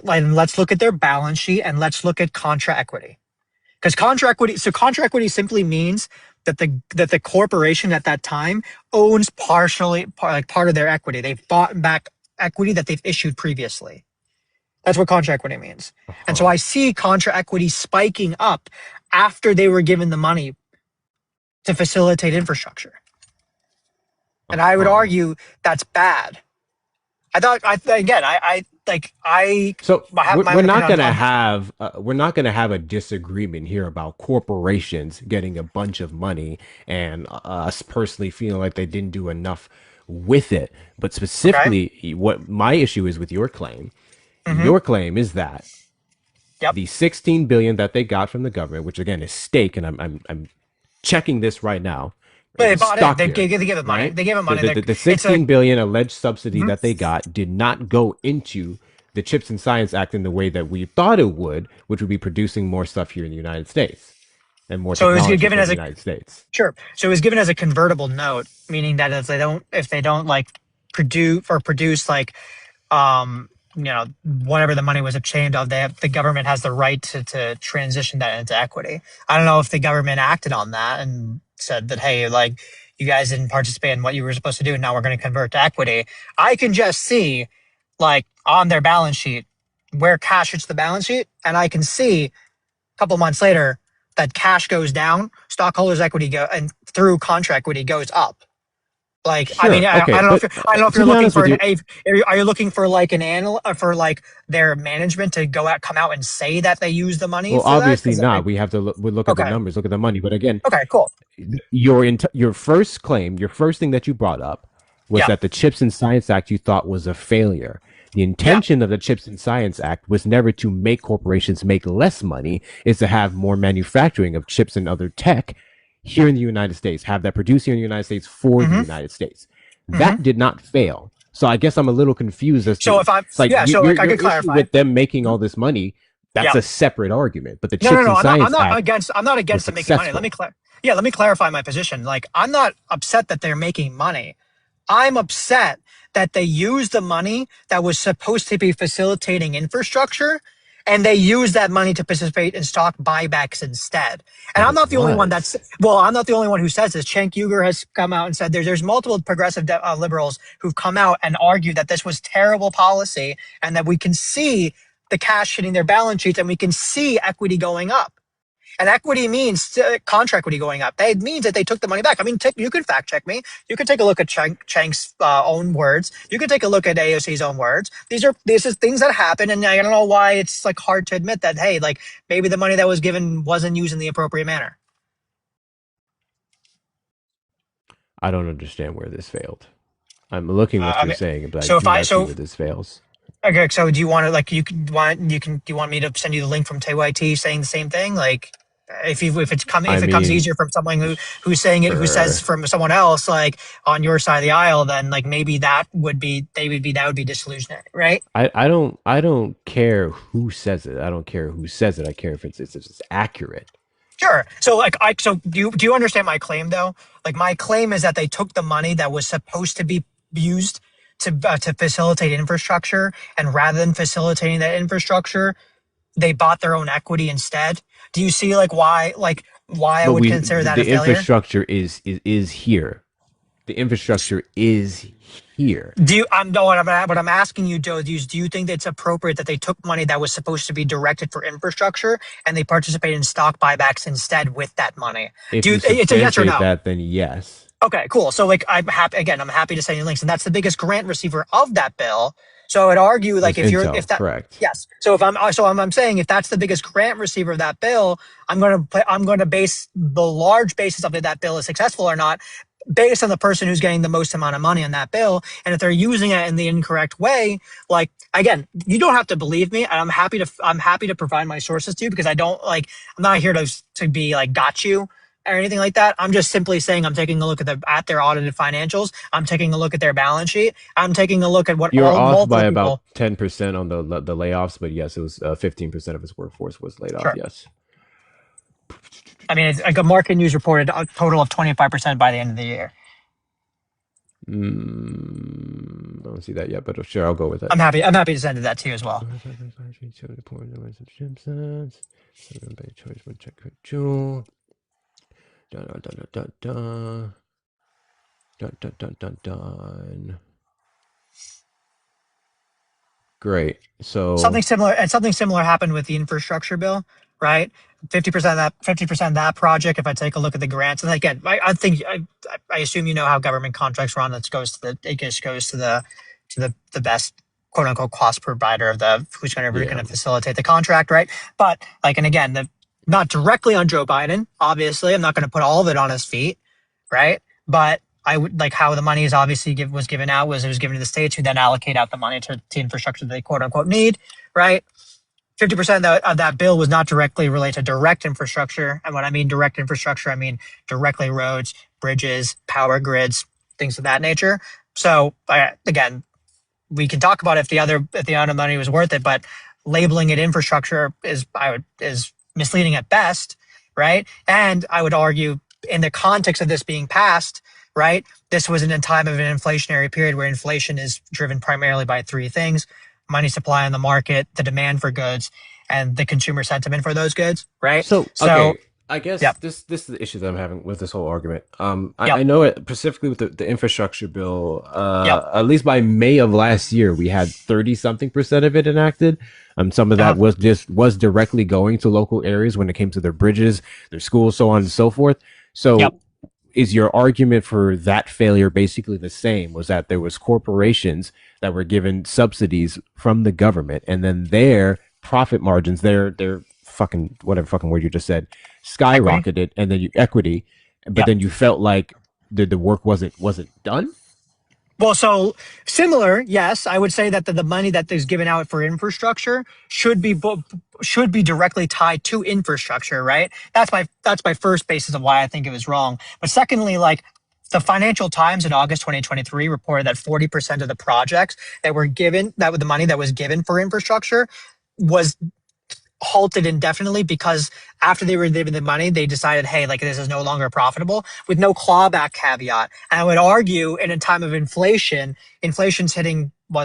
and let's look at their balance sheet, and let's look at contra equity. Because contra equity simply means that the corporation at that time owns part of their equity. They've bought back equity that they've issued previously. That's what contra equity means. And so I see contra equity spiking up after they were given the money to facilitate infrastructure. And I would argue that's bad. So we're not going to have a disagreement here about corporations getting a bunch of money and us personally feeling like they didn't do enough with it. But specifically, what my issue is with your claim. Your claim is that the 16 billion that they got from the government, which again is stake, and I'm checking this right now. But they bought it. They gave it money. Right? They gave it money. The 16 billion alleged subsidy that they got did not go into the Chips and Science Act in the way that we thought it would, which would be producing more stuff here in the United States and more. So it was given as United States. Sure. So it was given as a convertible note, meaning that if they don't produce whatever the money was obtained of, the government has the right to transition that into equity. I don't know if the government acted on that and said that, hey, you guys didn't participate in what you were supposed to do, and now we're going to convert to equity. I can just see, on their balance sheet, where cash hits the balance sheet, and I can see a couple months later that cash goes down, stockholders' equity and through contra equity goes up. I don't know if you're looking for are you looking for their management to come out and say that they use the money? Well, obviously not. We have to look at the numbers, look at the money. But again, cool. Your first claim, your first thing that you brought up was that the Chips and Science Act you thought was a failure. The intention of the Chips and Science Act was never to make corporations make less money, it's to have more manufacturing of chips and other tech here in the United States, have that produced here in the United States for the United States. That did not fail. So I guess I'm a little confused as to your issue with them making all this money. That's a separate argument. But the Chips and Science Act, I'm not against them making money. Let me clarify my position. I'm not upset that they're making money. I'm upset that they use the money that was supposed to be facilitating infrastructure, and they use that money to participate in stock buybacks instead. And I'm not the only one I'm not the only one who says this. Cenk Uygur has come out and said there's multiple progressive liberals who've come out and argued that this was terrible policy, and that we can see the cash hitting their balance sheets, and we can see equity going up. And equity means contra equity going up. That means that they took the money back. I mean, you could fact check me. You could take a look at Chang's own words. You could take a look at AOC's own words. These is things that happen, and I don't know why it's like hard to admit that. Hey, like maybe the money that was given wasn't used in the appropriate manner. I don't understand where this failed. I'm looking what you're saying, but so I do not see where this fails. Okay, so do you want to like do you want me to send you the link from TYT saying the same thing? Like if it comes easier from someone who's saying it, who says from someone else like on your side of the aisle, then like maybe that would be disillusionary, right? I don't care who says it. I don't care who says it. I care if it's accurate. Sure. So do you understand my claim though? Like my claim is that they took the money that was supposed to be used to facilitate infrastructure, and rather than facilitating that infrastructure, they bought their own equity instead. Do you see why I would consider that a failure? The infrastructure is here. The infrastructure is here. What I'm asking you, Joe, do you think that it's appropriate that they took money that was supposed to be directed for infrastructure and they participated in stock buybacks instead with that money? It's a yes or no? That, then yes. Okay, cool. So I'm happy to send you links, and that's the biggest grant receiver of that bill. So I would argue correct. Yes. So I'm saying if that's the biggest grant receiver of that bill, I'm going to base the large basis of that bill is successful or not based on the person who's getting the most amount of money on that bill. And if they're using it in the incorrect way, like again, you don't have to believe me, and I'm happy to provide my sources to you, because I'm not here to be like got you or anything like that. I'm just simply saying I'm taking a look at their audited financials. I'm taking a look at their balance sheet. I'm taking a look at what you're off by about 10% on the layoffs, but yes, it was 15% of his workforce was laid off. Sure. Yes. I mean, it's like a market news reported a total of 25% by the end of the year. I don't see that yet, but sure, I'll go with it. I'm happy to send that to you as well. Great. So something similar happened with the infrastructure bill, right? 50% of that project. If I take a look at the grants, and again, I assume you know how government contracts run. It goes to the best quote unquote cost provider of who's going to facilitate the contract, right? But and again, not directly on Joe Biden. Obviously, I'm not going to put all of it on his feet, right? But I would how the money is obviously was given out was it was given to the states, who then allocate out the money to infrastructure that they quote unquote need, right? 50% of that bill was not directly related to direct infrastructure. And when I mean direct infrastructure, I mean directly roads, bridges, power grids, things of that nature. So again, we can talk about if the other money was worth it, but labeling it infrastructure is misleading at best, right? And I would argue in the context of this being passed, right, this was in a time of an inflationary period where inflation is driven primarily by three things: money supply on the market, the demand for goods, and the consumer sentiment for those goods, right? So okay. I guess this is the issue that I'm having with this whole argument. I know it specifically with the infrastructure bill. At least by May of last year, we had 30-something% of it enacted. Some of that was directly going to local areas when it came to their bridges, their schools, so on and so forth. So is your argument for that failure basically the same? Was that there was corporations that were given subsidies from the government, and then their profit margins, their fucking whatever fucking word you just said, skyrocketed, and then equity, but then you felt like the work wasn't done? Well, so similar, yes. I would say that the money that is given out for infrastructure should be directly tied to infrastructure, right? That's my first basis of why I think it was wrong. But secondly, the Financial Times in August 2023 reported that 40% of the projects that were given, the money that was given for infrastructure was halted indefinitely because after they were given the money, they decided, hey, this is no longer profitable, with no clawback caveat. And I would argue in a time of inflation, was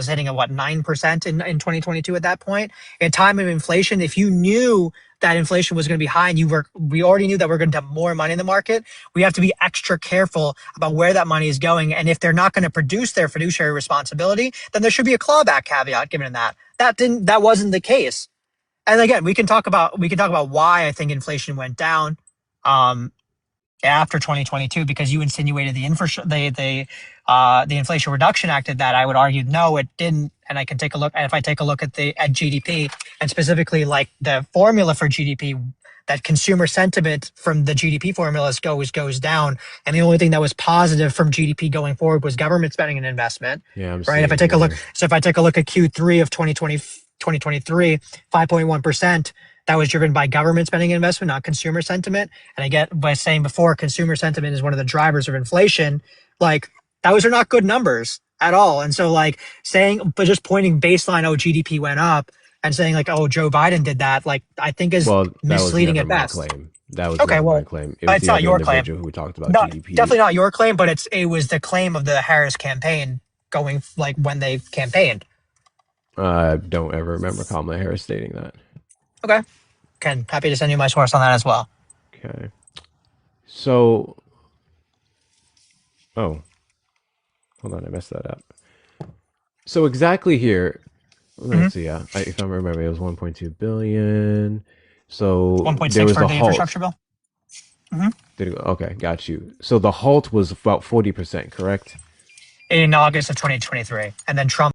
hitting at 9% in 2022 at that point. In a time of inflation, if you knew that inflation was going to be high and we already knew that we're going to have more money in the market, we have to be extra careful about where that money is going. And if they're not going to produce their fiduciary responsibility, then there should be a clawback caveat given in that. That wasn't the case. and again, we can talk about why I think inflation went down after 2022, because you insinuated the Inflation Reduction Act did that. I would argue no, it didn't. And I can take a look. And if I take a look at GDP, and specifically like the formula for GDP, that consumer sentiment from the GDP formulas goes down, and the only thing that was positive from GDP going forward was government spending and investment. Yeah, I'm right. If I take a look, at Q3 of 2023, 5.1%. That was driven by government spending and investment, not consumer sentiment. And I get by saying before, consumer sentiment is one of the drivers of inflation. Like, those are not good numbers at all. And so, like, but just pointing baseline, GDP went up, and saying like, Joe Biden did that, like, I think is misleading at best. Claim. That was okay. My claim. It was it's not your claim. Who talked about GDP. Definitely not your claim, but it was the claim of the Harris campaign going like when they campaigned. I don't ever remember Kamala Harris stating that. Okay. Ken, happy to send you my source on that as well. Okay. So, hold on, I messed that up. So exactly here, let's see. If I remember, it was 1.2 billion. So 1.6 for the infrastructure bill. Okay, got you. So the halt was about 40%, correct? In August of 2023, and then Trump.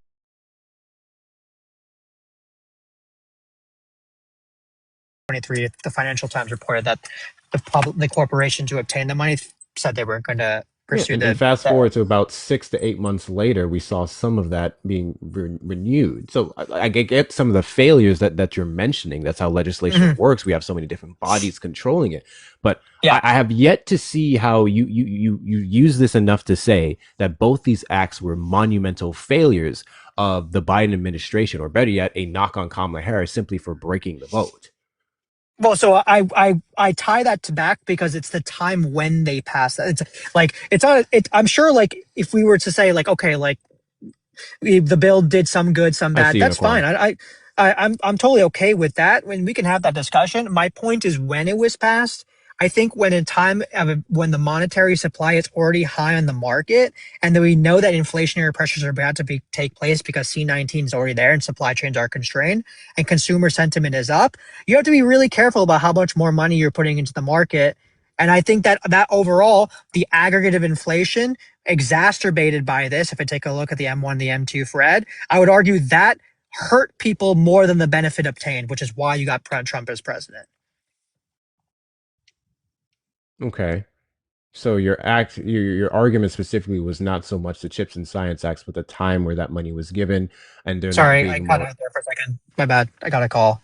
The Financial Times reported that the corporation to obtain the money said they were going to pursue and fast forward to about 6 to 8 months later, we saw some of that being renewed. So I get some of the failures that you're mentioning. That's how legislation works. We have so many different bodies controlling it. But I have yet to see how you use this enough to say that both these acts were monumental failures of the Biden administration, or better yet, a knock on Kamala Harris simply for breaking the vote. Well, so I tie that to back because it's the time when they passed that. It's like, I'm sure, like, if we were to say like, okay, like the bill did some good, some bad, that's fine. I'm totally okay with that. When we can have that discussion. My point is when it was passed, I think when when the monetary supply is already high on the market, and then we know that inflationary pressures are about to take place because C-19 is already there and supply chains are constrained and consumer sentiment is up, you have to be really careful about how much more money you're putting into the market. And I think that overall, the aggregate of inflation exacerbated by this, if I take a look at the M1, the M2 Fred, I would argue that hurt people more than the benefit obtained, which is why you got Trump as president. Okay, so your argument specifically was not so much the CHIPS and Science Acts, but the time where that money was given, and they're sorry, I cut out there for a second. My bad. I got a call.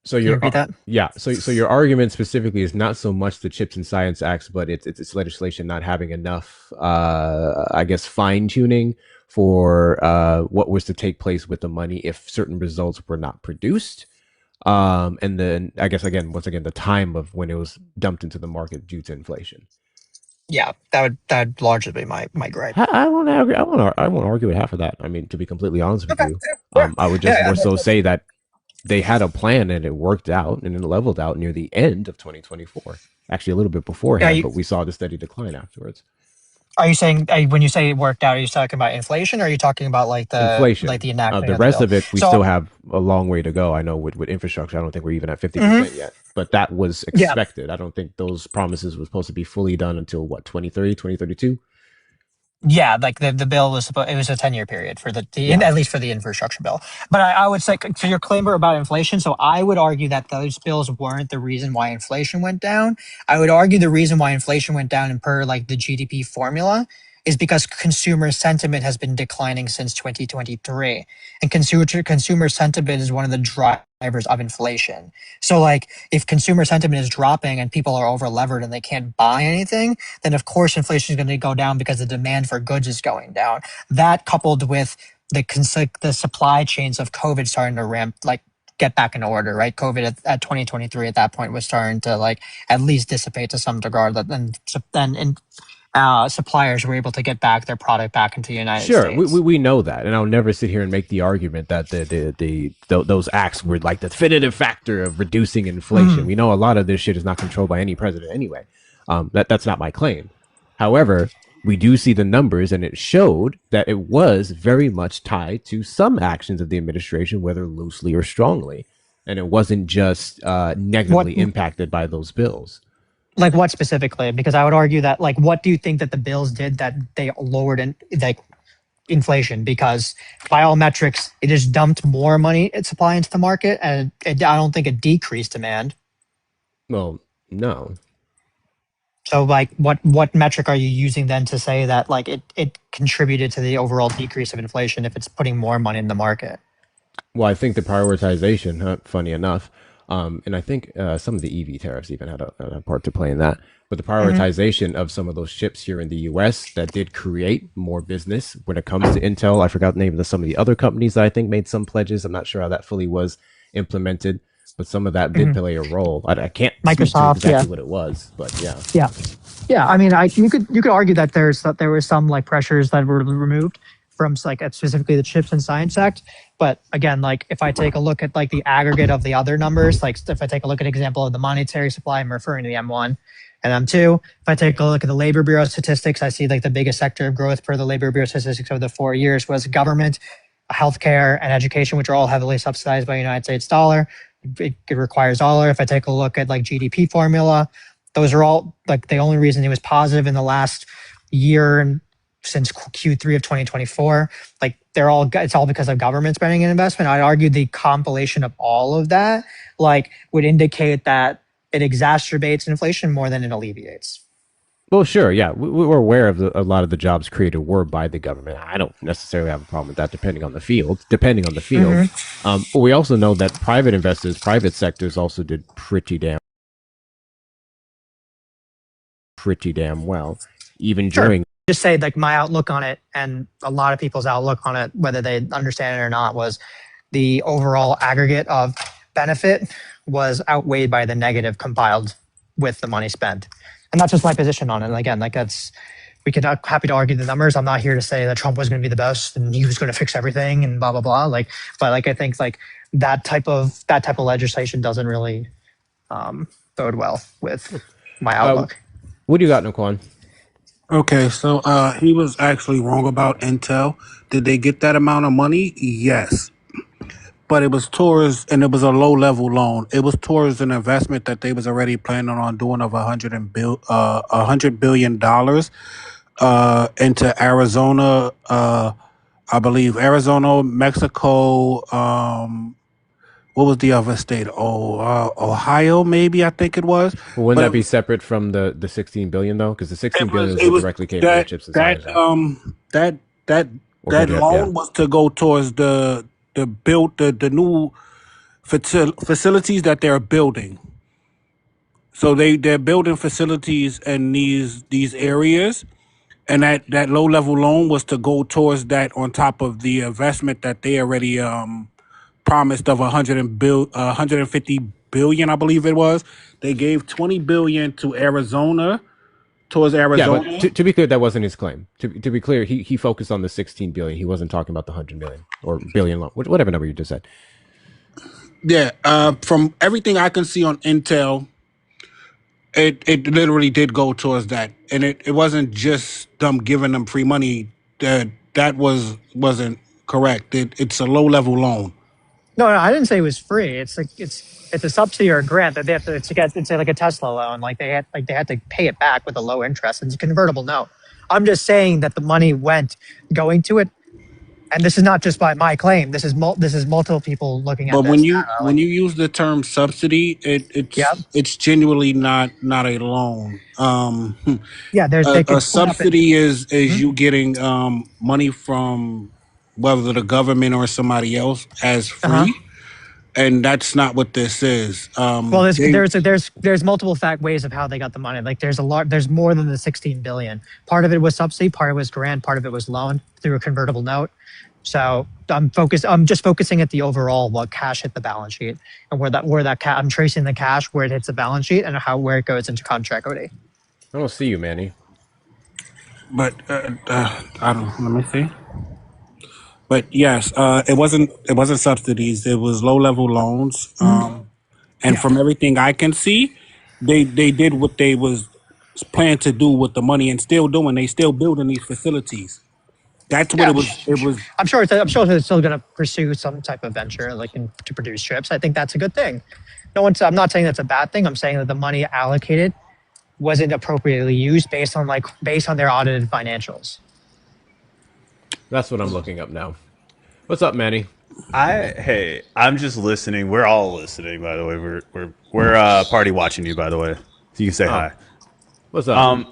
So you repeat that? Yeah. So your argument specifically is not so much the CHIPS and Science Acts, but it's legislation not having enough, I guess, fine tuning for what was to take place with the money if certain results were not produced. And then I guess once again the time of when it was dumped into the market due to inflation. Yeah, that'd largely be my gripe. I won't argue with half of that. I mean, to be completely honest with you, I would just more so say that they had a plan and it worked out and it leveled out near the end of 2024. Actually, a little bit beforehand, but we saw the steady decline afterwards. Are you saying when you say it worked out? Are you talking about inflation, or are you talking about like the inflation, like the enactment? The rest of it, we still have a long way to go. I know with infrastructure, I don't think we're even at 50% yet, but that was expected. Yeah. I don't think those promises were supposed to be fully done until 2030, 2032. Yeah, like the bill was it was a 10-year period for at least for the infrastructure bill. But I would say to your claim about inflation, so I would argue that those bills weren't the reason why inflation went down. I would argue the reason why inflation went down and per like the GDP formula is because consumer sentiment has been declining since 2023. And consumer sentiment is one of the drivers of inflation. So like if consumer sentiment is dropping and people are over levered and they can't buy anything, then of course inflation is going to go down because the demand for goods is going down. That coupled with the supply chains of COVID starting to get back in order, right? COVID at 2023 at that point was starting to like at least dissipate to some degree. Then suppliers were able to get back their product back into the United States. Sure, we know that, and I'll never sit here and make the argument that those acts were like the definitive factor of reducing inflation. We know a lot of this shit is not controlled by any president anyway. That's not my claim. However, we do see the numbers, and it showed that it was very much tied to some actions of the administration, whether loosely or strongly. and it wasn't just negatively impacted by those bills. Like what specifically? Because I would argue that, like, what do you think that the bills did that they lowered inflation? Because by all metrics, it just dumped more money at supply into the market, and I don't think it decreased demand. Well, no. So, like, what metric are you using then to say that, like, it contributed to the overall decrease of inflation if it's putting more money in the market? Well, I think the prioritization, funny enough, and I think some of the EV tariffs even had a part to play in that. But the prioritization of some of those chips here in the U.S. that did create more business when it comes to Intel. I forgot the name of some of the other companies that I think made some pledges. I'm not sure how that fully was implemented, but some of that did play a role. I can't Microsoft, speak to exactly what it was, but yeah. I mean, you could argue that there was some like pressures that were removed from like specifically the Chips and Science Act. But again, like if I take a look at like the aggregate of the other numbers, like if I take a look at an example of the monetary supply, I'm referring to the M1 and M2. If I take a look at the Labor Bureau statistics, I see like the biggest sector of growth per the Labor Bureau statistics over the 4 years was government, healthcare, and education, which are all heavily subsidized by the United States dollar. It requires dollar. If I take a look at like GDP formula, those are all like the only reason it was positive in the last year and since Q3 of 2024, like it's all because of government spending and investment. I'd argue the compilation of all of that like would indicate that it exacerbates inflation more than it alleviates. Well, sure, yeah, we're aware of a lot of the jobs created were by the government. I don't necessarily have a problem with that, depending on the field. But we also know that private investors, private sectors, also did pretty damn well, even during. Just say like my outlook on it, and a lot of people's outlook on it, whether they understand it or not, was the overall aggregate of benefit was outweighed by the negative compiled with the money spent. And that's just my position on it. And again, like we could happy to argue the numbers. I'm not here to say that Trump was going to be the best and he was going to fix everything and blah blah blah. Like, but like I think like that type of legislation doesn't really bode well with my outlook. What do you got, Naquan? Okay, so he was actually wrong about Intel. Did they get that amount of money? Yes. But it was towards, and it was a low-level loan. It was towards an investment that they was already planning on doing of $100 billion into Arizona, I believe Arizona, Mexico, what was the other state? Ohio, maybe, I think it was. Well, wouldn't that be separate from the $16 billion though? Because the $16 billion was directly came from the Chips and Science Act. That loan was to go towards the new facilities that they're building. So they're building facilities in these areas, and that low level loan was to go towards that on top of the investment that they already promised of 150 billion, I believe it was. They gave 20 billion to Arizona, towards Arizona. Yeah, but to be clear, that wasn't his claim. To be clear, he focused on the 16 billion. He wasn't talking about the 100 million or billion loan, whatever number you just said. Yeah, from everything I can see on Intel, it literally did go towards that, and it wasn't just them giving them free money. That wasn't correct. It's a low level loan. No, I didn't say it was free. It's like it's a subsidy or a grant that they have to get. It's like a Tesla loan. Like they had to pay it back with a low interest. It's a convertible note. I'm just saying that the money went going to it, and this is not just by my claim. This is multiple people looking at. But when you use the term subsidy, it's genuinely not a loan. There's a subsidy is you getting money from whether the government or somebody else as free, and that's not what this is. Well, there's multiple ways of how they got the money. Like there's more than the 16 billion. Part of it was subsidy, part of it was grant, part of it was loan through a convertible note. So I'm just focusing at the overall what cash hit the balance sheet and I'm tracing the cash where it hits the balance sheet and where it goes into contract equity. I don't see you, Manny. But I don't. Let me see. But yes, it wasn't subsidies. It was low level loans. And from everything I can see, they did what they was planned to do with the money and still doing. They still building these facilities. That's what it was. It was. I'm sure they're still going to pursue some type of venture, like to produce chips. I think that's a good thing. I'm not saying that's a bad thing. I'm saying that the money allocated wasn't appropriately used based on their audited financials. That's what I'm looking up now. What's up, Manny? Hey, I'm just listening. We're all listening, by the way. We're party watching you, by the way. So you can say hi. What's up?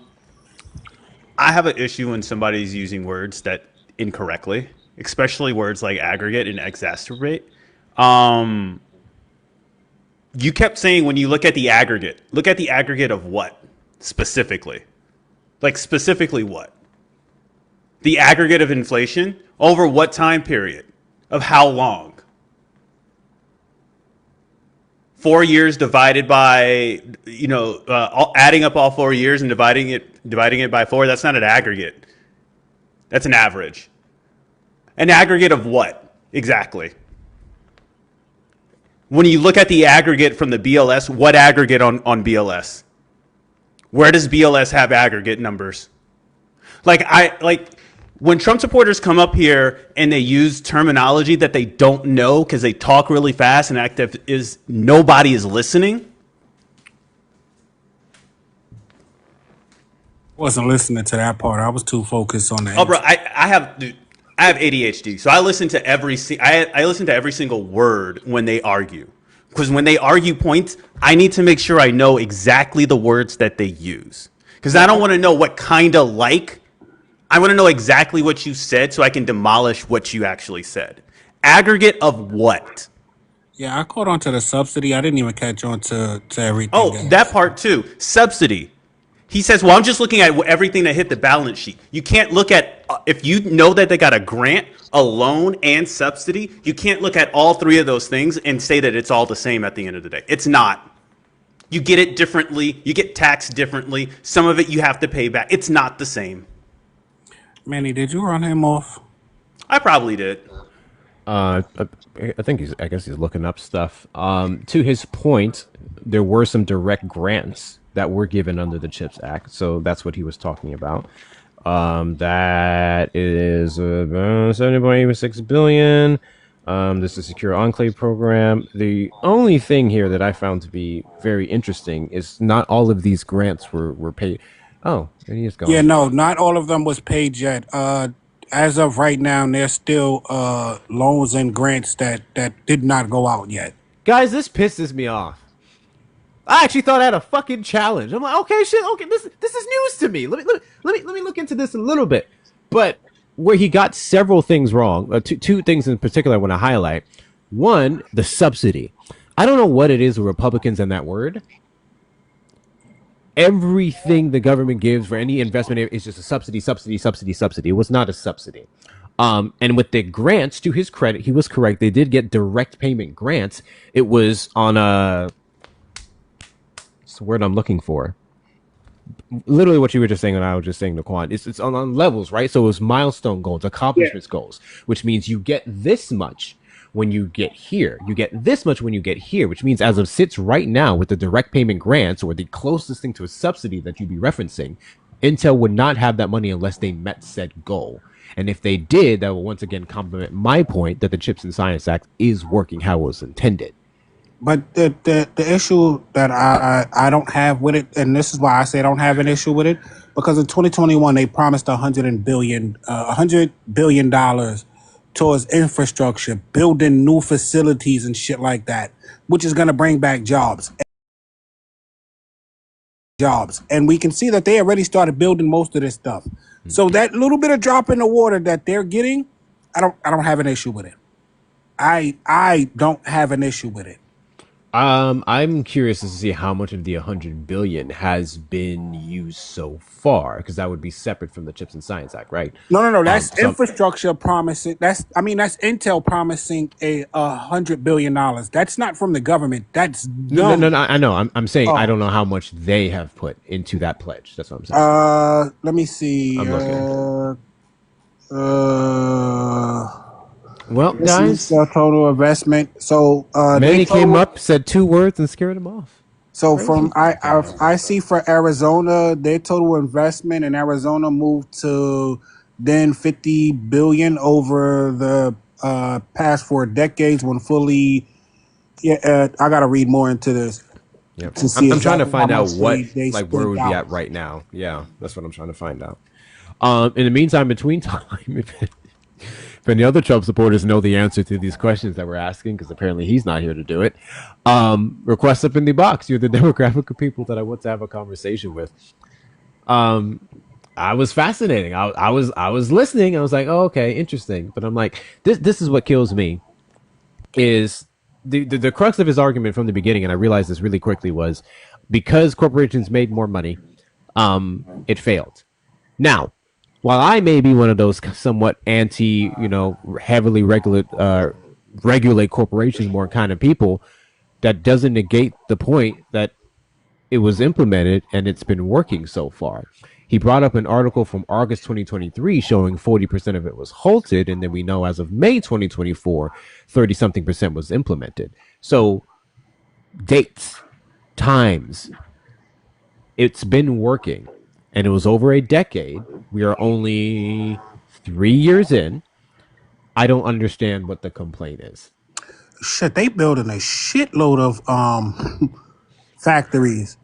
I have an issue when somebody's using words that incorrectly, especially words like aggregate and exacerbate. You kept saying when you look at the aggregate of what specifically? Like specifically what? The aggregate of inflation over what time period? Of how long? 4 years divided by, adding up all 4 years and dividing it by 4. That's not an aggregate. That's an average. An aggregate of what exactly? When you look at the aggregate from the BLS, what aggregate on BLS? Where does BLS have aggregate numbers? When Trump supporters come up here and they use terminology that they don't know because they talk really fast and act as nobody is listening. Wasn't listening to that part. I was too focused on that. Oh, bro, I have ADHD, so I listen to every single word when they argue. Because when they argue points, I need to make sure I know exactly the words that they use. Because I don't want to know what kind of like. I want to know exactly what you said so I can demolish what you actually said. Aggregate of what? Yeah, I caught on to the subsidy. I didn't even catch on to everything. Oh, else. That part too. Subsidy. He says, well, I'm just looking at everything that hit the balance sheet. You can't look at, if you know that they got a grant, a loan, and subsidy, you can't look at all three of those things and say that it's all the same at the end of the day. It's not. You get it differently. You get taxed differently. Some of it you have to pay back. It's not the same. Manny, did you run him off? I probably did. I think I guess he's looking up stuff. To his point, there were some direct grants that were given under the CHIPS Act, so that's what he was talking about. That is $70.86 billion. This is Secure Enclave program. The only thing here that I found to be very interesting is not all of these grants were paid. Oh, there he is going. Yeah, no, not all of them was paid yet. As of right now, there's still loans and grants that did not go out yet. Guys, this pisses me off. I actually thought I had a fucking challenge. I'm like, okay, shit, okay, this is news to me. Let me look into this a little bit. But where he got several things wrong, two things in particular I want to highlight. One, the subsidy. I don't know what it is with Republicans and that word. Everything the government gives for any investment is just a subsidy. It was not a subsidy. And with the grants, to his credit, he was correct. They did get direct payment grants. It was on a... What's the word I'm looking for? Literally what you were just saying and I was just saying, Naquan. It's on levels, right? So it was milestone goals, accomplishments goals, which means you get this much when you get here. You get this much when you get here, which means as of sits right now with the direct payment grants or the closest thing to a subsidy that you'd be referencing, Intel would not have that money unless they met said goal. And if they did, that will once again complement my point that the CHIPS and Science Act is working how it was intended. But the issue that I don't have with it, and this is why I say I don't have an issue with it, because in 2021 they promised $100 billion towards infrastructure, building new facilities and shit like that, which is going to bring back jobs. And we can see that they already started building most of this stuff. So that little bit of drop in the water that they're getting, I don't have an issue with it. I don't have an issue with it. I'm curious to see how much of the 100 billion has been used so far, because that would be separate from the CHIPS and Science Act, right? No. That's infrastructure promising. That's Intel promising $100 billion. That's not from the government. That's no. I know. I'm saying I don't know how much they have put into that pledge. That's what I'm saying. Let me see. I'm looking. Well, guys, total investment. So Manny came up, said 2 words, and scared him off. So from I see for Arizona, their total investment in Arizona moved to then 50 billion over the past 4 decades when fully. Yeah, I got to read more into this Yep. to see I'm trying to exactly how find out much what they like where spent we'd be out. at right now. Yeah, that's what I'm trying to find out. In the meantime, between time, if any other Trump supporters know the answer to these questions that we're asking, because apparently he's not here to do it, request up in the box. You're the demographic of people that I want to have a conversation with. I was fascinating. I was listening. I was like, oh, okay, interesting. But I'm like, this is what kills me is the crux of his argument from the beginning, and I realized this really quickly, was because corporations made more money, it failed. Now, while I may be one of those somewhat anti, heavily regulate corporations more kind of people, that doesn't negate the point that it was implemented and it's been working so far. He brought up an article from August 2023 showing 40% of it was halted, and then we know as of May 2024, 30-something percent was implemented. So, dates, times, it's been working, and it was over a decade. We are only 3 years in. I don't understand what the complaint is. Shit, they building a shitload of factories.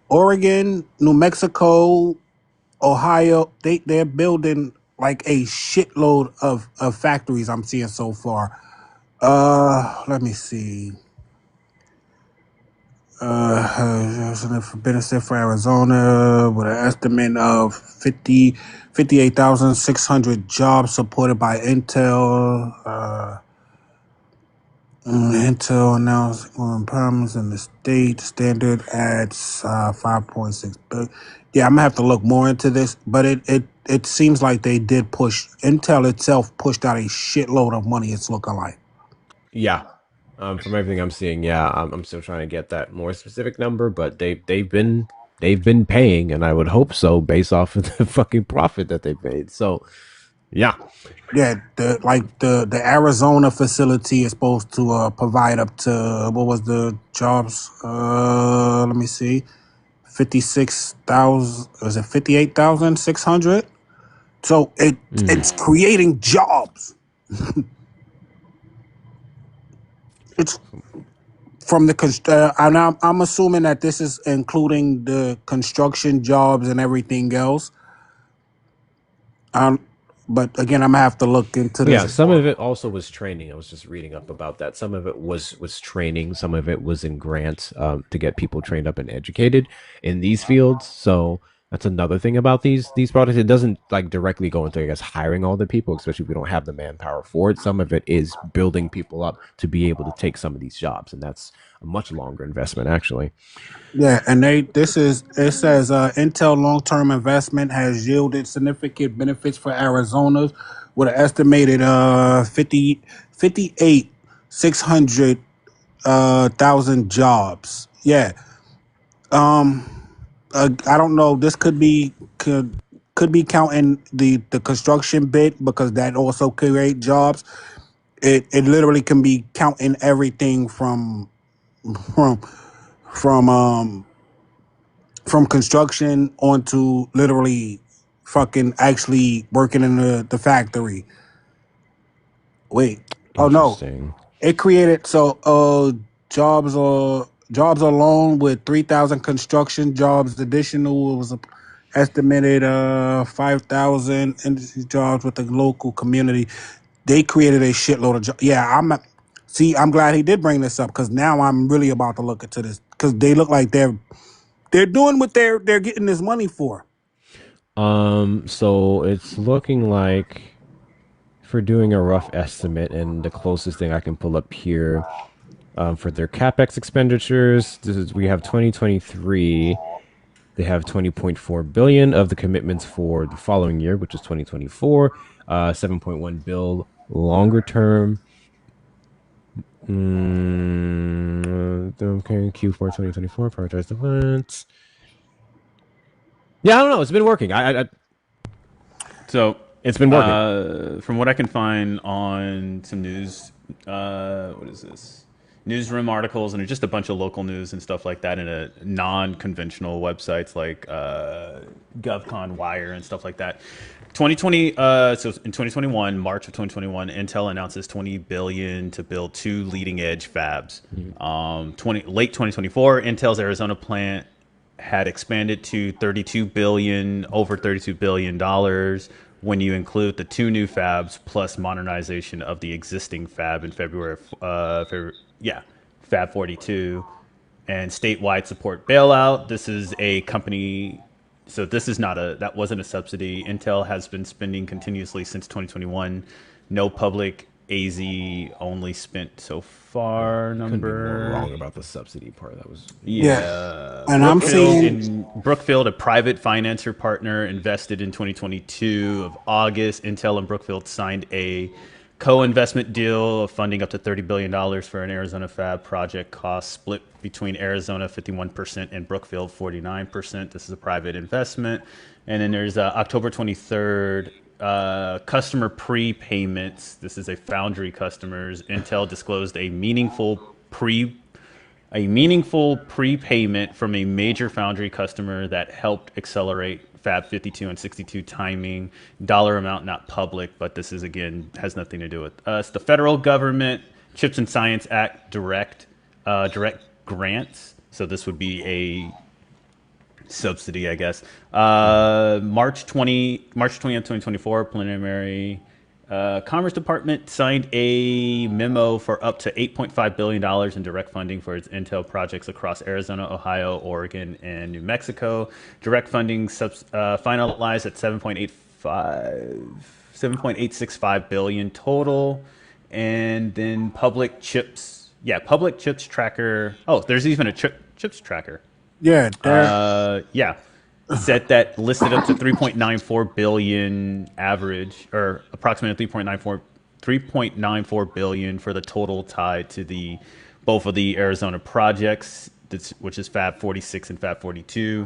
Oregon, New Mexico, Ohio, they're building like a shitload of factories I'm seeing so far. Let me see. Benefit for Arizona with an estimate of 58,600 jobs supported by Intel. Intel announced empowerments in the state. Standard adds 5.6 billion. Yeah, I'm gonna have to look more into this, but it seems like they did push. Intel itself pushed out a shitload of money. It's looking like. Yeah, from everything I'm seeing, yeah, I'm still trying to get that more specific number, but they've been paying, and I would hope so based off of the fucking profit that they've made. So, yeah. Yeah, the Arizona facility is supposed to provide up to what was the jobs? Let me see, 56,000. Was it 58,600? So it's creating jobs. It's from the and I'm assuming that this is including the construction jobs and everything else. But again, I'm gonna have to look into this. Yeah, some of it also was training. I was just reading up about that. Some of it was training. Some of it was in grants to get people trained up and educated in these fields. So that's another thing about these products. It doesn't like directly go into, I guess, hiring all the people, especially if we don't have the manpower for it. Some of it is building people up to be able to take some of these jobs, and that's a much longer investment, actually. Yeah, and it says Intel long-term investment has yielded significant benefits for Arizona with an estimated 600 thousand jobs. Yeah. I don't know. This could be counting the construction bit, because that also create jobs. It literally can be counting everything from from construction onto literally fucking actually working in the factory. Wait. Oh no. It created jobs alone with 3,000 construction jobs. Additional was estimated 5,000 industry jobs with the local community. They created a shitload of jobs. Yeah, I'm glad he did bring this up, because now I'm really about to look into this, because they look like they're doing what they're getting this money for. So it's looking like, for doing a rough estimate, and the closest thing I can pull up here, for their CapEx expenditures, we have 2023. They have 20.4 billion of the commitments for the following year, which is 2024. 7.1 bill longer term. Okay, Q4 2024 prioritized events. Yeah, I don't know. It's been working. So it's been working. From what I can find on some news, what is this? newsroom articles and just a bunch of local news and stuff like that in a non-conventional websites like GovCon Wire and stuff like that. 2020 so in 2021, March of 2021, Intel announces 20 billion to build 2 leading edge fabs. Late 2024, Intel's Arizona plant had expanded to over $32 billion when you include the 2 new fabs plus modernization of the existing fab in Fab 42 and statewide support bailout. This is a company, so this is that wasn't a subsidy. Intel has been spending continuously since 2021. No public AZ only spent so far number. Wrong about the subsidy part. That was And I'm seeing Brookfield, a private financer partner, invested in 2022 of August. Intel and Brookfield signed a co-investment deal of funding up to $30 billion for an Arizona fab project. Cost split between Arizona 51% and Brookfield 49%. This is a private investment. And then there's October 23rd, customer prepayments. This is a foundry customers. Intel disclosed a meaningful prepayment from a major foundry customer that helped accelerate Fab 52 and 62 timing. Dollar amount not public, but this is, again, has nothing to do with us. The federal government, Chips and Science Act direct grants. So this would be a subsidy, I guess. March 20th, 2024, preliminary Commerce Department signed a memo for up to $8.5 billion in direct funding for its Intel projects across Arizona, Ohio, Oregon, and New Mexico. Direct funding finalized at $7.865 billion total. And then public chips tracker. Oh, there's even a chips tracker. Yeah. Said that listed up to 3.94 billion average, or approximately 3.94 billion for the total tied to both of the Arizona projects, which is Fab 46 and Fab 42.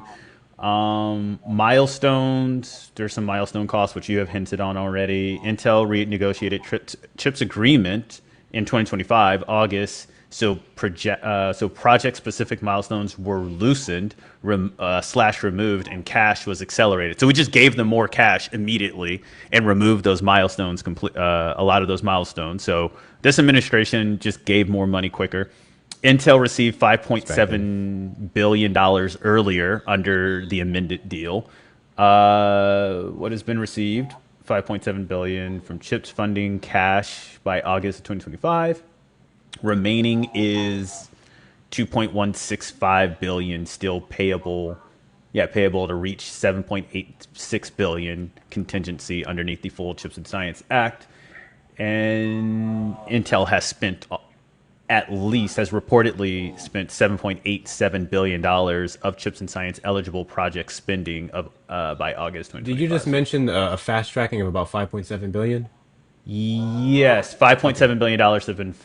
Milestones. There's some milestone costs, which you have hinted on already. Intel renegotiated chips agreement in 2025, August. So project-specific milestones were loosened, /removed, and cash was accelerated. So we just gave them more cash immediately and removed those milestones, a lot of those milestones. So this administration just gave more money quicker. Intel received $5.7 billion earlier under the amended deal. What has been received? $5.7 billion from CHIPS funding cash by August of 2025. Remaining is $2.165 billion still payable to reach $7.86 billion contingency underneath the full Chips and Science Act. And Intel has reportedly spent $7.87 billion of Chips and Science eligible project spending by August 2025. Did you just mention a fast tracking of about $5.7 billion? Yes, $5.7 billion have been.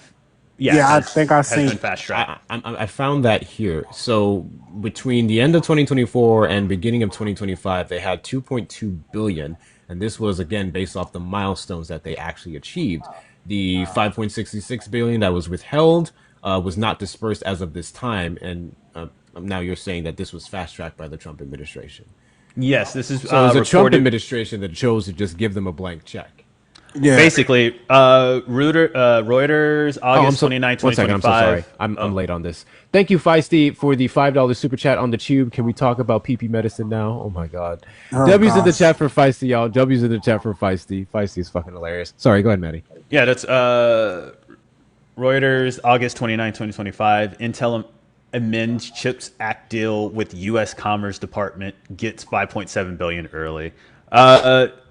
I think I've seen fast track. I found that here. So between the end of 2024 and beginning of 2025, they had 2.2 billion, and this was again based off the milestones that they actually achieved. The 5.66 billion that was withheld was not dispersed as of this time, and now you're saying that this was fast tracked by the Trump administration. Yes, this is. So it was a Trump administration that chose to just give them a blank check. Yeah. Basically, Reuters, August 29, 2025. 1 second, I'm so sorry. I'm late on this. Thank you, Feisty, for the $5 super chat on the tube. Can we talk about PP medicine now? Oh my God. W's in the chat for Feisty, y'all. W's in the chat for Feisty. Feisty is fucking hilarious. Sorry, go ahead, Maddie. Yeah, that's Reuters, August 29, 2025. Intel amends CHIPS Act deal with U.S. Commerce Department, gets $5.7 billion early.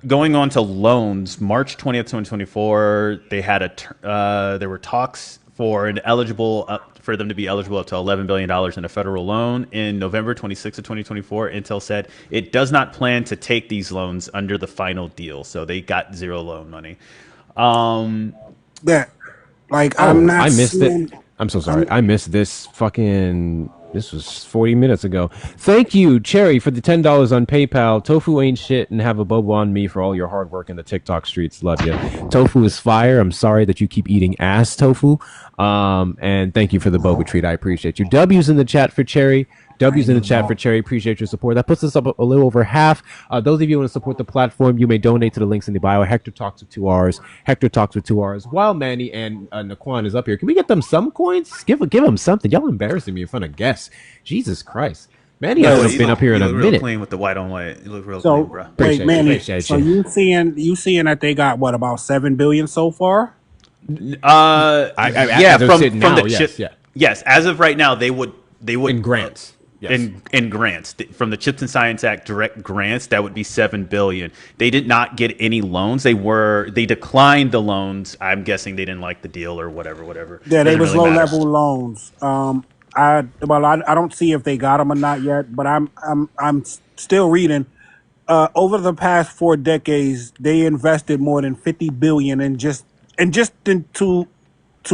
Going on to loans, March 20th, 2024, they had there were talks for for them to be eligible up to $11 billion in a federal loan. In November 26th of 2024, Intel said it does not plan to take these loans under the final deal. So they got zero loan money. I'm not. I missed it. I'm so sorry. I missed this fucking This was 40 minutes ago. Thank you, Cherry, for the $10 on PayPal. Tofu ain't shit, and have a boba on me for all your hard work in the TikTok streets. Love you. Tofu is fire. I'm sorry that you keep eating ass tofu. And thank you for the boba treat. I appreciate you. W's in the chat for Cherry. W's in the chat for Cherry. Appreciate your support. That puts us up a little over half. Those of you who want to support the platform, you may donate to the links in the bio. Hector Talks with 2 R's. Hector Talks with 2 R's. While Manny and Naquan is up here, can we get them some coins? Give them something. Y'all embarrassing me in front of guests. Jesus Christ. Manny hasn't been up here in a minute. You look clean with the white on white. You look real So clean, bro. wait, Manny. Appreciate So you. you seeing that they got what, about $7 billion so far? Yeah, from the chip. Yeah. Yes, as of right now, they would in grants. Yes. In grants from the Chips and Science Act direct grants, that would be $7 billion. They did not get any loans. They declined the loans. I'm guessing they didn't like the deal or whatever. Yeah, they Doesn't was really low matter. level loans. I don't see if they got them or not yet, but I'm still reading. Over the past 4 decades, they invested more than $50 billion into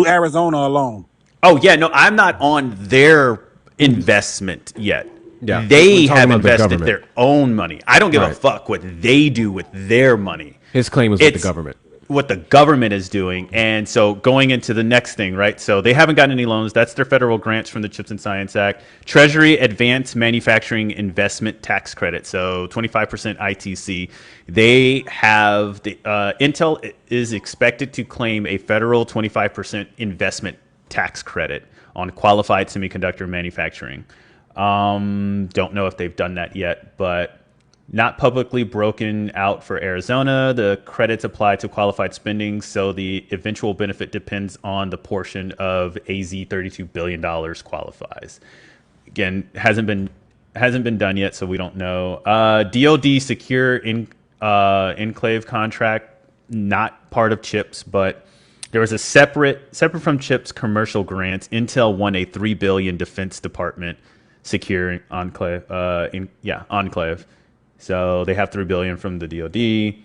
Arizona alone. Oh yeah, no, I'm not on their investment yet. Yeah, They we're talking have about the invested government. their own money. I don't give a Right. fuck what they do with their money. His claim was with the government. What the government is doing. And so going into the next thing, right? So they haven't gotten any loans. That's their federal grants from the Chips and Science Act. Treasury Advanced Manufacturing Investment Tax Credit. So 25% ITC. They have the Intel is expected to claim a federal 25% investment tax credit on qualified semiconductor manufacturing. Don't know if they've done that yet, but not publicly broken out for Arizona. The credits apply to qualified spending, so the eventual benefit depends on the portion of AZ $32 billion qualifies. Again, hasn't been done yet, so we don't know. DoD secure enclave contract, not part of CHIPS, but there was a separate from CHIPS commercial grants. Intel won a $3 billion Defense Department secure enclave. Enclave. So they have $3 billion from the DoD.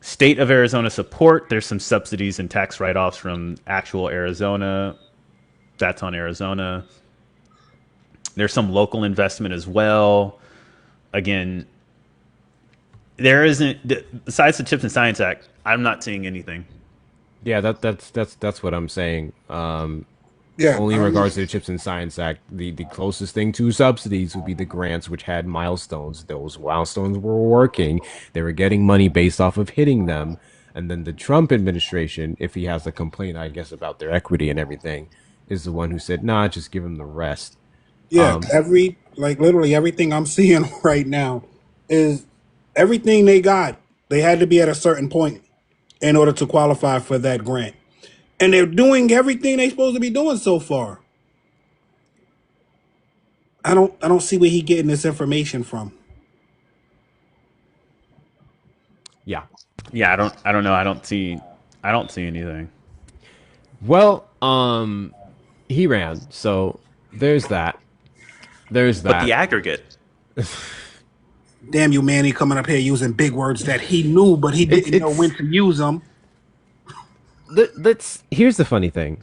State of Arizona support. There's some subsidies and tax write-offs from actual Arizona. That's on Arizona. There's some local investment as well. Again, there isn't, besides the Chips and Science Act, I'm not seeing anything. Yeah, that's what I'm saying. Yeah, only in regards to the Chips and Science Act, the closest thing to subsidies would be the grants, which had milestones. Those milestones were working. They were getting money based off of hitting them. And then the Trump administration, if he has a complaint, I guess, about their equity and everything, is the one who said, nah, just give them the rest. Yeah, literally everything I'm seeing right now is everything they got. They had to be at a certain point in order to qualify for that grant. And they're doing everything they're supposed to be doing so far. I don't see where he getting this information from. Yeah. Yeah, I don't know. I don't see anything. Well, he ran, so there's that. But the aggregate. Damn you, Manny, coming up here using big words that he knew, but he didn't know when to use them. Here's the funny thing.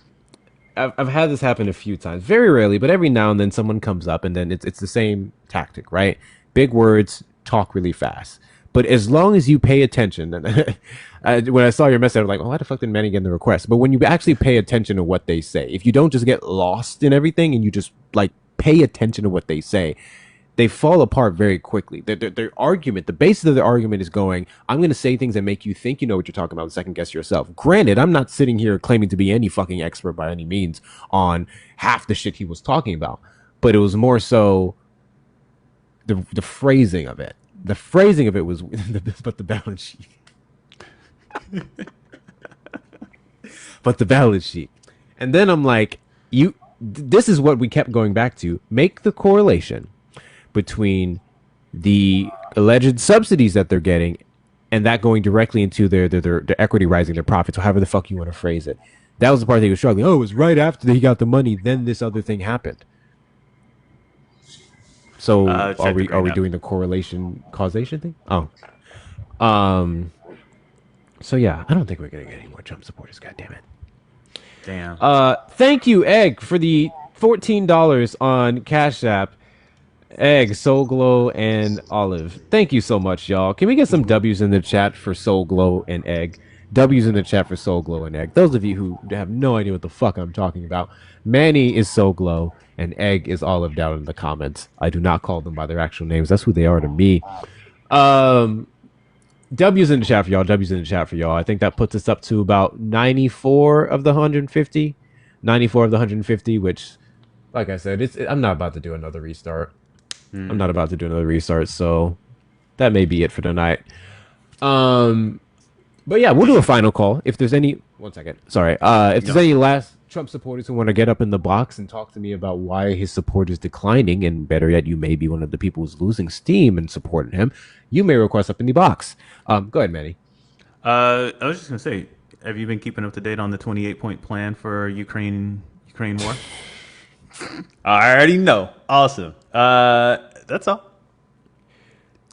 I've had this happen a few times, very rarely, but every now and then someone comes up, and then it's the same tactic, right? Big words, talk really fast. But as long as you pay attention, and when I saw your message, I was like, "Oh, why the fuck didn't Manny get the request?" But when you actually pay attention to what they say, if you don't just get lost in everything and you just like pay attention to what they say, they fall apart very quickly. Their argument, the basis of their argument is going, I'm going to say things that make you think you know what you're talking about and second guess yourself. Granted, I'm not sitting here claiming to be any fucking expert by any means on half the shit he was talking about, but it was more so the phrasing of it. The phrasing of it was, but the balance sheet. But the balance sheet. And then I'm like, this is what we kept going back to. Make the correlation between the alleged subsidies that they're getting and that going directly into their equity rising, their profits, or however the fuck you want to phrase it. That was the part they were struggling. Oh, it was right after he got the money, then this other thing happened. So are we doing the correlation causation thing? Oh. So yeah, I don't think we're gonna get any more Trump supporters, god damn it. Damn. Thank you, Egg, for the $14 on Cash App. Egg, Soul Glow, and Olive. Thank you so much, y'all. Can we get some W's in the chat for Soul Glow and Egg? W's in the chat for Soul Glow and Egg. Those of you who have no idea what the fuck I'm talking about, Manny is Soul Glow and Egg is Olive down in the comments. I do not call them by their actual names. That's who they are to me. W's in the chat for y'all. W's in the chat for y'all. I think that puts us up to about 94 of the 150. 94 of the 150, which, like I said, I'm not about to do another restart. I'm not about to do another restart, so that may be it for tonight. But yeah, we'll do a final call. If there's any, one second, sorry. If there's any last Trump supporters who want to get up in the box and talk to me about why his support is declining, and better yet, you may be one of the people who's losing steam and supporting him, you may request up in the box. Go ahead, Manny. I was just gonna say, have you been keeping up to date on the 28-point plan for Ukraine war? I already know. Awesome. That's all.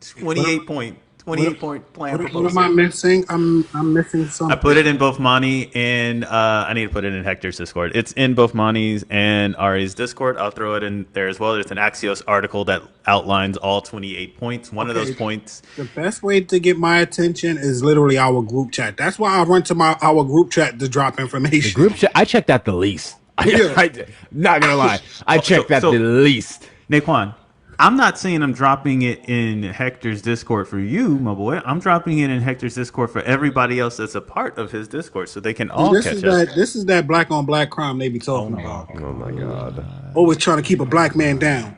28-point plan proposal. What am I missing? I'm missing something. I put it in both Monty and I need to put it in Hector's Discord. It's in both Monty's and Ari's Discord. I'll throw it in there as well. There's an Axios article that outlines all 28 points. One of those points. The best way to get my attention is literally our group chat. That's why I run to our group chat to drop information. The group chat, I check that the least. Not gonna lie, I check that the least. Naquan, I'm not saying I'm dropping it in Hector's Discord for you, my boy. I'm dropping it in Hector's Discord for everybody else that's a part of his Discord, so they can all catch up. This is that black on black crime they be talking about. Oh my god! Always trying to keep a black man down.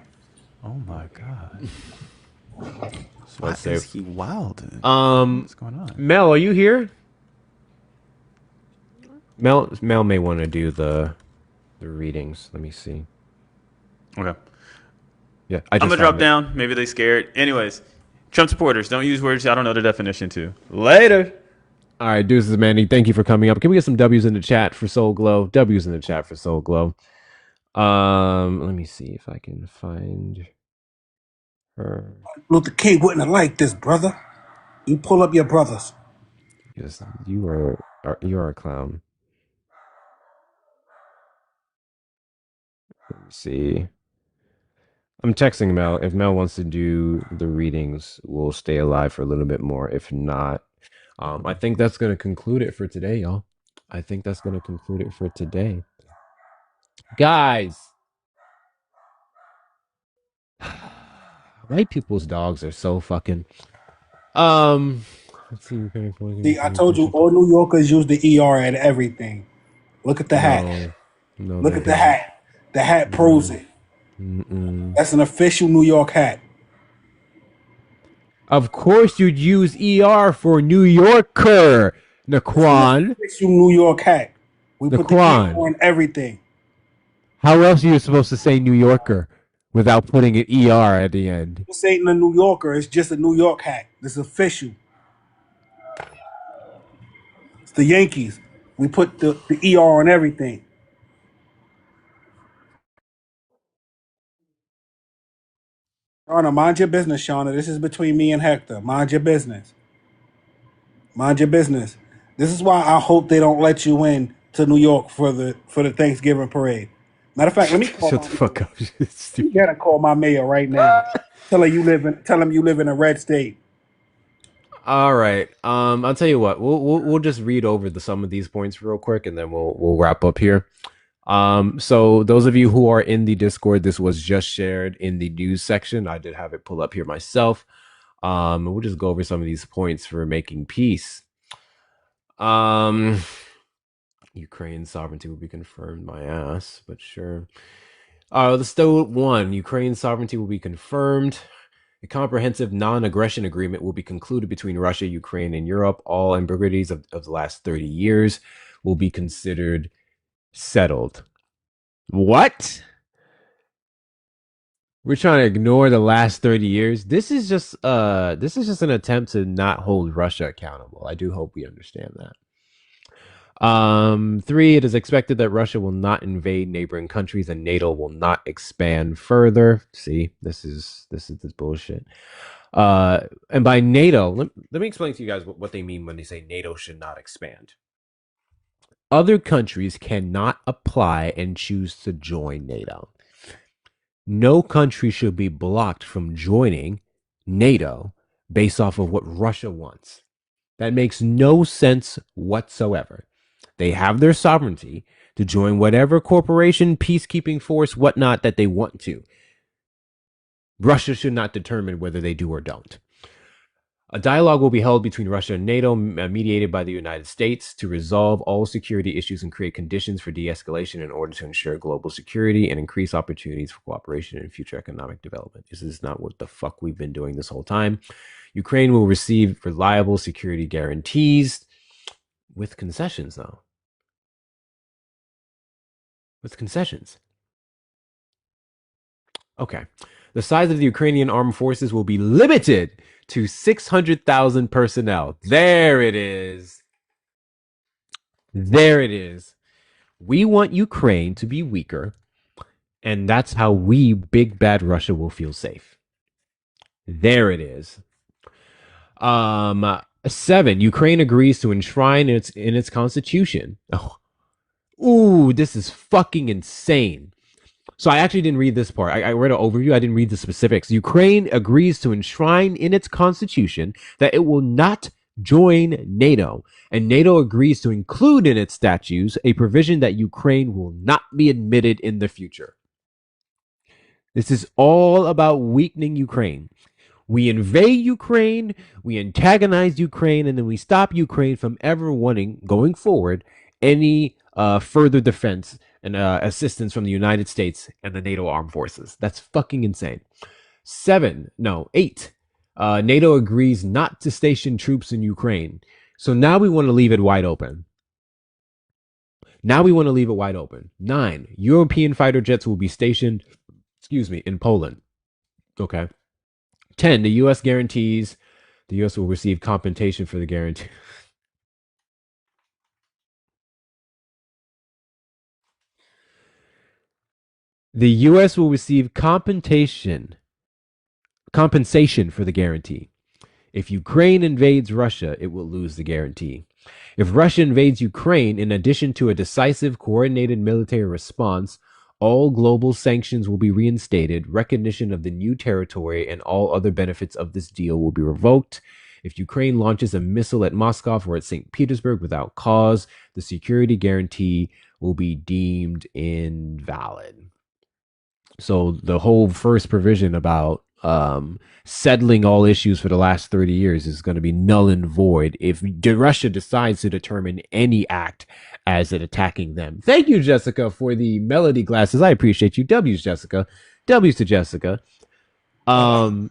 Oh my god! Why is he wild? What's going on? Mel, are you here? Mel may want to do the readings. Let me see. Okay. Yeah, I'm gonna drop down. Maybe they scared. Anyways, Trump supporters don't use words I don't know the definition to. Later. All right, deuces, Manny. Thank you for coming up. Can we get some W's in the chat for Soul Glow? W's in the chat for Soul Glow. Let me see if I can find her. Luther King wouldn't have liked this, brother. You pull up your brothers. Yes, you are a clown. Let me see. I'm texting Mel. If Mel wants to do the readings, we'll stay alive for a little bit more. If not, I think that's going to conclude it for today, y'all. I think that's going to conclude it for today. Guys, white people's dogs are so fucking... Let's see. See, I told you all New Yorkers use the ER at everything. Look at the hat. No, look at the hat. The hat proves it. That's an official New York hat. Of course you'd use ER for New Yorker, Naquan. Official New York hat. We put the ER on everything. How else are you supposed to say New Yorker without putting an ER at the end? This ain't a New Yorker. It's just a New York hat. This is official. It's the Yankees. We put the ER on everything. Shauna, mind your business, Shauna. This is between me and Hector. Mind your business. Mind your business. This is why I hope they don't let you in to New York for the Thanksgiving parade. Matter of fact, let me call Shut the fuck up. You gotta call my mayor right now. Tell him you live in a red state. All right. I'll tell you what. We'll just read over some of these points real quick, and then we'll wrap up here. So those of you who are in the Discord, this was just shared in the news section. I did have it pull up here myself. We'll just go over some of these points for making peace. Ukraine sovereignty will be confirmed, my ass, but sure. Let's do one. Ukraine sovereignty will be confirmed. A comprehensive non-aggression agreement will be concluded between Russia, Ukraine, and Europe. All ambiguities of the last 30 years will be considered settled. What? We're trying to ignore the last 30 years. This is just an attempt to not hold Russia accountable. I do hope we understand that. 3, it is expected that Russia will not invade neighboring countries and NATO will not expand further. See, this is this bullshit. And by NATO, let me explain to you guys what they mean when they say NATO should not expand. Other countries cannot apply and choose to join NATO. No country should be blocked from joining NATO based off of what Russia wants. That makes no sense whatsoever. They have their sovereignty to join whatever corporation, peacekeeping force, whatnot that they want to. Russia should not determine whether they do or don't. A dialogue will be held between Russia and NATO, mediated by the United States, to resolve all security issues and create conditions for de-escalation in order to ensure global security and increase opportunities for cooperation and future economic development. This is not what the fuck we've been doing this whole time. Ukraine will receive reliable security guarantees with concessions, though. With concessions. Okay. The size of the Ukrainian armed forces will be limited to 600,000 personnel. There it is. There it is. We want Ukraine to be weaker, and that's how we, big bad Russia, will feel safe. There it is. 7. Ukraine agrees to enshrine in its constitution. Oh. Ooh, this is fucking insane. So I actually didn't read this part. I read an overview. I didn't read the specifics. Ukraine agrees to enshrine in its constitution that it will not join NATO, and NATO agrees to include in its statutes a provision that Ukraine will not be admitted in the future. This is all about weakening Ukraine. We invade Ukraine, we antagonize Ukraine, and then we stop Ukraine from ever wanting, going forward, any further defense and assistance from the United States and the NATO armed forces. That's fucking insane. 8. NATO agrees not to station troops in Ukraine. So now we want to leave it wide open. 9. European fighter jets will be stationed, in Poland. Okay. 10. The U.S. guarantees the U.S. will receive compensation for the guarantee. The U.S. will receive compensation for the guarantee. If Ukraine invades Russia, it will lose the guarantee. If Russia invades Ukraine, in addition to a decisive, coordinated military response, all global sanctions will be reinstated, recognition of the new territory, and all other benefits of this deal will be revoked. If Ukraine launches a missile at Moscow or at St. Petersburg without cause, the security guarantee will be deemed invalid. So the whole first provision about settling all issues for the last 30 years is going to be null and void if Russia decides to determine any act as it attacking them. Thank you, Jessica, for the melody glasses. I appreciate you. W's, Jessica. W's to Jessica. I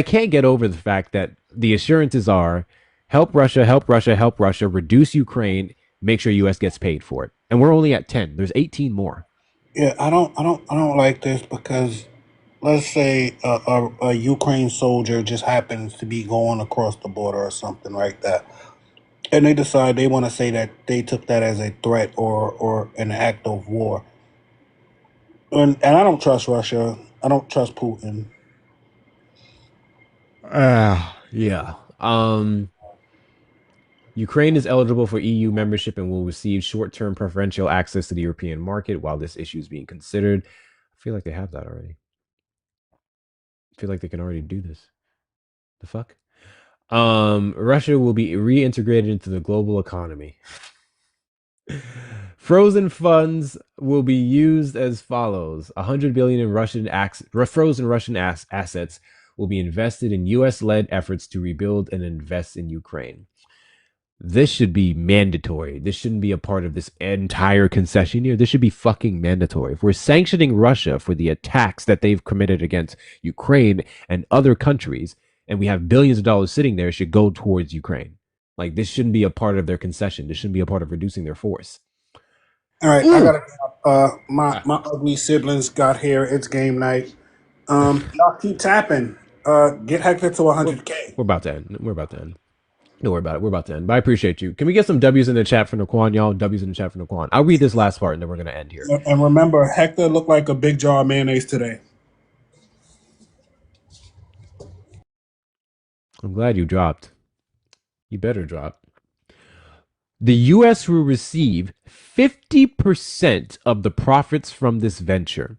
can't get over the fact that the assurances are help Russia, reduce Ukraine, make sure US gets paid for it. And we're only at 10. There's 18 more. Yeah, I don't like this because let's say a Ukraine soldier just happens to be going across the border or something like that, and they decide they want to say that they took that as a threat or an act of war. And I don't trust Russia. I don't trust Putin. Yeah. Ukraine is eligible for EU membership and will receive short-term preferential access to the European market while this issue is being considered. I feel like they have that already. I feel like they can already do this. The fuck? Russia will be reintegrated into the global economy. Frozen funds will be used as follows: 100 billion in frozen Russian assets will be invested in U.S.-led efforts to rebuild and invest in Ukraine. This should be mandatory. This shouldn't be a part of this entire concession here. This should be fucking mandatory. If we're sanctioning Russia for the attacks that they've committed against Ukraine and other countries, and we have billions of dollars sitting there, it should go towards Ukraine. Like, this shouldn't be a part of their concession. This shouldn't be a part of reducing their force. All right, I gotta. My ugly siblings got here. It's game night. Y'all keep tapping. Get Hector to 100K. We're about to end. Don't worry about it. We're about to end. But I appreciate you. Can we get some W's in the chat for Naquan, y'all? W's in the chat for Naquan. I'll read this last part and then we're going to end here. And remember, Hector looked like a big jar of mayonnaise today. I'm glad you dropped. You better drop. The U.S. will receive 50% of the profits from this venture.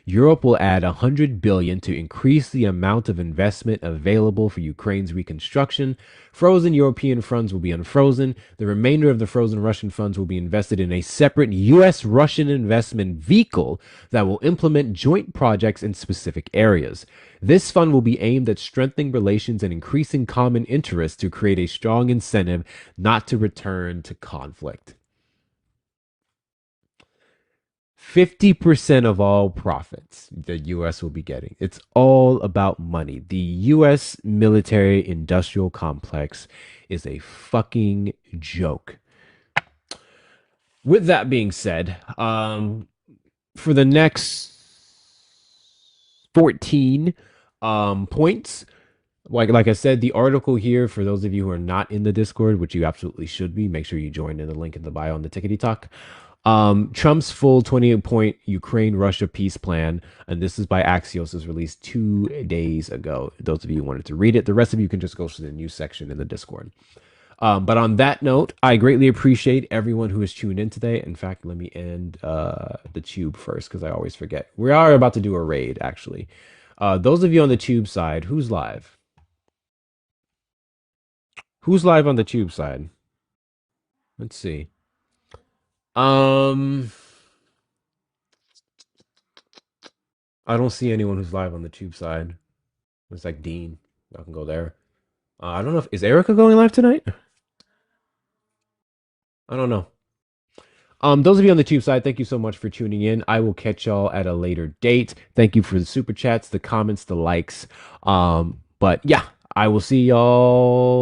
Europe will add $100 billion to increase the amount of investment available for Ukraine's reconstruction. Frozen European funds will be unfrozen. The remainder of the frozen Russian funds will be invested in a separate U.S.-Russian investment vehicle that will implement joint projects in specific areas. This fund will be aimed at strengthening relations and increasing common interests to create a strong incentive not to return to conflict. 50% of all profits the U.S. will be getting. It's all about money. The U.S. military industrial complex is a fucking joke. With that being said, for the next 14 points, like I said, the article here, for those of you who are not in the Discord, which you absolutely should be, make sure you join in the link in the bio on the Tickety Talk. Trump's full 28-point Ukraine-Russia peace plan, and this is by Axios, is released 2 days ago. Those of you who wanted to read it, the rest of you can just go to the news section in the Discord. But on that note, I greatly appreciate everyone who has tuned in today. In fact, let me end the tube first, because I always forget. We are about to do a raid, actually. Those of you on the tube side, who's live? Who's live on the tube side? Let's see. I don't see anyone who's live on the tube side. It's like Dean. I can go there. I don't know is Erica going live tonight? I don't know. Those of you on the tube side, thank you so much for tuning in. I will catch y'all at a later date. Thank you for the super chats, the comments, the likes. But yeah, I will see y'all